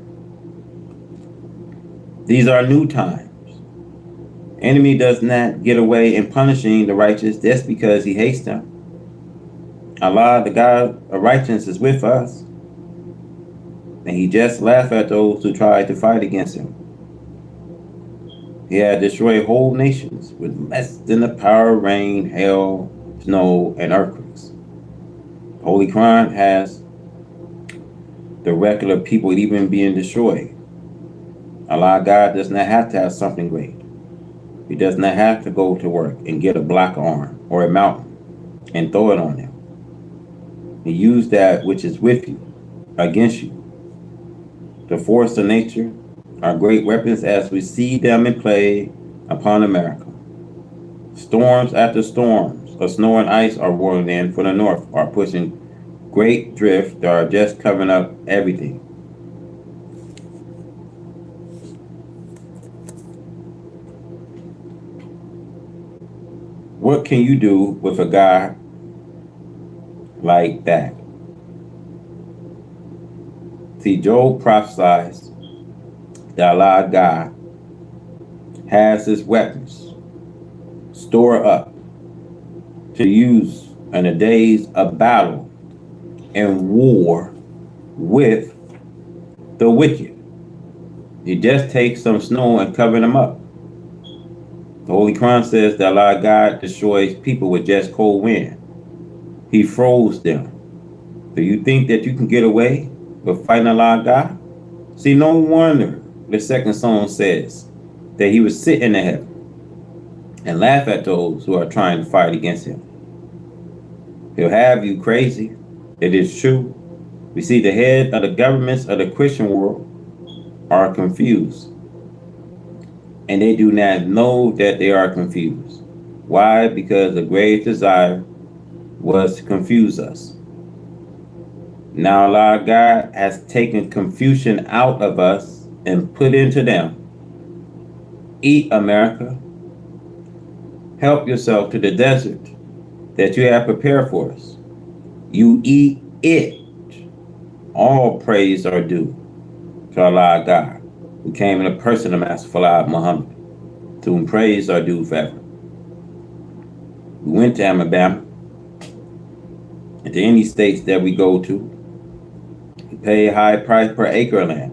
These are new times. Enemy does not get away in punishing the righteous just because he hates them. Allah, the God of righteousness, is with us, and he just laughs at those who try to fight against him. He had destroyed whole nations with less than the power of rain, hail, snow, and earthquakes. The Holy Quran has the record of people even being destroyed. Allah God does not have to have something great. He does not have to go to work and get a black arm or a mountain and throw it on him. He used that which is with you against you. The force of nature are great weapons as we see them in play upon America. Storms after storms of snow and ice are rolling in from the north, are pushing great drift that are just covering up everything. What can you do with a guy like that? See, Job prophesies that Allah God has his weapons stored up to use in the days of battle and war with the wicked. You just take some snow and cover them up. The Holy Quran says that Allah God destroys people with just cold wind. He froze them. Do you think that you can get away with fighting Allah God? See, no wonder the second song says that he would sit in the heaven and laugh at those who are trying to fight against him. He'll have you crazy. It is true. We see the head of the governments of the Christian world are confused. And they do not know that they are confused. Why? Because the great desire was to confuse us. Now Allah God has taken confusion out of us and put into them. Eat, America. Help yourself to the desert that you have prepared for us. You eat it. All praise are due to Allah God, who came in the person of Master Muhammad, to whom praise are due forever. We went to Alabama, and to any states that we go to, we pay a high price per acre of land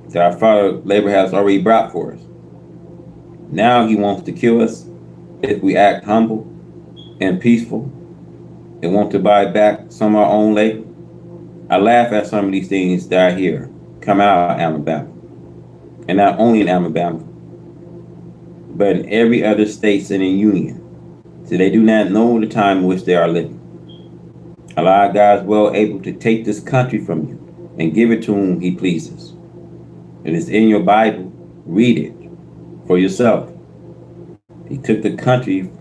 that our Father labor has already brought for us. Now he wants to kill us if we act humble and peaceful and want to buy back some of our own labor. I laugh at some of these things that I hear come out of Alabama. And not only in Alabama, but in every other states in the Union. So they do not know the time in which they are living. Allah God is well able to take this country from you and give it to whom he pleases. It is in your Bible. Read it for yourself. He took the country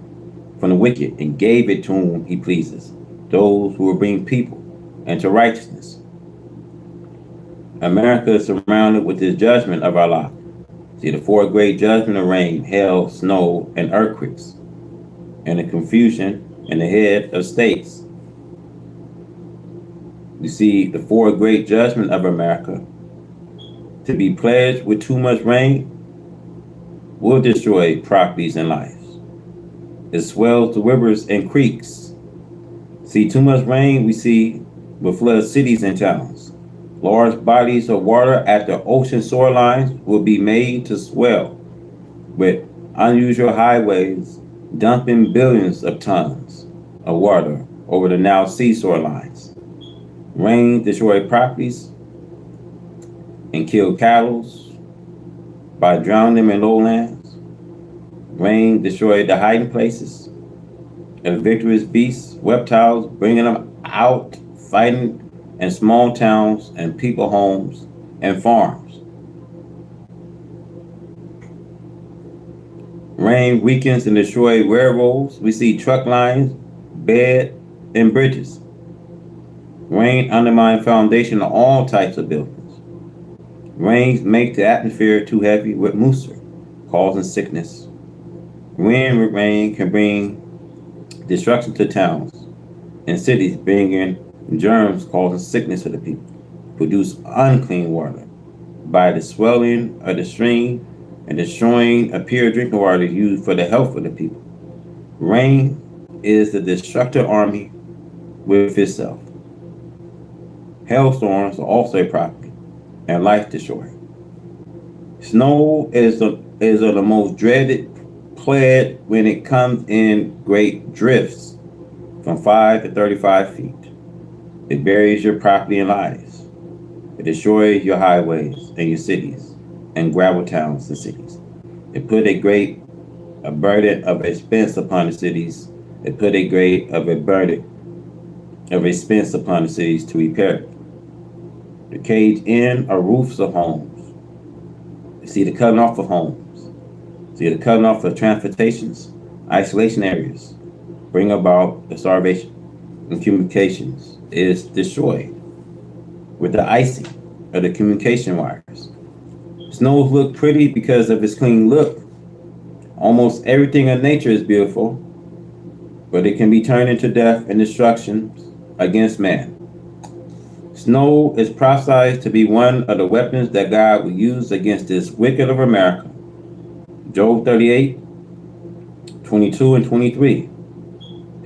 from the wicked and gave it to whom he pleases, those who will bring people into righteousness. America is surrounded with the judgment of Allah. See, the four great judgments of rain, hail, snow, and earthquakes, and the confusion in the head of states. You see, the four great judgments of America, to be pledged with too much rain, will destroy properties and lives. It swells the rivers and creeks. See, too much rain, we see, will flood cities and towns. Large bodies of water at the ocean shorelines will be made to swell with unusual highways dumping billions of tons of water over the now seashore lines. Rain destroyed properties and killed cattle by drowning them in lowlands. Rain destroyed the hiding places of victorious beasts, reptiles, bringing them out, fighting in small towns and people homes and farms. Rain weakens and destroys railroads. We see truck lines, bed, and bridges. Rain undermines foundation of all types of buildings. Rains make the atmosphere too heavy with moisture, causing sickness. Wind with rain can bring destruction to towns and cities, bringing germs causing sickness to the people. Produce unclean water by the swelling of the stream and destroying a pure drinking water used for the health of the people. Rain is the destructive army with itself. Hailstorms are also a property and life destroyer. Snow is the most dreaded plague when it comes in great drifts from 5 to 35 feet. It buries your property and lives. It destroys your highways and your cities and gravel towns and cities. It put a burden of expense upon the cities. It put a burden of expense upon the cities to repair it. The cage in are roofs of homes. You see the cutting off of homes. See the cutting off of transportations, isolation areas, bring about the starvation and communications is destroyed with the icing of the communication wires. Snows look pretty because of its clean look. Almost everything in nature is beautiful, but it can be turned into death and destruction against man. Snow is prophesied to be one of the weapons that God will use against this wicked of America. Job 38, 22 and 23.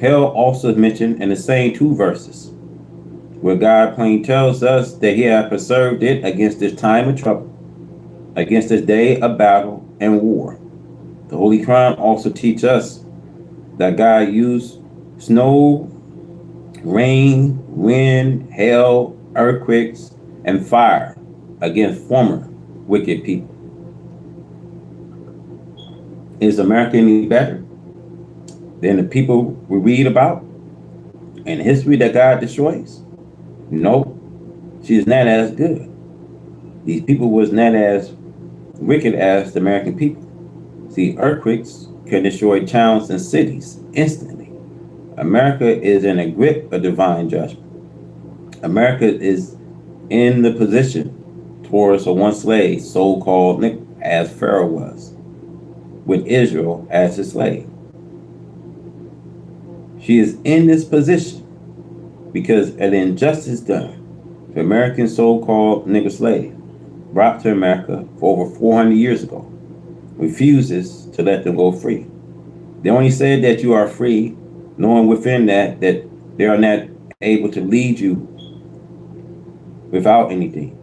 Hell also is mentioned in the same two verses, where God plain tells us that he hath preserved it against this time of trouble, against this day of battle and war. The Holy Quran also teaches us that God used snow, rain, wind, hail, earthquakes, and fire against former wicked people. Is America any better than the people we read about in history that God destroys? No, she is not as good. These people was not as wicked as the American people. See, earthquakes can destroy towns and cities instantly. America is in a grip of divine judgment. America is in the position towards a one slave, so-called as Pharaoh was, with Israel as his slave. She is in this position because of the injustice done to American so-called nigger slave brought to America for over 400 years ago, refuses to let them go free. They only said that you are free, knowing within that they are not able to lead you without anything.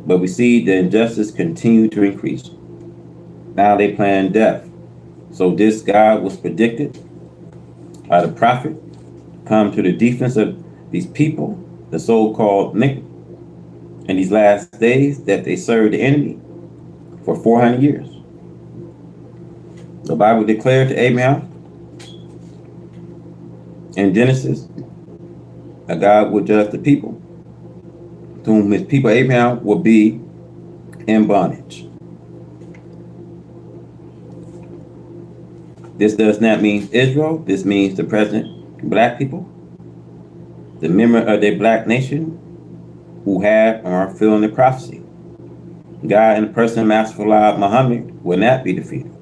But we see the injustice continue to increase. Now they plan death. So this God was predicted by the prophet come to the defense of these people, the so-called nigger, in these last days that they served the enemy for 400 years. The Bible declared to Abraham in Genesis that God would judge the people, to whom his people Abraham will be in bondage. This does not mean Israel. This means the present black people, the member of the black nation who have or are fulfilling the prophecy. God in the person of Master Muhammad will not be defeated.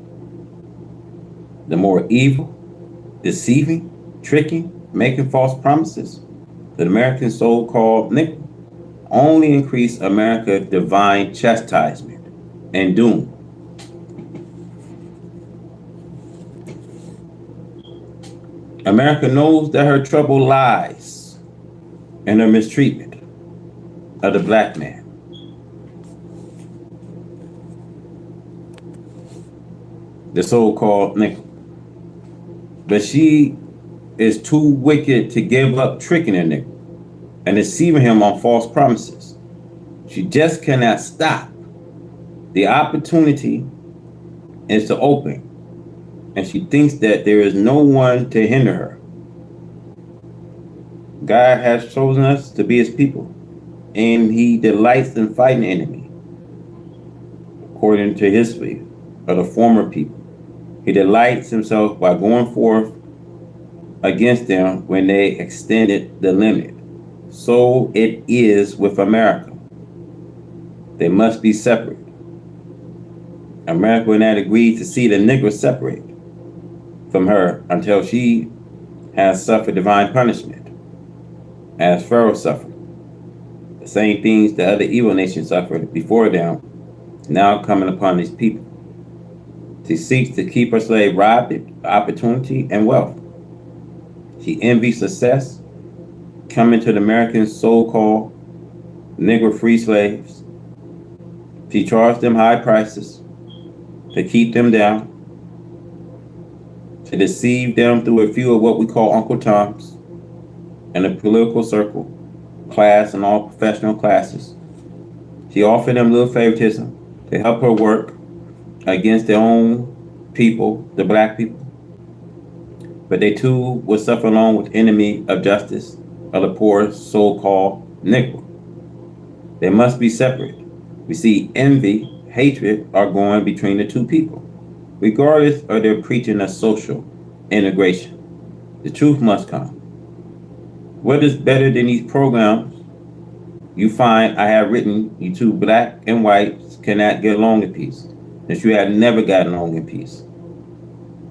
The more evil, deceiving, tricking, making false promises, the American so-called nigger only increase America's divine chastisement and doom. America knows that her trouble lies in her mistreatment of the black man. The so-called nickel. But she is too wicked to give up tricking a nigger and deceiving him on false promises. She just cannot stop. The opportunity is to open, and she thinks that there is no one to hinder her. God has chosen us to be his people, and he delights in fighting the enemy, according to history of the former people. He delights himself by going forth against them when they extended the limit. So it is with America. They must be separate. America will not agree to see the Negro separate from her until she has suffered divine punishment, as Pharaoh suffered. The same things the other evil nations suffered before them, now coming upon these people. She seeks to keep her slave robbed of opportunity and wealth. She envies success coming to the American so-called Negro free slaves. She charged them high prices to keep them down, to deceive them through a few of what we call Uncle Toms in the political circle, class, and all professional classes. She offered them little favoritism to help her work against their own people, the black people. But they too would suffer along with enemy of justice of the poor so-called Negro. They must be separate. We see envy, hatred are going between the two people, regardless of their preaching of social integration. The truth must come. What is better than these programs you find I have written? You two black and whites cannot get along in peace, that you have never gotten along in peace.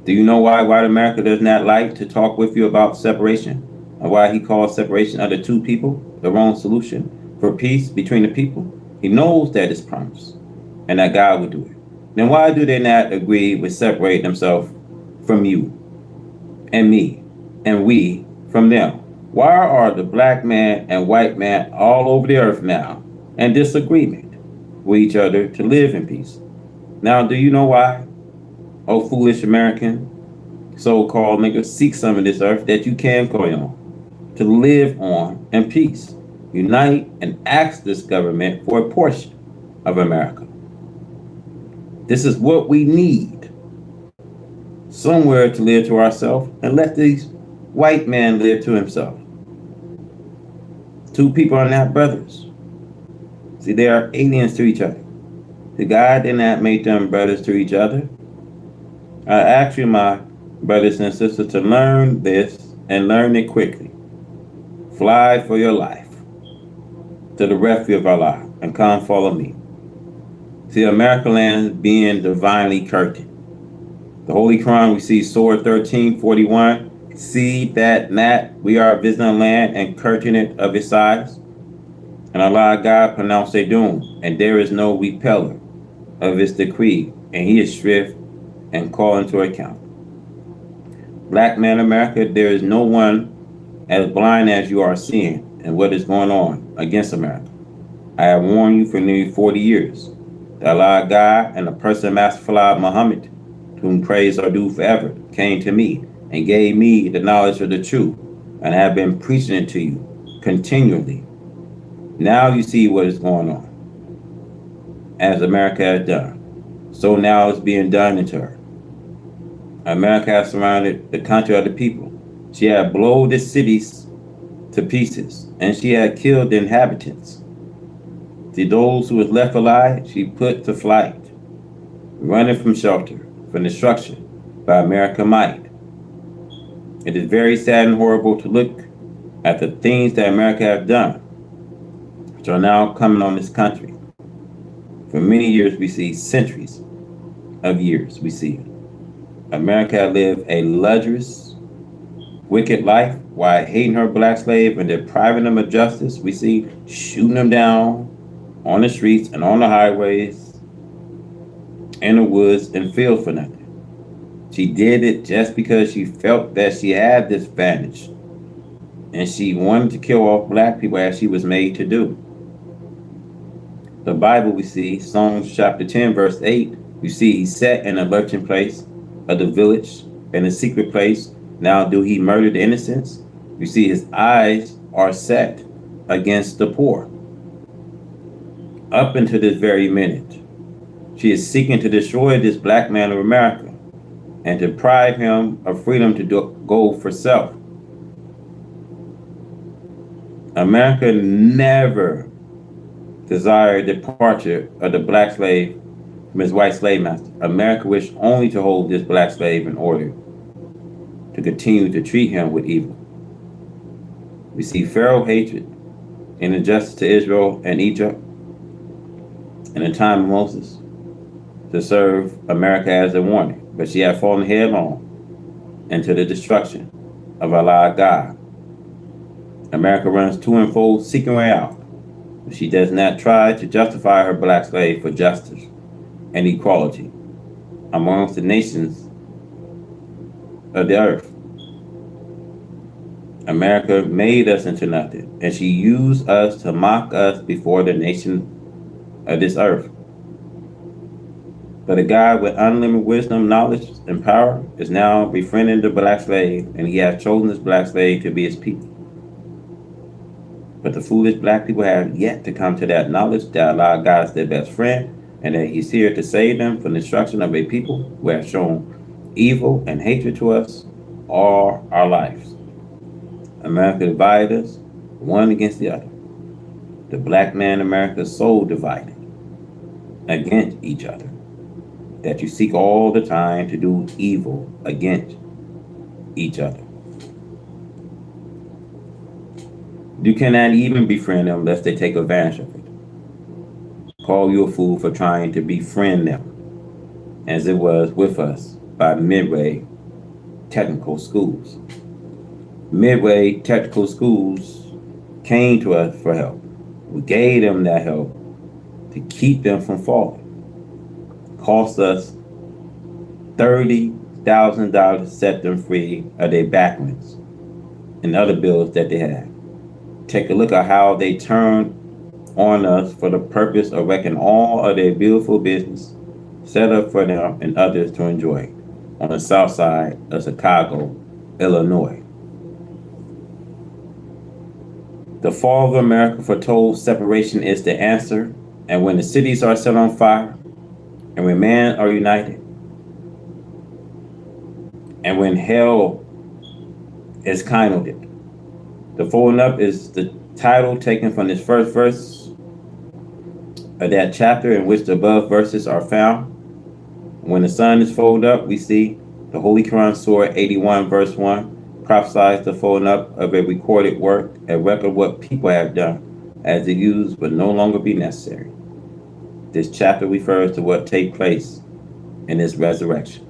Do you know why white America does not like to talk with you about separation, and why he calls separation of the two people the wrong solution for peace between the people? He knows that it's promised and that God will do it. Then why do they not agree with separating themselves from you and me and we from them? Why are the black man and white man all over the earth now in disagreement with each other to live in peace? Now, do you know why? Oh, foolish American, so-called nigga, seek some of this earth that you can call on, to live on in peace. Unite and ask this government for a portion of America. This is what we need. Somewhere to live to ourselves, and let these white men live to himself. Two people are not brothers. See, they are aliens to each other. The God did not make them brothers to each other. I ask you, my brothers and sisters, to learn this and learn it quickly. Fly for your life to the refuge of Allah and come follow me. See, America land being divinely curtained. The Holy Quran, we see Surah 13:41. See that not we are visiting a land and curtain it of its sides. And Allah God pronounced a doom, and there is no repeller of its decree, and he is swift and called into account. Black man America, there is no one as blind as you are seeing and what is going on against America. I have warned you for nearly 40 years. That Allah God and the person of Master Muhammad, to whom praise are due forever, came to me and gave me the knowledge of the truth, and I have been preaching it to you continually. Now you see what is going on, as America has done. So now it's being done into her. America has surrounded the country of the people. She had blown the cities to pieces, and she had killed the inhabitants. To those who was left alive, she put to flight, running from shelter, from destruction by American might. It is very sad and horrible to look at the things that America has done, which are now coming on this country. For many years, we see centuries of years, we see America lived a luxurious, wicked life while hating her black slave and depriving them of justice. We see shooting them down on the streets and on the highways, in the woods and fields for nothing. She did it just because she felt that she had this advantage. And she wanted to kill off black people as she was made to do. The Bible we see, Psalms chapter 10, verse 8, you see he sat in a lurking place of the village, in a secret place. Now do he murder the innocents? You see his eyes are set against the poor. Up until this very minute, she is seeking to destroy this black man of America and deprive him of freedom to go for self. America never desired departure of the black slave from his white slave master. America wished only to hold this black slave in order to continue to treat him with evil. We see Pharaoh hatred and injustice to Israel and Egypt in the time of Moses to serve America as a warning, but she had fallen headlong into the destruction of Allah God. America runs to and fro seeking way out. She does not try to justify her black slave for justice and equality amongst the nations of the earth. America made us into nothing, and she used us to mock us before the nation of this earth. But a God with unlimited wisdom, knowledge, and power is now befriending the black slave, and he has chosen this black slave to be his people. But the foolish black people have yet to come to that knowledge that Allah God is their best friend, and that he's here to save them from the destruction of a people who have shown evil and hatred to us all our lives. America divided us, one against the other. The black man in America is so divided against each other that you seek all the time to do evil against each other. You cannot even befriend them lest they take advantage of it. Call you a fool for trying to befriend them, as it was with us by Midway Technical Schools. Midway Technical Schools came to us for help. We gave them that help to keep them from falling. Cost us $30,000 to set them free of their backlinks and other bills that they had. Take a look at how they turned on us for the purpose of wrecking all of their beautiful business set up for them and others to enjoy on the south side of Chicago, Illinois. The fall of America foretold separation is the answer, and when the cities are set on fire, and when men are united, and when hell is kindled, the folding up is the title taken from this first verse of that chapter in which the above verses are found. When the sun is folded up, we see the Holy Quran Surah 81 verse 1 prophesies the folding up of a recorded work, a record of what people have done, as the used would no longer be necessary. This chapter refers to what take place in this resurrection.